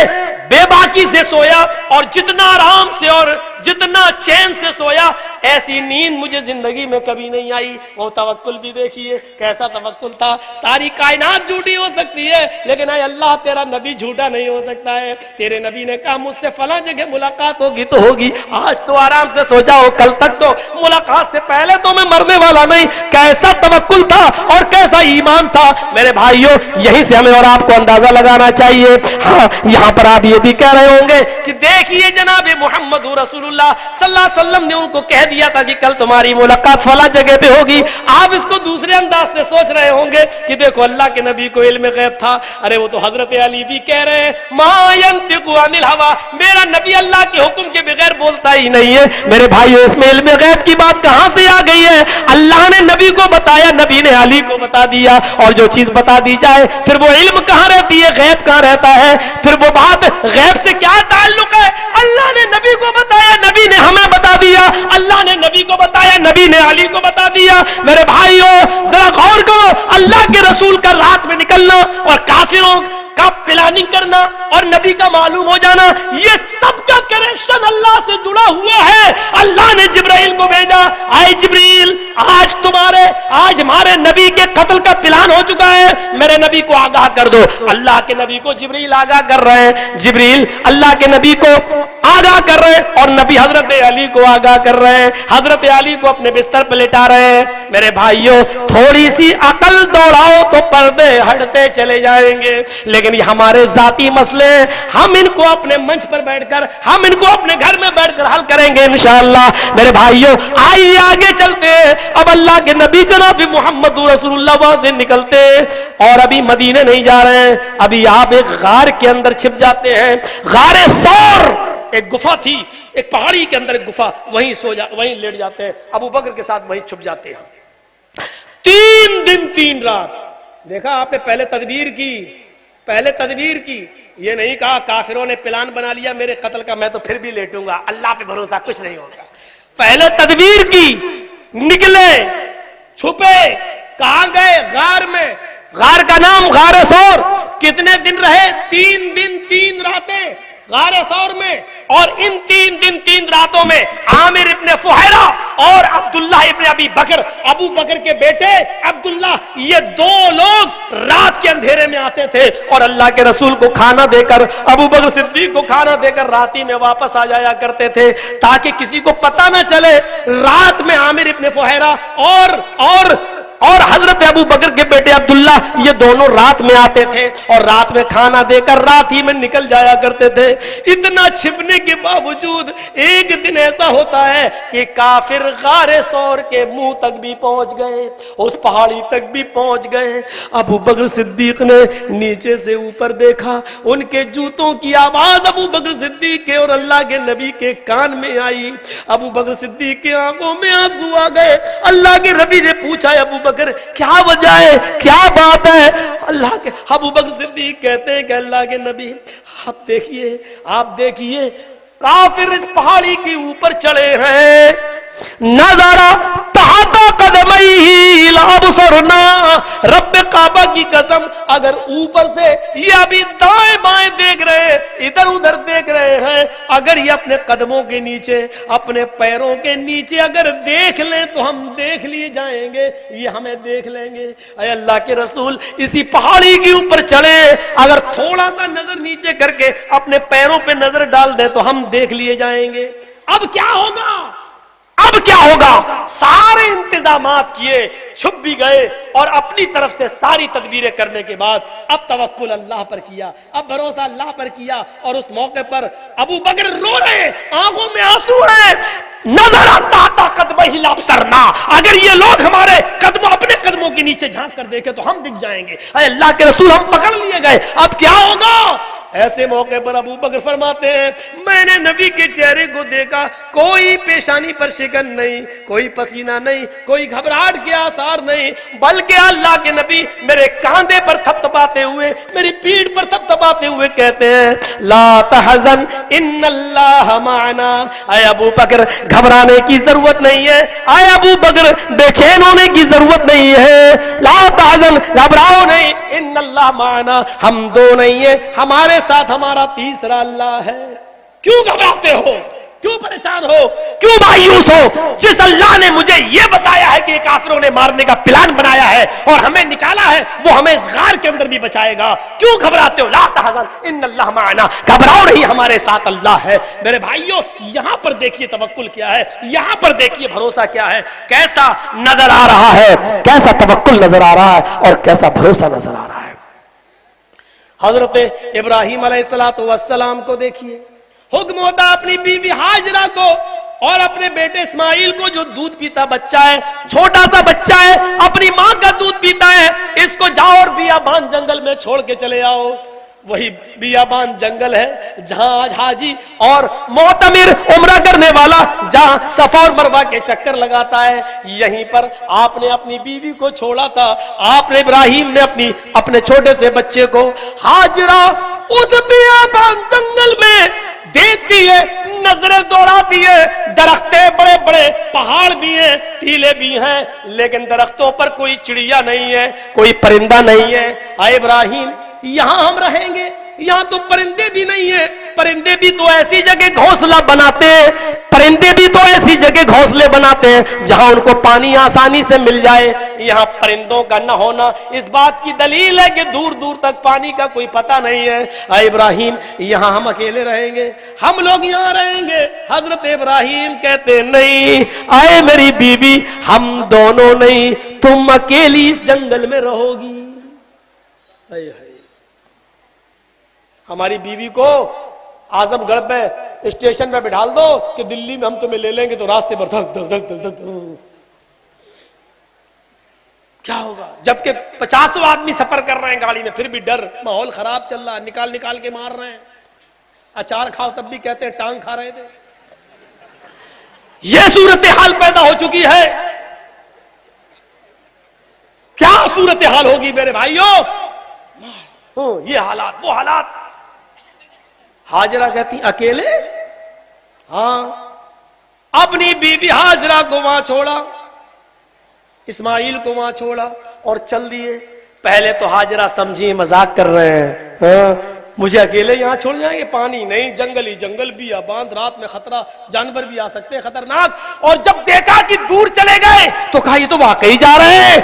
بے باکی سے سویا اور جتنا آرام سے اور جتنا چین سے سویا، ایسی نیند مجھے زندگی میں کبھی نہیں آئی. وہ توکل بھی دیکھیے کیسا توکل تھا. ساری کائنات جھوٹی ہو سکتی ہے لیکن اے اللہ تیرا نبی جھوٹا نہیں ہو سکتا ہے. تیرے نبی نے کہا مجھ سے فلاں جگہ ملاقات ہوگی تو ہوگی، آج تو آرام سے سو جاؤ، کل تک تو ملاقات سے پہلے تو میں مرنے والا نہیں. کیسا توکل تھا اور کیسا ایمان تھا میرے بھائیوں. یہی سے ہمیں اور آپ کو اندازہ لگانا چاہیے. ہاں یہاں پر آپ یہ بھی کہہ رہے ہوں گے کہ دیکھیے جناب محمد رسول اللہ صلی اللہ علیہ وسلم نے ان کو کہہ دیا تھا کہ کل تمہاری ملاقات فلاں جگہ پہ ہوگی. آپ اس کو دوسرے انداز سے سوچ رہے ہوں گے کہ دیکھو اللہ کے نبی کو علم غیب تھا. ارے وہ تو حضرت علی بھی کہہ رہے ہیں ما ينطق عن الهوى، میرا نبی اللہ کے حکم کے بغیر بولتا ہی نہیں ہے. میرے بھائیو اس میں علم غیب کی بات کہاں سے آ گئی ہے؟ اللہ نے نبی کو بتایا، نبی نے علی کو بتا دیا. اور جو چیز بتا دی جائے پھر وہ علم کہاں رہتی ہے، غیب کہاں رہتا ہے؟ پھر وہ بات غیب سے کیا تعلق ہے؟ اللہ نے نبی کو بتایا، نبی نے ہمیں بتا دیا. اللہ نے نبی کو بتایا، نبی نے علی کو بتا دیا. میرے بھائیو ذرا غور کرو، اللہ کے رسول کا رات میں نکلنا اور کافروں کا پلاننگ کرنا اور نبی کا معلوم ہو جانا، یہ سب کا کنیکشن اللہ سے جڑا ہوا ہے. اللہ نے جبرائیل کو بھیجا، آئے جبریل آج ہمارے نبی کے قتل کا پلان ہو چکا ہے، میرے نبی کو آگاہ کر دو. اللہ کے نبی کو جبریل آگاہ کر رہے ہیں، جبریل اللہ کے نبی کو آگاہ کر رہے ہیں اور نبی حضرت علی کو آگاہ کر رہے ہیں، حضرت علی کو اپنے بستر پہ لٹا رہے ہیں. میرے بھائیوں تھوڑی سی عقل دوڑاؤ تو پردے ہٹتے چلے جائیں گے. لیکن یہ ہمارے ذاتی مسئلے ہیں، ہم ان کو اپنے منچ پر بیٹھ کر، ہم ان کو اپنے گھر میں بیٹھ کر حل کریں گے انشاءاللہ. میرے بھائیوں آئیے آگے چلتے ہیں. اب اللہ کے نبی جناب محمد رسول اللہ وہاں سے نکلتے اور ابھی مدینے نہیں جا رہے ہیں، ابھی آپ ایک غار کے اندر چھپ جاتے ہیں. غار ثور ایک گفا تھی، ایک پہاڑی کے اندر ایک گفا، وہیں لیٹ جاتے ہیں. ابو بکر کے ساتھ وہیں چھپ جاتے ہیں. 3 دن 3 رات. دیکھا آپ نے پہلے تدبیر کی، یہ نہیں کہا کافروں نے پلان بنا لیا میرے قتل کا، میں تو پھر بھی لیٹوں گا، اللہ پہ بھروسہ کچھ نہیں ہوگا. پہلے تدبیر کی، نکلے، چھپے. کہاں گئے؟ غار میں. غار کا نام غار ثور. کتنے دن رہے؟ 3 دن 3 راتیں غار ثور میں. اور ان 3 دن 3 راتوں میں عامر ابن فہیرہ اور عبداللہ ابن ابی بکر، ابو بکر کے بیٹے عبداللہ، یہ 2 لوگ رات کے اندھیرے میں آتے تھے اور اللہ کے رسول کو کھانا دے کر، ابو بکر صدیق کو کھانا دے کر راتی میں واپس آ جایا کرتے تھے تاکہ کسی کو پتہ نہ چلے. رات میں عامر ابن فہیرہ اور اور حضرت ابو بکر کے بیٹے عبداللہ یہ دونوں رات میں آتے تھے اور رات میں کھانا دے کر رات ہی میں نکل جایا کرتے تھے. اتنا چھپنے کے باوجود ایک دن ایسا ہوتا ہے کہ کافر غار ثور کے منہ تک بھی پہنچ گئے, اس پہاڑی تک بھی پہنچ گئے. ابو بکر صدیق نے نیچے سے اوپر دیکھا, ان کے جوتوں کی آواز ابو بکر صدیق کے اور اللہ کے نبی کے کان میں آئی. ابو بکر صدیق کے آنکھوں میں آنسو آ گئے. اللہ کے نبی نے پوچھا ابو بکر کیا وجہ ہے, کیا بات ہے؟ اللہ کے ابو بکر صدیق کہتے ہیں کہ اللہ کے نبی آپ دیکھیے کافر اس پہاڑی کے اوپر چڑھے ہیں, نظارہ تحت قدمئی لابصرنا, رب کعبہ کی قسم اگر اوپر سے یہ ابھی دائیں بائیں دیکھ رہے ہیں, ادھر ادھر دیکھ رہے ہیں, اگر یہ اپنے قدموں کے نیچے اپنے پیروں کے نیچے اگر دیکھ لیں تو ہم دیکھ لیے جائیں گے, یہ ہمیں دیکھ لیں گے. اے اللہ کے رسول اسی پہاڑی کے اوپر چڑھے, اگر تھوڑا سا نظر نیچے کر کے اپنے پیروں پہ نظر ڈال دیں تو ہم دیکھ لیے جائیں گے. اب کیا ہوگا, اب کیا ہوگا؟ سارے انتظامات کیے, چھپ بھی گئے اور اپنی طرف سے ساری تدبیریں کرنے کے بعد اب توکل اللہ پر کیا, اب بھروسہ اللہ پر کیا. اور اس موقع پر ابو بکر رو رہے ہیں, آنکھوں میں آنسو ہیں. نظر آتا قدمہ لابصرنا, اگر یہ لوگ ہمارے قدموں اپنے قدموں کے نیچے جھانک کر دیکھے تو ہم دکھ جائیں گے. اے اللہ کے رسول ہم پکڑ لیے گئے, اب کیا ہوگا؟ ایسے موقع پر ابو بکر فرماتے ہیں میں نے نبی کے چہرے کو دیکھا, کوئی پیشانی پر شکن نہیں, کوئی پسینہ نہیں, کوئی گھبراہٹ کے آثار نہیں, بلکہ اللہ کے نبی میرے کاندھے پر تھپتھپاتے ہوئے, میری پیٹھ پر تھپتھپاتے ہوئے کہتے ہیں لا تحزن ان اللہ معنا. اے ابو بکر گھبرانے کی ضرورت نہیں ہے, اے ابو بکر بے چین ہونے کی ضرورت نہیں ہے, لا تحزن گھبراؤ نہیں, ان اللہ معنا ہم دو نہیں ہیں, ہمارے ساتھ ہمارا تیسرا اللہ ہے. کیوں گھبراتے ہو, کیوں پریشان ہو, کیوں مایوس ہو؟ جس اللہ نے مجھے یہ بتایا ہے کہ یہ کافروں نے مارنے کا پلان بنایا ہے اور ہمیں نکالا ہے, وہ ہمیں اس غار کے اندر بھی بچائے گا. کیوں گھبراتے ہو؟ لا تحزن ان اللہ معنا, گھبراؤ نہیں ہمارے ساتھ اللہ ہے. میرے بھائیوں یہاں پر دیکھیے توکل کیا ہے, یہاں پر دیکھیے بھروسہ کیا ہے, کیسا نظر آ رہا ہے, کیسا توکل نظر آ رہا ہے اور کیسا بھروسہ نظر آ رہا ہے. حضرت ابراہیم علیہ السلام کو دیکھیے, حکم ہوتا اپنی بیوی ہاجرہ کو اور اپنے بیٹے اسماعیل کو, جو دودھ پیتا بچہ ہے, چھوٹا سا بچہ ہے, اپنی ماں کا دودھ پیتا ہے, اس کو جاؤ اور بیابان جنگل میں چھوڑ کے چلے آؤ. وہی بیابان جنگل ہے جہاں آج حاجی اور معتمر عمرہ کرنے والا جہاں صفا اور مروہ کے چکر لگاتا ہے, یہیں پر آپ نے اپنی بیوی کو چھوڑا تھا. آپ نے ابراہیم نے اپنے چھوٹے سے بچے کو ہاجرہ اس بیابان جنگل میں دیکھتی ہے, نظریں دوڑاتی ہے. درختیں بڑے بڑے, پہاڑ بھی ہیں, ٹیلے بھی ہیں, لیکن درختوں پر کوئی چڑیا نہیں ہے, کوئی پرندہ نہیں ہے. اے ابراہیم یہاں ہم رہیں گے, یہاں تو پرندے بھی نہیں ہیں, پرندے بھی تو ایسی جگہ گھونسلہ بناتے ہیں, پرندے بھی تو ایسی جگہ گھونسلے بناتے ہیں جہاں ان کو پانی آسانی سے مل جائے. یہاں پرندوں کا نہ ہونا اس بات کی دلیل ہے کہ دور دور تک پانی کا کوئی پتہ نہیں ہے. اے ابراہیم یہاں ہم اکیلے رہیں گے, ہم لوگ یہاں رہیں گے. حضرت ابراہیم کہتے نہیں, اے میری بیوی ہم دونوں نہیں, تم اکیلی اس جنگل میں رہو گی. ہماری بیوی کو اعظم گڑھ پہ اسٹیشن پہ بٹھال دو کہ دلی میں ہم تمہیں لے لیں گے, تو راستے پر دھک دھک دھک دھک کیا ہوگا؟ جبکہ 50 آدمی سفر کر رہے ہیں گاڑی میں, پھر بھی ڈر, ماحول خراب چل رہا ہے, نکال نکال کے مار رہے ہیں. اچار کھاؤ تب بھی کہتے ہیں ٹانگ کھا رہے تھے. یہ صورتحال پیدا ہو چکی ہے. کیا صورتحال ہوگی میرے بھائیوں؟ یہ حالات, وہ حالات. ہاجرہ کہتی اکیلے, ہاں, اپنی بیوی ہاجرہ کو وہاں چھوڑا, اسماعیل کو وہاں چھوڑا اور چل دیے. پہلے تو ہاجرہ سمجھی مذاق کر رہے ہیں, ہاں مجھے اکیلے یہاں چھوڑ جائیں گے, پانی نہیں, جنگل ہی جنگل بھی, باندھ, رات میں خطرہ, جانور بھی آ سکتے ہیں خطرناک. اور جب دیکھا کہ دور چلے گئے تو کہا یہ تو واقعی جا رہے ہیں.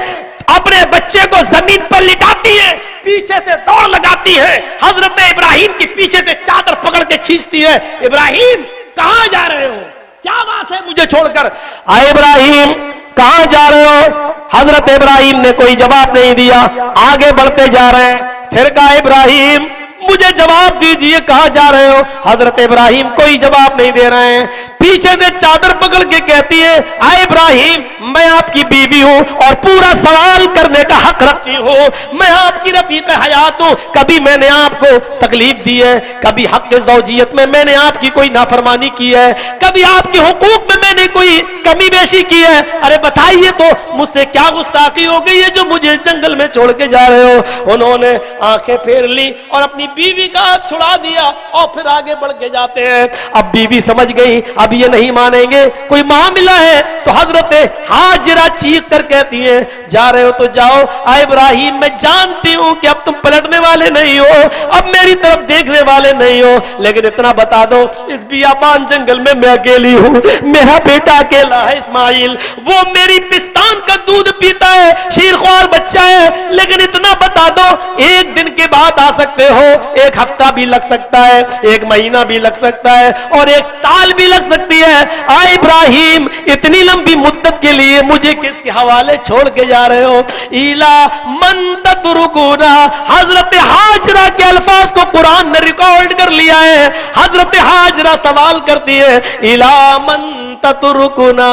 اپنے بچے کو زمین پر لٹاتی ہے, پیچھے سے دوڑ لگاتی ہے, حضرت ابراہیم کی پیچھے سے چادر پکڑ کے کھینچتی ہے. ابراہیم کہاں جا رہے ہو, کیا بات ہے مجھے چھوڑ کر؟ آئے ابراہیم کہاں جا رہے ہو؟ حضرت ابراہیم نے کوئی جواب نہیں دیا، آگے بڑھتے جا رہے ہیں۔ پھر کہا ابراہیم مجھے جواب دیجئے کہاں جا رہے ہو؟ حضرت ابراہیم کوئی جواب نہیں دے رہے ہیں۔ پیچھے سے چادر پکڑ کے کہتی ہے اے ابراہیم میں آپ کی بیوی ہوں اور پورا سوال کرنے کا حق رکھتی ہوں، میں آپ کی رفیق حیات ہوں، کبھی میں نے آپ کو تکلیف دی ہے؟ کبھی حق زوجیت میں نے آپ کی کوئی نافرمانی کی ہے؟ کبھی آپ کے حقوق میں میں نے کوئی کمی بیشی کی ہے؟ ارے بتائیے تو مجھ سے کیا گستاخی ہو گئی ہے جو مجھے جنگل میں چھوڑ کے جا رہے ہو؟ انہوں نے آنکھیں پھیر لی اور اپنی بیوی کا ہاتھ چھڑا دیا اور پھر آگے بڑھ کے جاتے ہیں۔ اب بیوی سمجھ گئی اب یہ نہیں مانیں گے، کوئی معاملہ ہے، تو حضرت ہاجرہ چیخ کر کہتی ہیں جا رہے ہو تو جاؤ، اے ابراہیم میں جانتی ہوں کہ اب تم پلٹنے والے نہیں ہو، اب میری طرف دیکھنے والے نہیں ہو، لیکن اتنا بتا دو اس بیابان جنگل میں میں اکیلی ہوں، میرا بیٹا اکیلا ہے اسماعیل، وہ میری پستان کا دودھ پیتا ہے، شیرخوار بچہ ہے، لیکن اتنا بتا دو ایک دن کے بعد آ سکتے ہو، ایک ہفتہ بھی لگ سکتا ہے، ایک مہینہ بھی لگ سکتا ہے، اور ایک سال بھی لگ سکتی ہے۔ اے ابراہیم اتنی لمبی مدت کے لیے مجھے کس کے حوالے چھوڑ کے جا رہے ہو؟ ایلا من تترکونا، حضرت ہاجرہ کے الفاظ کو قرآن نے ریکارڈ کر لیا ہے۔ حضرت ہاجرہ سوال کرتی ہے ایلا من تترکونا،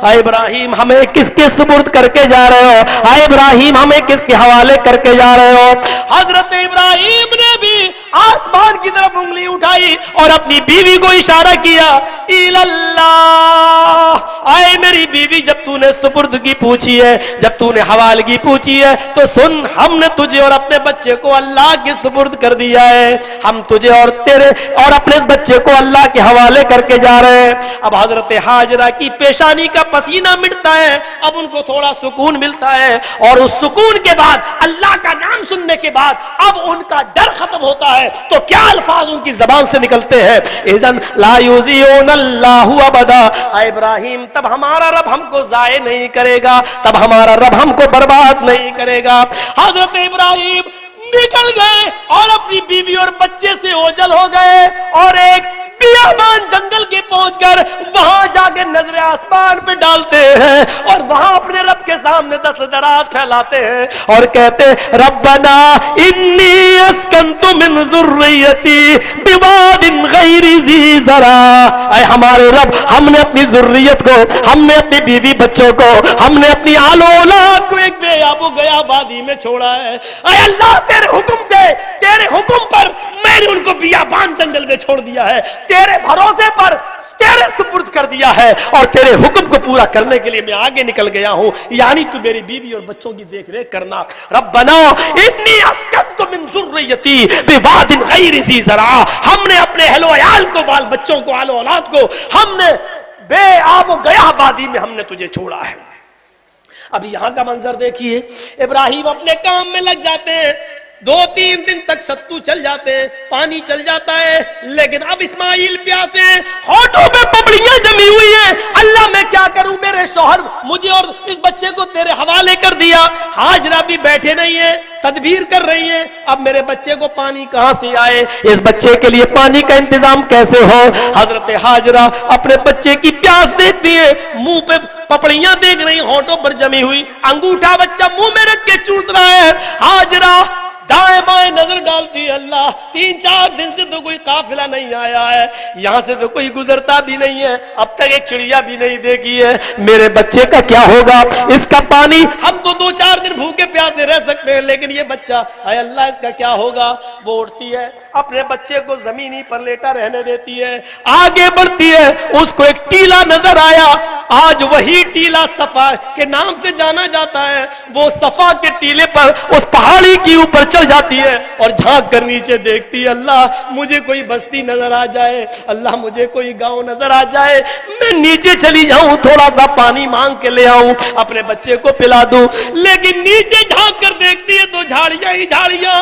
اے ابراہیم ہمیں کس کے سپرد کر کے جا رہے ہو؟ اے ابراہیم ہمیں کس کے حوالے کر کے جا رہے ہو؟ حضرت ابراہیم نے بھی آسمان کی طرف انگلی اٹھائی اور اپنی بیوی کو اشارہ کیا اللہ، اے میری بیوی جب تو نے سپردگی پوچھی ہے، جب تو نے حوالگی پوچھی ہے تو سن، ہم نے تجھے اور اپنے بچے کو اللہ کے سپرد کر دیا ہے، ہم تجھے اور تیرے اور اپنے اس بچے کو اللہ کے حوالے کر کے جا رہے ہیں۔ اب حضرت ہاجرہ کی پیشانی کا پسینہ مٹتا ہے، اب ان کو تھوڑا سکون ملتا ہے، اور اس سکون کے بعد اللہ کا نام سننے کے بعد اب ان کا ڈر ختم ہوتا ہے، تو کیا الفاظ ان کی زبان سے نکلتے ہیں؟ اذن لا یضیعون اللہ ابدا، اے ابراہیم تب ہمارا رب ہم کو ضائع نہیں کرے گا، تب ہمارا رب ہم کو برباد نہیں کرے گا۔ حضرت ابراہیم نکل گئے اور اپنی بیوی اور بچے سے اوجھل ہو گئے، اور ایک بیابان جنگل کے پہنچ کر وہاں جا کے نظر آسمان پہ ڈالتے ہیں اور وہاں اپنے رب کے سامنے دست دراز پھیلاتے ہیں اور کہتے ربنا انی اسکنت من ذریتی بواد غیر ذی زرع، اے ہمارے رب ہم نے اپنی ذریت کو، ہم نے اپنی بیوی بچوں کو، ہم نے اپنی آل و اولاد کو ایک بے آب و گیا وادی میں چھوڑا ہے، اے اللہ تیرے حکم سے، تیرے حکم پر میں نے ان کو بیابان جنگل میں چھوڑ دیا ہے، تیرے بھروسے پر تیرے سپرد کر دیا ہے، اور تیرے حکم کو پورا کرنے کے لیے میں آگے نکل گیا ہوں، یعنی تو میری بیوی اور بچوں کی دیکھ ریکھ کرنا۔ ربنا انی اسکنت من ذریتی بواد غیر ذی زرع، ہم نے اپنے اہل و عیال کو، بال بچوں کو، آل و اولاد کو ہم نے بے آب و گیا وادی میں ہم نے تجھے چھوڑا ہے۔ اب یہاں کا منظر دیکھیے، ابراہیم اپنے کام میں لگ جاتے ہیں، 2-3 دن تک ستو چل جاتے ہیں، پانی چل جاتا ہے، لیکن اب اسماعیل پیاسے ہیں، ہونٹوں میں پپڑیاں جمی ہوئی ہیں، اللہ میں کیا کروں، میرے شوہر مجھے اور اس بچے کو تیرے حوالے کر دیا، ہاجرہ بھی بیٹھے نہیں ہیں، تدبیر کر رہی ہیں، اب میرے بچے کو پانی کہاں سے آئے، اس بچے کے لیے پانی کا انتظام کیسے ہو؟ حضرت ہاجرہ اپنے بچے کی پیاس دیکھتی ہے، منہ پہ پپڑیاں دیکھ رہی، ہونٹوں پر جمی ہوئی، انگوٹھا بچہ منہ میں رکھ کے چوس رہا ہے، ہاجرہ دائیں بائیں نظر ڈالتی ہے، اللہ 3-4 دن سے تو کوئی قافلہ نہیں آیا ہے، یہاں سے تو کوئی گزرتا بھی نہیں ہے، اب تک ایک چڑیا بھی نہیں دیکھی ہے، میرے بچے کا کیا ہوگا، اس کا پانی ہم تو 2-4 دن بھوکے پیاسے رہ سکتے ہیں، لیکن یہ بچہ اے اللہ اس کا کیا ہوگا؟ وہ اٹھتی ہے، اپنے بچے کو زمینی پر لیٹا رہنے دیتی ہے، آگے بڑھتی ہے، اس کو ایک ٹیلا نظر آیا، آج وہی ٹیلا صفا کے نام سے جانا جاتا ہے، وہ صفا کے ٹیلے پر اس پہاڑی کی اوپر چل جاتی ہے اور جھانک کر نیچے دیکھتی ہے، اللہ مجھے کوئی بستی نظر آ جائے، اللہ مجھے کوئی گاؤں نظر آ جائے، میں نیچے چلی جاؤں، تھوڑا سا پانی مانگ کے لے آؤں، اپنے بچے کو پلا دوں، لیکن نیچے جھانک کر دیکھتی ہے تو جھاڑیاں ہی جھاڑیاں،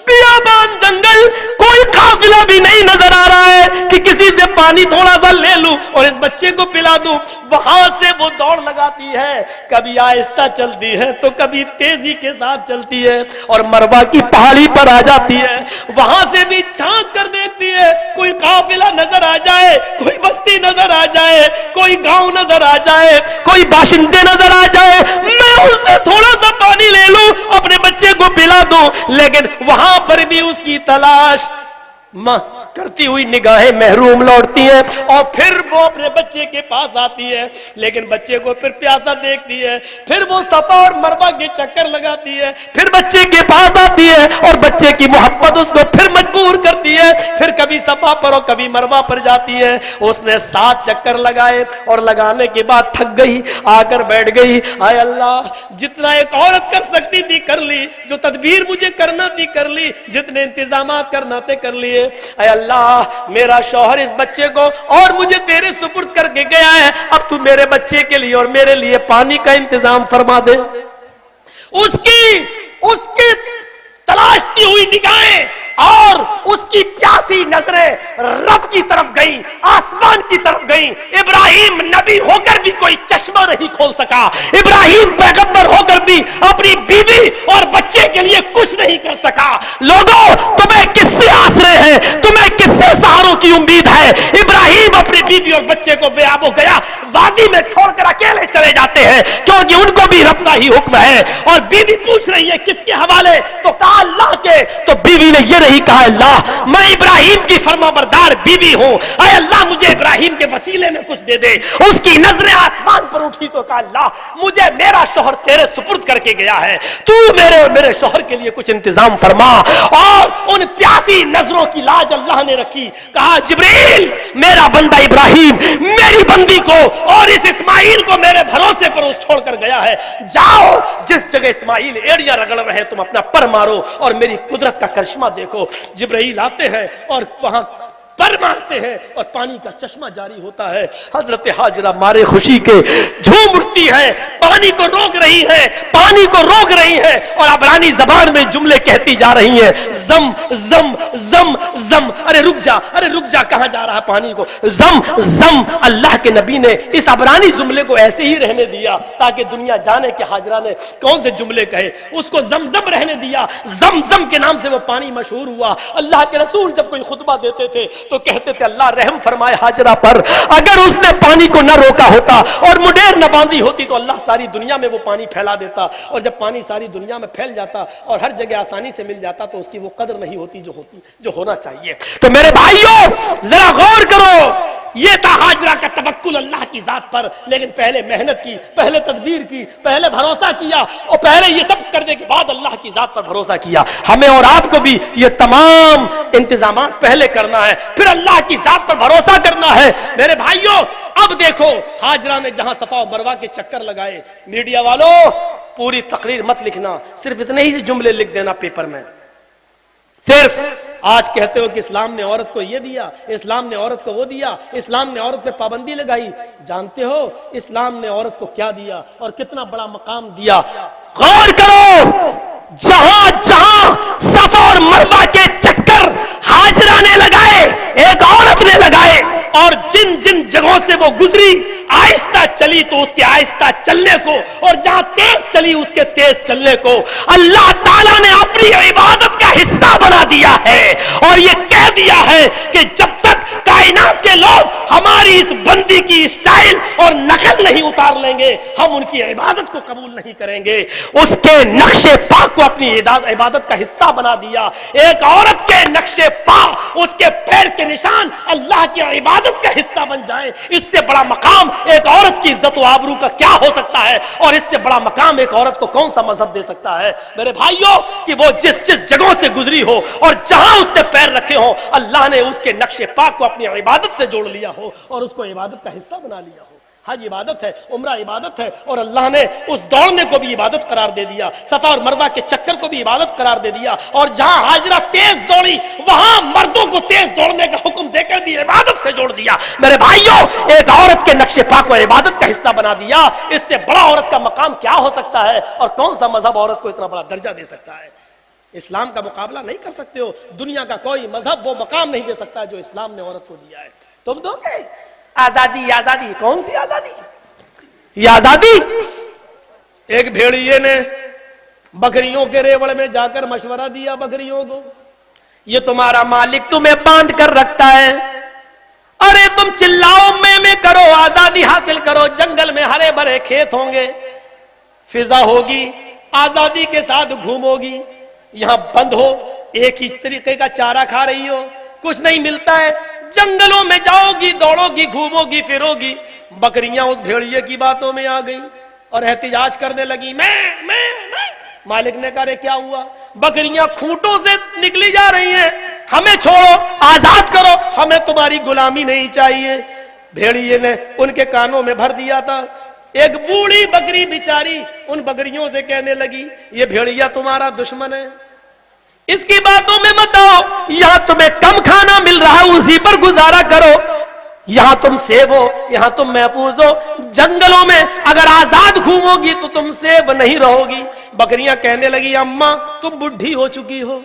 بیابان جنگل، کوئی قافلہ بھی نہیں نظر آ رہا ہے کہ کسی سے پانی تھوڑا سا لے لوں اور اس بچے کو پلا دوں۔ وہاں سے وہ دوڑ لگاتی ہے، کبھی آہستہ چلتی ہے تو کبھی تیزی کے ساتھ چلتی ہے اور مروا کی پہاڑی پر آ جاتی ہے، وہاں سے بھی جھانک کر دیکھتی ہے کوئی قافلہ نظر آ جائے، کوئی بستی نظر آ آ جائے, کوئی گاؤں نظر آ جائے, کوئی باشندے نظر آ جائے, میں اس سے تھوڑا سا پانی لے لوں, اپنے بچے کو پلا دوں, لیکن وہاں پر بھی اس کی تلاش ماں کرتی ہوئی نگاہیں محروم لوٹتی ہیں, اور پھر وہ اپنے بچے کے پاس آتی ہے, لیکن بچے کو پھر پیاسا دیکھتی ہے, پھر وہ صفا اور مروہ کے چکر لگاتی ہے, پھر بچے کے پاس آتی ہے, اور بچے کی محبت اس کو پھر مجبور کرتی ہے, پھر کبھی صفا پر اور کبھی مروہ پر جاتی ہے. اس نے 7 چکر لگائے, اور لگانے کے بعد تھک گئی, آ کر بیٹھ گئی. آئے اللہ, جتنا ایک عورت کر سکتی تھی کر لی, جو تدبیر مجھے کرنا تھی کر لی, جتنے انتظامات کرنا تھے کر لیے. اے اللہ, میرا شوہر اس بچے کو اور مجھے تیرے سپرد کر کے گیا ہے, اب تو میرے بچے کے لیے اور میرے لیے پانی کا انتظام فرما دے. اس کی تلاشتی ہوئی نگاہیں اور اس کی پیاسی نظریں رب کی طرف گئیں, آسمان کی طرف گئیں. ابراہیم نبی ہو کر بھی کوئی چشمہ نہیں کھول سکا, ابراہیم پیغمبر ہو کر بھی اپنی بیوی اور بچے کے لیے کچھ نہیں کر سکا. لوگوں, تمہیں کس سے آسرے ہیں, تمہیں کس سے سہاروں کی امید ہے؟ ابراہیم اپنی بیوی اور بچے کو بے آب و گیا وادی میں چھوڑ کر اکیلے چلے جاتے ہیں, کیونکہ ان کو بھی رب کا ہی حکم ہے. اور بیوی پوچھ رہی ہے کس کے حوالے, تو کہا اللہ کے. تو بیوی نے یہ نہیں کہا اللہ میں ابراہیم کی فرما بردار بیوی ہوں, اے اللہ مجھے ابراہیم کے وسیلے میں کچھ دے دے. اس کی نظریں آسمان پر اٹھی تو کہا اللہ مجھے میرا شوہر تیرے سپرد کر کے گیا ہے, تو میرے اور میرے شوہر کے لیے کچھ انتظام فرما. اور ان پیاسی نظروں کی لاج اللہ نے رکھی. کہا جبریل, میرا بندہ ابراہیم میری بندی کو اور اس اسماعیل کو میرے بھروسے پر اس چھوڑ کر گیا ہے, جاؤ جس جگہ اسماعیل ایڑیاں رگڑ رہے ہیں تم اپنا پر مارو اور میری قدرت کا کرشمہ دیکھو. جبرائیل آتے ہیں اور وہاں پر مارتے ہیں اور پانی کا چشمہ جاری ہوتا ہے. حضرت حاجرہ مارے خوشی کے جھوم اٹھتی ہے, پانی کو روک رہی ہے, پانی کو روک رہی ہے, اور عبرانی زبان میں جملے کہتی جا رہی ہیں, زم زم زم زم. ارے رک جا, کہاں جا رہا پانی کو, زم زم. اللہ کے نبی نے اس عبرانی جملے کو ایسے ہی رہنے دیا تاکہ دنیا جانے کہ حاجرہ نے کون سے جملے کہے. اس کو زم زم رہنے دیا, زم زم کے نام سے وہ پانی مشہور ہوا. اللہ کے رسول جب کوئی خطبہ دیتے تھے تو کہتے تھے اللہ رحم فرمائے حاجرہ پر, اگر اس نے پانی کو نہ روکا ہوتا اور مڈیر نہ باندھی ہوتی تو اللہ ساری دنیا میں وہ پانی پھیلا دیتا, اور جب پانی ساری دنیا میں پھیل جاتا اور ہر جگہ آسانی سے مل جاتا تو اس کی وہ قدر نہیں ہوتی جو ہونا چاہیے. تو میرے بھائیوں ذرا غور کرو, یہ تھا حاجرہ کا توکل اللہ کی ذات پر, لیکن پہلے محنت کی, پہلے تدبیر کی, پہلے بھروسہ کیا, اور پہلے یہ سب کرنے کے بعد اللہ کی ذات پر بھروسہ کیا. ہمیں اور آپ کو بھی یہ تمام انتظامات پہلے کرنا ہے, پھر اللہ کی ذات پر بھروسہ کرنا ہے. میرے بھائیوں اب دیکھو, حاجرہ نے جہاں صفا و مروہ کے چکر لگائے, میڈیا والوں پوری تقریر مت لکھنا, صرف اتنے ہی جملے لکھ دینا پیپر میں. صرف آج کہتے ہو کہ اسلام نے عورت کو یہ دیا, اسلام نے عورت کو وہ دیا, اسلام نے عورت پہ پابندی لگائی. جانتے ہو اسلام نے عورت کو کیا دیا اور کتنا بڑا مقام دیا؟ غور کرو, جہاں جہاں صفا اور مروہ کے چکر حاجرہ نے لگائے, ایک عورت نے لگائے, اور جن جن جگہوں سے وہ گزری آہستہ چلی تو اس کے آہستہ چلنے کو, اور جہاں تیز چلی اس کے تیز چلنے کو اللہ تعالیٰ نے اپنی عبادت کا حصہ بنا دیا ہے. اور یہ کہہ دیا ہے کہ جب تک کائنات کے لوگ ہماری اس بندی کی اسٹائل اور نقل نہیں اتار لیں گے ہم ان کی عبادت کو قبول نہیں کریں گے. اس کے نقش پا کو اپنی عبادت کا حصہ بنا دیا. ایک عورت کے نقش پا, اس کے پیر کے نشان اللہ کی عبادت کا حصہ بن جائیں, اس سے بڑا مقام ایک عورت کی عزت و آبرو کا کیا ہو سکتا ہے, اور اس سے بڑا مقام ایک عورت کو کون سا مذہب دے سکتا ہے؟ میرے بھائیوں کہ وہ جس جس جگہوں سے گزری ہو اور جہاں اس نے پیر رکھے ہو اللہ نے اس کے نقش پا کو اپنی عبادت سے جوڑ لیا ہو اور اس کو عبادت کا حصہ بنا لیا ہو. حج عبادت ہے, عمرہ عبادت ہے, اور اللہ نے اس دوڑنے کو بھی عبادت قرار دے دیا, صفا اور مروہ کے چکر کو بھی عبادت قرار دے دیا. اور جہاں حاجرہ تیز دوڑی وہاں مردوں کو تیز دوڑنے کا حکم دے کر بھی عبادت سے جوڑ دیا. میرے بھائیوں ایک عورت کے نقش پا کو عبادت کا حصہ بنا دیا, اس سے بڑا عورت کا مقام کیا ہو سکتا ہے؟ اور کون سا مذہب عورت کو اتنا بڑا درجہ دے سکتا ہے؟ اسلام کا مقابلہ نہیں کر سکتے ہو, دنیا کا کوئی مذہب وہ مقام نہیں دے سکتا جو اسلام نے عورت کو دیا ہے. تم دو گے آزادی؟ آزادی کون سی آزادی؟ یہ آزادی ایک بھیڑیے نے بکریوں کے ریوڑ میں جا کر مشورہ دیا بکریوں کو, یہ تمہارا مالک تمہیں باندھ کر رکھتا ہے, ارے تم چلاؤ میں کرو, آزادی حاصل کرو. جنگل میں ہرے بھرے کھیت ہوں گے, فضا ہوگی, آزادی کے ساتھ گھومو گی. یہاں بند ہو, ایک ہی طریقے کا چارہ کھا رہی ہو, کچھ نہیں ملتا ہے. جنگلوں میں جاؤ گی, دوڑو گی, گھومو گی, پھرو گی. بکریاں اس بھیڑیے کی باتوں میں آ گئی اور احتجاج کرنے لگی, میں. مالک نے کہا, رے کیا ہوا؟ بکریاں کھوٹوں سے نکلی جا رہی ہیں, ہمیں چھوڑو, آزاد کرو, ہمیں تمہاری غلامی نہیں چاہیے. بھیڑیے نے ان کے کانوں میں بھر دیا تھا. ایک بوڑھی بکری بیچاری ان بکریوں سے کہنے لگی, یہ بھیڑیا تمہارا دشمن ہے, اس کی باتوں میں مت آؤ. یہاں تمہیں کم کھانا مل رہا ہے, اسی پر گزارا کرو. یہاں تم سیب ہو, یہاں تم محفوظ ہو. جنگلوں میں اگر آزاد گھومو گی تو تم سیب نہیں رہو گی. بکریاں کہنے لگی, اماں تم بڈھی ہو چکی ہو,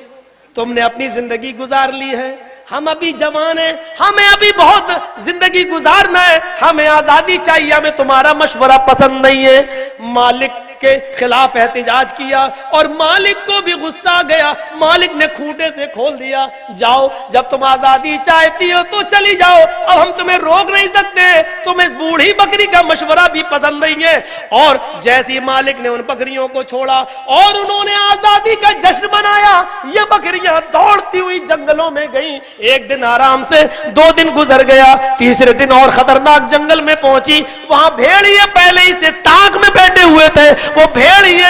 تم نے اپنی زندگی گزار لی ہے, ہم ابھی جوان ہیں, ہمیں ابھی بہت زندگی گزارنا ہے, ہمیں آزادی چاہیے, ہمیں تمہارا مشورہ پسند نہیں ہے. مالک کے خلاف احتجاج کیا اور مالک کو بھی غصہ آ گیا. مالک نے کھوٹے سے کھول دیا, جاؤ, جب تم آزادی چاہتی ہو تو چلی جاؤ, اب ہم تمہیں روک نہیں سکتے, تمہیں اس بوڑھی بکری کا مشورہ بھی پسند نہیں ہے. اور جیسی مالک نے ان بکریوں کو چھوڑا اور انہوں نے آزادی کا جشن منایا, یہ بکریاں دوڑتی ہوئی جنگلوں میں گئیں. ایک دن آرام سے, 2 دن گزر گیا, تیسرے دن اور خطرناک جنگل میں پہنچی. وہاں بھیڑیے پہلے ہی سے تاک میں بیٹھے ہوئے تھے. وہ بھیڑیے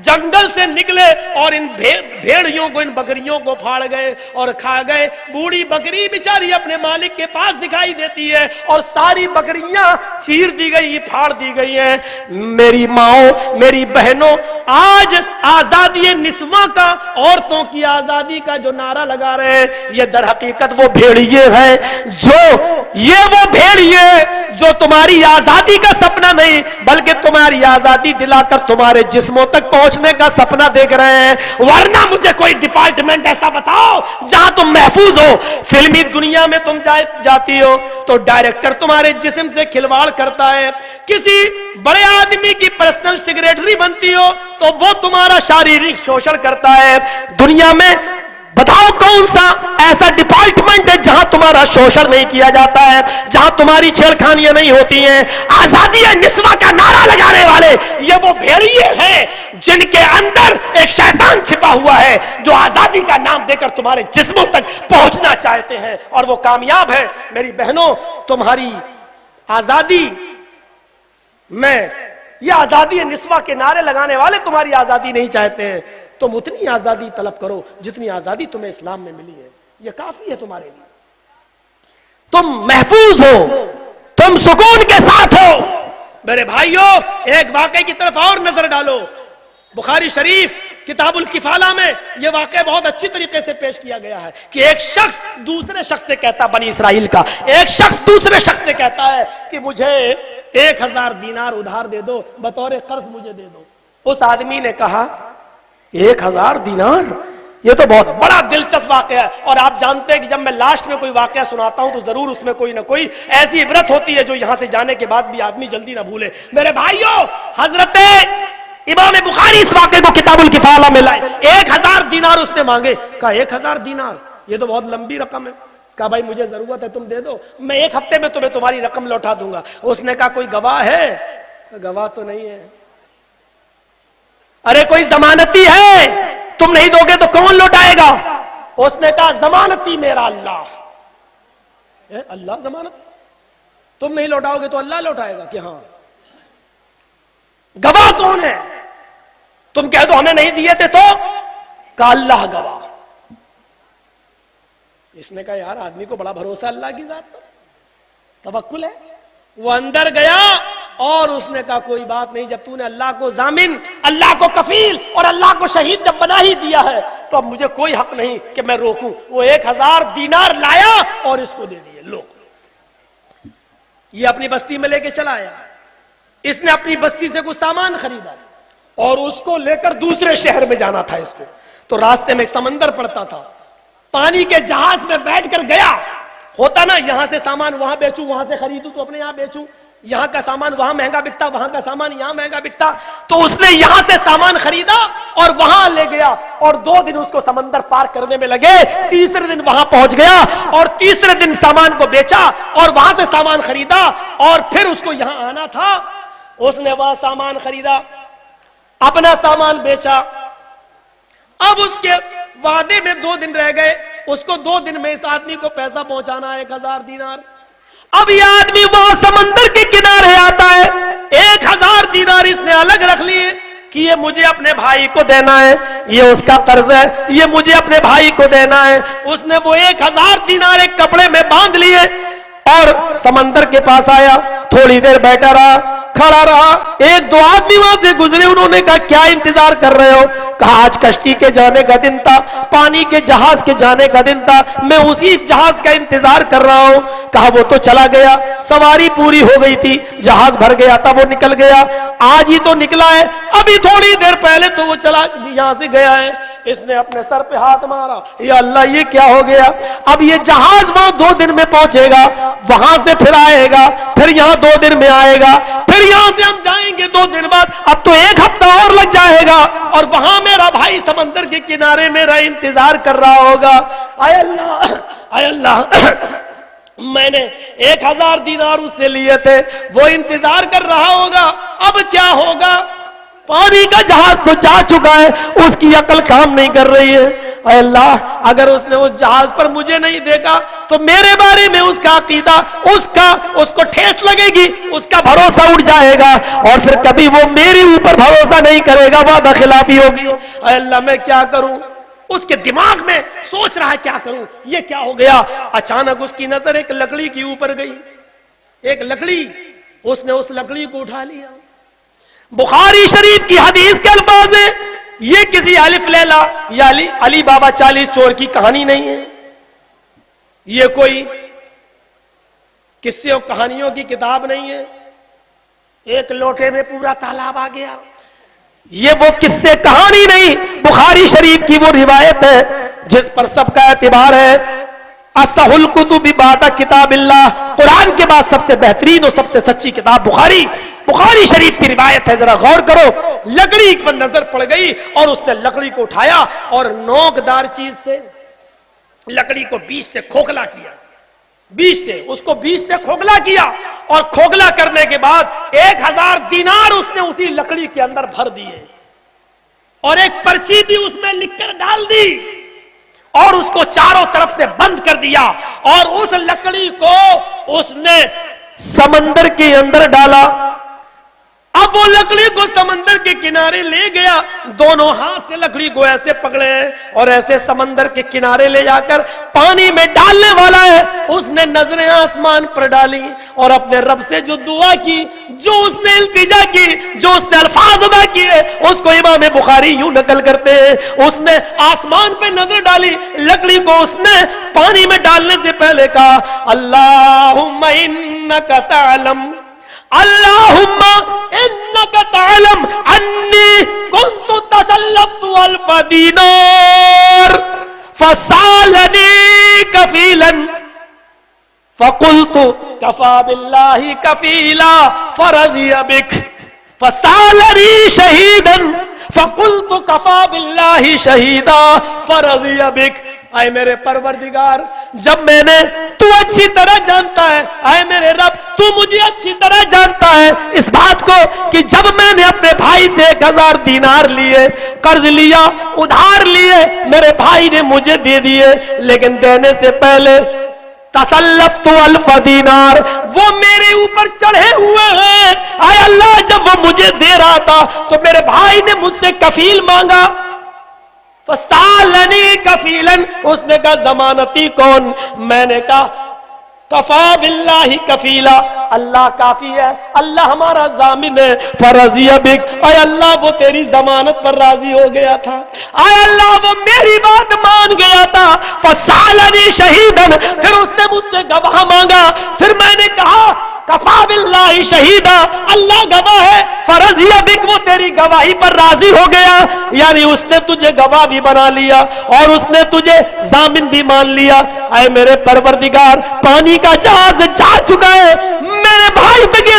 جنگل سے نکلے اور ان بھیڑیوں کو, ان بکریوں کو پھاڑ گئے اور کھا گئے. بوڑھی بکری بیچاری اپنے مالک کے پاس دکھائی دیتی ہے اور ساری بکریاں چیر دی گئی, پھاڑ دی گئی ہیں. میری ماؤں, میری بہنوں, آج آزادی نسواں کا, عورتوں کی آزادی کا جو نعرہ لگا رہے ہیں, یہ در حقیقت وہ بھیڑیے ہیں, وہ بھیڑیے جو تمہاری آزادی کا سپنا نہیں بلکہ تمہاری آزادی دلا کر تمہارے جسموں تک پہنچنے کا سپنا دیکھ رہے ہیں. ورنہ مجھے کوئی ڈپارٹمنٹ ایسا بتاؤ جہاں تم محفوظ ہو. فلمی دنیا میں تم جاتی ہو تو ڈائریکٹر تمہارے جسم سے کھلواڑ کرتا ہے, کسی بڑے آدمی کی پرسنل سیکریٹری بنتی ہو تو وہ تمہارا شاریرک شوشن کرتا ہے. دنیا میں بتاؤ کون سا ایسا ڈپارٹمنٹ ہے جہاں تمہارا شوشن نہیں کیا جاتا ہے, جہاں تمہاری چھیڑخانیاں نہیں ہوتی ہیں. آزادی نسواں کا نعرہ لگانے والے یہ وہ بھیڑیے ہیں جن کے اندر ایک شیطان چھپا ہوا ہے جو آزادی کا نام دے کر تمہارے جسموں تک پہنچنا چاہتے ہیں, اور وہ کامیاب ہے. میری بہنوں, تمہاری آزادی میں, یہ آزادی نسواں کے نعرے لگانے والے تمہاری آزادی نہیں چاہتے ہیں. تم اتنی آزادی طلب کرو جتنی آزادی تمہیں اسلام میں ملی ہے, یہ کافی ہے تمہارے لیے. تم محفوظ ہو, تم سکون کے ساتھ ہو. میرے بھائیوں, ایک واقعے کی طرف اور نظر ڈالو. بخاری شریف کتاب الکفالہ میں یہ واقعہ بہت اچھی طریقے سے پیش کیا گیا ہے کہ ایک شخص دوسرے شخص سے کہتا, بنی اسرائیل کا ایک شخص دوسرے شخص سے کہتا ہے کہ مجھے 1000 دینار ادھار دے دو, بطور قرض مجھے دے دو. اس آدمی نے کہا 1000 دینار, یہ تو بہت بڑا دلچسپ واقعہ ہے. اور آپ جانتے ہیں کہ جب میں لاسٹ میں کوئی واقعہ سناتا ہوں تو ضرور اس میں کوئی نہ کوئی ایسی عبرت ہوتی ہے جو یہاں سے جانے کے بعد بھی آدمی جلدی نہ بھولے. میرے بھائیوں, حضرت امام بخاری اس واقعے کو کتاب الکفالہ میں لائے. 1000 دینار اس نے مانگے. کہا 1000 دینار یہ تو بہت لمبی رقم ہے. کہا بھائی مجھے ضرورت ہے, تم دے دو, میں 1 ہفتے میں تمہیں تمہاری رقم لوٹا دوں گا. اس نے کہا کوئی گواہ ہے؟ گواہ تو نہیں ہے. ارے کوئی ضمانتی ہے؟ تم نہیں دو گے تو کون لوٹائے گا؟ اس نے کہا ضمانتی میرا اللہ. اللہ ضمانت؟ تم نہیں لوٹاؤ گے تو اللہ لوٹائے گا کہ ہاں. گواہ کون ہے؟ تم کہہ دو ہمیں نہیں دیے تھے تو؟ کہا اللہ گواہ. اس نے کہا یار آدمی کو بڑا بھروسہ اللہ کی ذات پر, توکل ہے. وہ اندر گیا اور اس نے کہا کوئی بات نہیں, جب تو نے اللہ کو ضامن, اللہ کو کفیل اور اللہ کو شہید جب بنا ہی دیا ہے تو اب مجھے کوئی حق نہیں کہ میں روکوں. وہ 1000 دینار لایا اور اس کو دے دیے. لو, یہ اپنی بستی میں لے کے چلا آیا. اس نے اپنی بستی سے کچھ سامان خریدا اور اس کو لے کر دوسرے شہر میں جانا تھا اس کو. تو راستے میں ایک سمندر پڑتا تھا, پانی کے جہاز میں بیٹھ کر گیا. ہوتا نا یہاں سے سامان وہاں بیچوں, وہاں سے خریدوں تو اپنے یہاں بیچوں. یہاں کا سامان وہاں مہنگا بکتا, وہاں کا سامان یہاں مہنگا بکتا. تو اس نے یہاں سے سامان خریدا اور وہاں لے گیا, اور 2 دن اس کو سمندر پار کرنے میں لگے. تیسرے دن وہاں پہنچ گیا اور تیسرے دن سامان کو بیچا اور وہاں سے سامان خریدا, اور پھر اس کو یہاں آنا تھا. اس نے وہاں سامان خریدا, اپنا سامان بیچا. اب اس کے وعدے میں 2 دن رہ گئے, اس کو 2 دن میں اس آدمی کو پیسہ پہنچانا 1000 دینار. اب یہ آدمی وہاں سمندر کے کنارے آتا ہے, 1000 دینار اس نے الگ رکھ لیے کہ یہ مجھے اپنے بھائی کو دینا ہے, یہ اس کا قرض ہے, یہ مجھے اپنے بھائی کو دینا ہے. اس نے وہ 1000 دینار ایک کپڑے میں باندھ لیے اور سمندر کے پاس آیا. تھوڑی دیر بیٹھا رہا, کھڑا رہا. 1-2 آدمی وہاں سے گزرے, انہوں نے کہا کیا انتظار کر رہے ہو؟ کہا آج کشتی کے جانے کا دن تھا, پانی کے جہاز کے جانے کا دن تھا, میں اسی جہاز کا انتظار کر رہا ہوں. کہا وہ تو چلا گیا, سواری پوری ہو گئی تھی, جہاز بھر گیا تھا, وہ نکل گیا. آج ہی تو نکلا ہے, ابھی تھوڑی دیر پہلے تو وہ چلا یہاں سے گیا ہے. اس نے اپنے سر پہ ہاتھ مارا, یا اللہ یہ کیا ہو گیا؟ اب یہ جہاز وہاں 2 دن میں پہنچے گا, وہاں سے پھر آئے گا, پھر یہاں 2 دن میں آئے گا, پھر یہاں سے ہم جائیں گے 2 دن بعد, اب تو 1 ہفتہ اور لگ جائے گا, اور وہاں میرا بھائی سمندر کے کنارے میرا انتظار کر رہا ہوگا. اے اللہ, اے اللہ, میں نے 1000 دینار اس سے لیے تھے, وہ انتظار کر رہا ہوگا, اب کیا ہوگا؟ پانی کا جہاز تو جا چکا ہے, اس کی عقل کام نہیں کر رہی ہے. اے اللہ, اگر اس نے اس جہاز پر مجھے نہیں دیکھا تو میرے بارے میں اس کا عقیدہ, اس کو ٹھیس لگے گی, اس کا بھروسہ اٹھ جائے گا, اور پھر کبھی وہ میرے اوپر بھروسہ نہیں کرے گا, وعدہ خلافی ہوگی. اے اللہ میں کیا کروں؟ اس کے دماغ میں سوچ رہا ہے کیا کروں, یہ کیا ہو گیا؟ اچانک اس کی نظر ایک لکڑی کے اوپر گئی, ایک لکڑی. اس نے اس لکڑی کو اٹھا لیا. بخاری شریف کی حدیث کے الفاظ ہیں, یہ کسی الف لیلا یا علی بابا 40 چور کی کہانی نہیں ہے, یہ کوئی قصے اور کہانیوں کی کتاب نہیں ہے. 1 لوٹے میں پورا تالاب آ گیا, یہ وہ قصے کہانی نہیں, بخاری شریف کی وہ روایت ہے جس پر سب کا اعتبار ہے. اصح الکتب بعد کتاب اللہ, قرآن کے بعد سب سے بہترین اور سب سے سچی کتاب بخاری شریف کی روایت ہے. ذرا غور کرو, لکڑی پر نظر پڑ گئی اور اس نے لکڑی کو اٹھایا اور نوکدار چیز سے لکڑی کو بیچ سے کھوکھلا کیا, اس کو بیچ سے کھوکھلا کیا, اور کھوکھلا کرنے کے بعد 1000 دینار اس نے اسی لکڑی کے اندر بھر دیے, اور ایک پرچی بھی اس میں لکھ کر ڈال دی, اور اس کو چاروں طرف سے بند کر دیا, اور اس لکڑی کو اس نے سمندر کے اندر ڈالا. اب وہ لکڑی کو سمندر کے کنارے لے گیا, دونوں ہاتھ سے لکڑی کو ایسے پکڑے اور ایسے سمندر کے کنارے لے جا کر پانی میں ڈالنے والا ہے. اس نے نظریں آسمان پر ڈالی اور اپنے رب سے جو دعا کی, جو اس نے التجا کی, جو اس نے الفاظ ادا کیے, اس کو امام بخاری یوں نقل کرتے ہیں. اس نے آسمان پہ نظر ڈالی, لکڑی کو اس نے پانی میں ڈالنے سے پہلے کہا اللہم انکا تعلم, اللہم انکا تعلم انی کنت تسلفت 1000 دینار فسالنی کفیلا فقلت کفا باللہ کفیلا فرضی بک فسالنی شہیدا فقلت کفا باللہ شہیدا فرضی بک. اے میرے پروردگار, جب میں نے, تو اچھی طرح جانتا ہے, اے میرے رب تو مجھے اچھی طرح جانتا ہے اس بات کو کہ جب میں نے اپنے بھائی سے 1000 دینار لیے, قرض لیا, ادھار لیے, میرے بھائی نے مجھے دے دیے, لیکن دینے سے پہلے تسلفت 1000 دینار, وہ میرے اوپر چڑھے ہوئے ہیں. اے اللہ, جب وہ مجھے دے رہا تھا تو میرے بھائی نے مجھ سے کفیل مانگا. فسالنی کفیلن, اس نے کہا ضمانتی کون؟ میں نے کہا کفا باللہ کفیلا, اللہ کافی ہے, اللہ ہمارا ضامن ہے. فرضی بک, اے اللہ وہ تیری ضمانت پر راضی ہو گیا تھا, اے اللہ وہ میری بات مان گیا تھا. فسالنی شہیدن, پھر اس نے مجھ سے گواہ مانگا. پھر میں نے کہا کفا باللہ شہیدا, اللہ گواہ ہے. فرضی بک, وہ تیری گواہی پر راضی ہو گیا, یعنی اس نے تجھے گواہ بھی بنا لیا اور اس نے تجھے ضامن بھی مان لیا. اے میرے پروردگار, پانی کا جہاز جا چکا ہے, میرے بھائی پہ یہ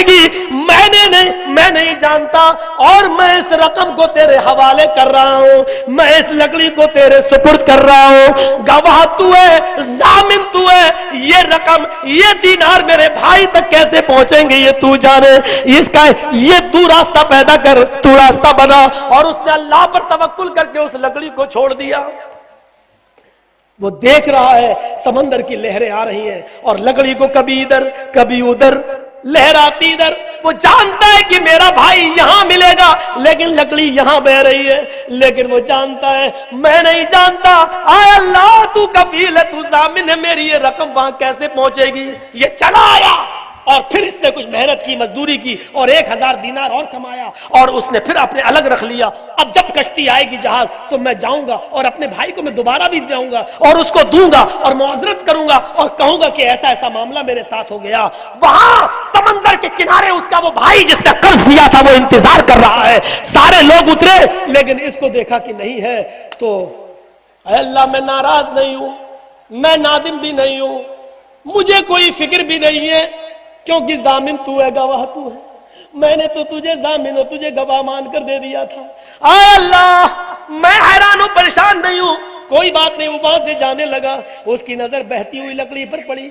گی میں نہیں جانتا، اور میں اس رقم کو تیرے حوالے کر رہا ہوں، میں اس لکڑی کو تیرے سپرد کر رہا ہوں، گواہ تو ہے، ضامن تو ہے، یہ رقم یہ دینار میرے بھائی تک کیسے پہنچیں گے یہ تو جانے، اس کا یہ تو راستہ پیدا کر، تو راستہ بنا۔ اور اس نے اللہ پر توکل کر کے اس لکڑی کو چھوڑ دیا۔ وہ دیکھ رہا ہے سمندر کی لہریں آ رہی ہیں اور لکڑی کو کبھی ادھر کبھی ادھر لہراتی ادھر، وہ جانتا ہے کہ میرا بھائی یہاں ملے گا لیکن لکڑی یہاں بہ رہی ہے، لیکن وہ جانتا ہے میں نہیں جانتا، آئے اللہ تو کفیل ہے، تو ضامن ہے، میری یہ رقم وہاں کیسے پہنچے گی۔ یہ چلا آیا اور پھر اس نے کچھ محنت کی، مزدوری کی اور 1000 دینار اور کمایا، اور اس نے پھر اپنے الگ رکھ لیا۔ اب جب کشتی آئے گی جہاز تو میں جاؤں گا اور اپنے بھائی کو میں دوبارہ بھی دوں گا اور اس کو دوں گا اور معذرت کروں گا اور کہوں گا کہ ایسا ایسا معاملہ میرے ساتھ ہو گیا۔ وہاں سمندر کے کنارے اس کا وہ بھائی جس نے قرض دیا تھا وہ انتظار کر رہا ہے، سارے لوگ اترے لیکن اس کو دیکھا کہ نہیں ہے، تو اے اللہ میں ناراض نہیں ہوں، میں نادم بھی نہیں ہوں، مجھے کوئی فکر بھی نہیں ہے، کیونکہ ضامن تو ہے، گواہ تو ہے، میں نے تو تجھے ضامن اور تجھے گواہ مان کر دے دیا تھا۔ اے اللہ میں حیران ہوں، پریشان نہیں ہوں، کوئی بات نہیں۔ وہ وہاں سے جانے لگا، اس کی نظر بہتی ہوئی لکڑی پر پڑی،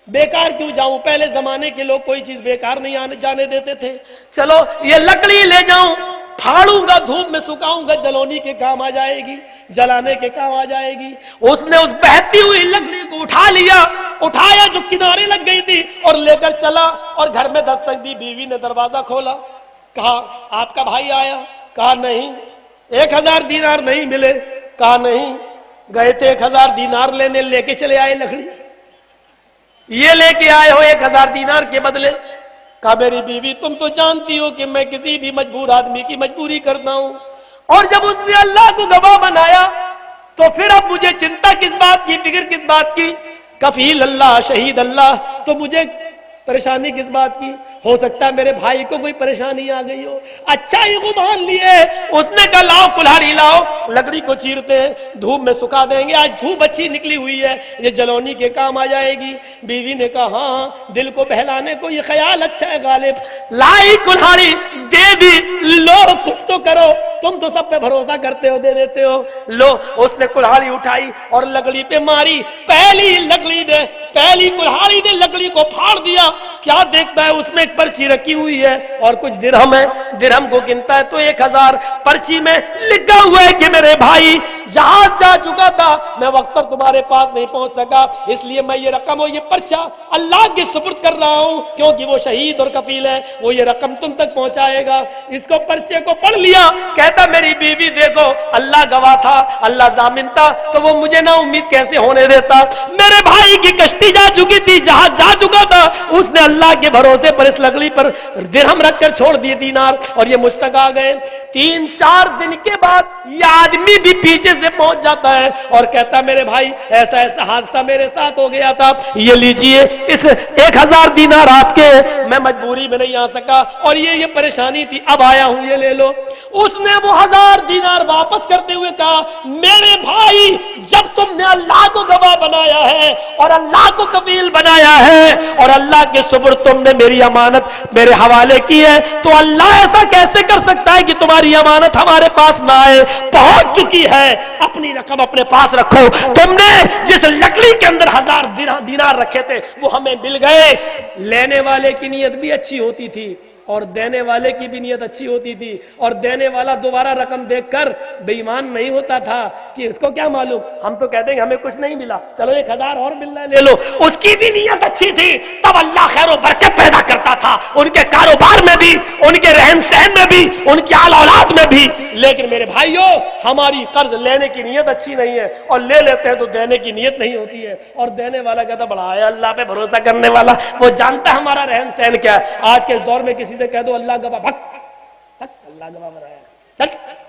بیکار کیوں جاؤں، پہلے زمانے کے لوگ کوئی چیز بیکار نہیں جانے دیتے تھے، چلو یہ لکڑی لے جاؤں، پھاڑوں گا، دھوپ میں سکھاؤں گا، جلونی کے کام آ جائے گی، جلانے کے کام آ جائے گی۔ اس نے اس بہتی ہوئی لکڑی کو اٹھایا جو کنارے لگ گئی تھی اور لے کر چلا، اور گھر میں دستک دی، بیوی نے دروازہ کھولا، کہا آپ کا بھائی آیا؟ کہا نہیں۔ 1000 دینار نہیں ملے؟ کہا نہیں، گئے تھے 1000 دینار لینے، لے کے چلے آئے لکڑی، یہ لے کے آئے ہو 1000 دینار کے بدلے؟ کہا میری بیوی تم تو جانتی ہو کہ میں کسی بھی مجبور آدمی کی مجبوری کرتا ہوں، اور جب اس نے اللہ کو گواہ بنایا تو پھر اب مجھے چنتا کس بات کی، فکر کس بات کی، کفیل اللہ، شہید اللہ، تو مجھے پریشانی کس بات کی؟ ہو سکتا ہے میرے بھائی کو کوئی پریشانی آ گئی ہو۔ اچھا ہی کو مان لیے، اس نے کہا لاؤ کلہاڑی لاؤ، لکڑی کو چیرتے ہیں، دھوپ میں سکھا دیں گے، آج دھوپ اچھی نکلی ہوئی ہے، یہ جلونی کے کام آ جائے گی۔ بیوی نے کہا ہاں، دل کو بہلانے کو یہ خیال اچھا ہے غالب، لائی کلہاڑی، دے دی، لو کچھ تو کرو، تم تو سب پہ بھروسہ کرتے ہو، دے دیتے ہو، لو۔ اس نے کلہاڑی اٹھائی اور لکڑی پہ ماری، پہلی کلہاڑی نے لکڑی کو پھاڑ دیا۔ کیا دیکھتا ہے اس میں ایک پرچی رکھی ہوئی ہے اور کچھ درہم ہے، درہم کو گنتا ہے تو 1000، پرچی میں لکھا ہوا ہے کہ میرے بھائی جہاز جا چکا تھا، میں وقت پر تمہارے پاس نہیں پہنچ سکا، اس لیے میں یہ رقم اور یہ پرچہ اللہ کے سپرد کر رہا ہوں، کیونکہ وہ شہید اور کفیل ہے، وہ یہ رقم تم تک پہنچائے گا۔ اس کو پرچے کو پڑھ لیا، کہتا میری بیوی دیکھو اللہ گواہ تھا، اللہ ضامن تھا، تو وہ مجھے نا امید کیسے ہونے دیتا، میرے بھائی کی کشتی جا چکی تھی، جہاز جا چکا تھا، اس نے اللہ کے بھروسے پر اس لکڑی پر درہم رکھ کر چھوڑ دیے دینار، اور یہ مجھ تک آ گئے۔ 3-4 دن کے بعد یہ آدمی بھی پیچھے سے پہنچ جاتا ہے اور کہتا میرے بھائی ایسا ایسا حادثہ میرے ساتھ ہو گیا تھا، یہ لیجئے اس 1000 دینار آپ کے، میں مجبوری میں نہیں آ سکا اور یہ پریشانی تھی، اب آیا ہوں، یہ لے لو۔ اس نے وہ 1000 دینار واپس کرتے ہوئے کہا میرے بھائی جب تم نے اللہ کو گواہ بنایا ہے اور اللہ کو کفیل بنایا ہے اور اللہ کے سپرد تم نے میری امانت میرے حوالے کی ہے، تو اللہ ایسا کیسے کر سکتا ہے کہ تمہاری امانت ہمارے پاس نہ آئے، پہنچ چکی ہے، اپنی رقم اپنے پاس رکھو، تم نے جس لکڑی کے اندر 1000 دینار رکھے تھے وہ ہمیں مل گئے۔ لینے والے کی نیت بھی اچھی ہوتی تھی اور دینے والے کی بھی نیت اچھی ہوتی تھی، اور دینے والا دوبارہ رقم دیکھ کر بے ایمان نہیں ہوتا تھا کہ اس کو کیا معلوم، ہم تو کہتے ہیں ہمیں کچھ نہیں ملا، چلو 1000 اور مل رہا ہے لے لو، اس کی بھی نیت اچھی تھی، تب اللہ خیر و برکت پیدا کرتا تھا ان کے کاروبار میں بھی، ان کے رہن سہن میں بھی، ان کی آل اولاد میں بھی۔ لیکن میرے بھائیو ہماری قرض لینے کی نیت اچھی نہیں ہے اور لے لیتے ہیں تو دینے کی نیت نہیں ہوتی ہے، اور دینے والا کہتا بڑا ہے اللہ پہ بھروسہ کرنے والا، وہ جانتا ہے ہمارا رہن سہن کیا ہے۔ آج کے اس دور میں کسی سے کہہ دو اللہ گواہ، اللہ گواہ بنایا، چل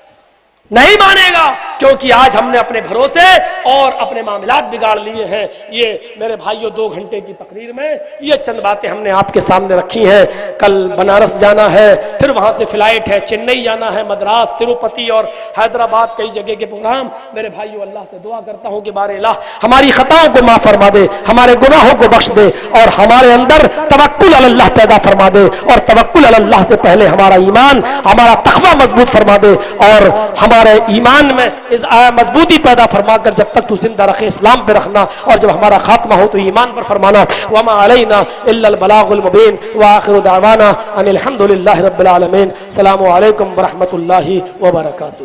نہیں مانے گا، کیونکہ آج ہم نے اپنے بھروسے اور اپنے معاملات بگاڑ لیے ہیں۔ یہ میرے بھائیوں 2 گھنٹے کی تقریر میں یہ چند باتیں ہم نے آپ کے سامنے رکھی ہیں، کل بنارس جانا ہے، پھر وہاں سے فلائٹ ہے، چنئی جانا ہے، مدراس، تروپتی اور حیدرآباد، کئی جگہ کے پروگرام۔ میرے بھائیو، اللہ سے دعا کرتا ہوں کہ بار الہ ہماری خطاؤں کو معاف فرما دے، ہمارے گناہوں کو بخش دے، اور ہمارے اندر توکل علی اللہ پیدا فرما دے، اور توکل علی اللہ سے پہلے ہمارا ایمان، ہمارا تقوی مضبوط فرما دے، اور ہمارے ایمان میں مضبوطی پیدا فرما کر جب تک تو زندہ رکھے اسلام پہ رکھنا، اور جب ہمارا خاتمہ ہو تو ایمان پر فرمانا۔ وما علینا الا البلاغ المبین، وآخر دعوانا ان الحمد للہ رب العالمین۔ السلام علیکم ورحمۃ اللہ وبرکاتہ۔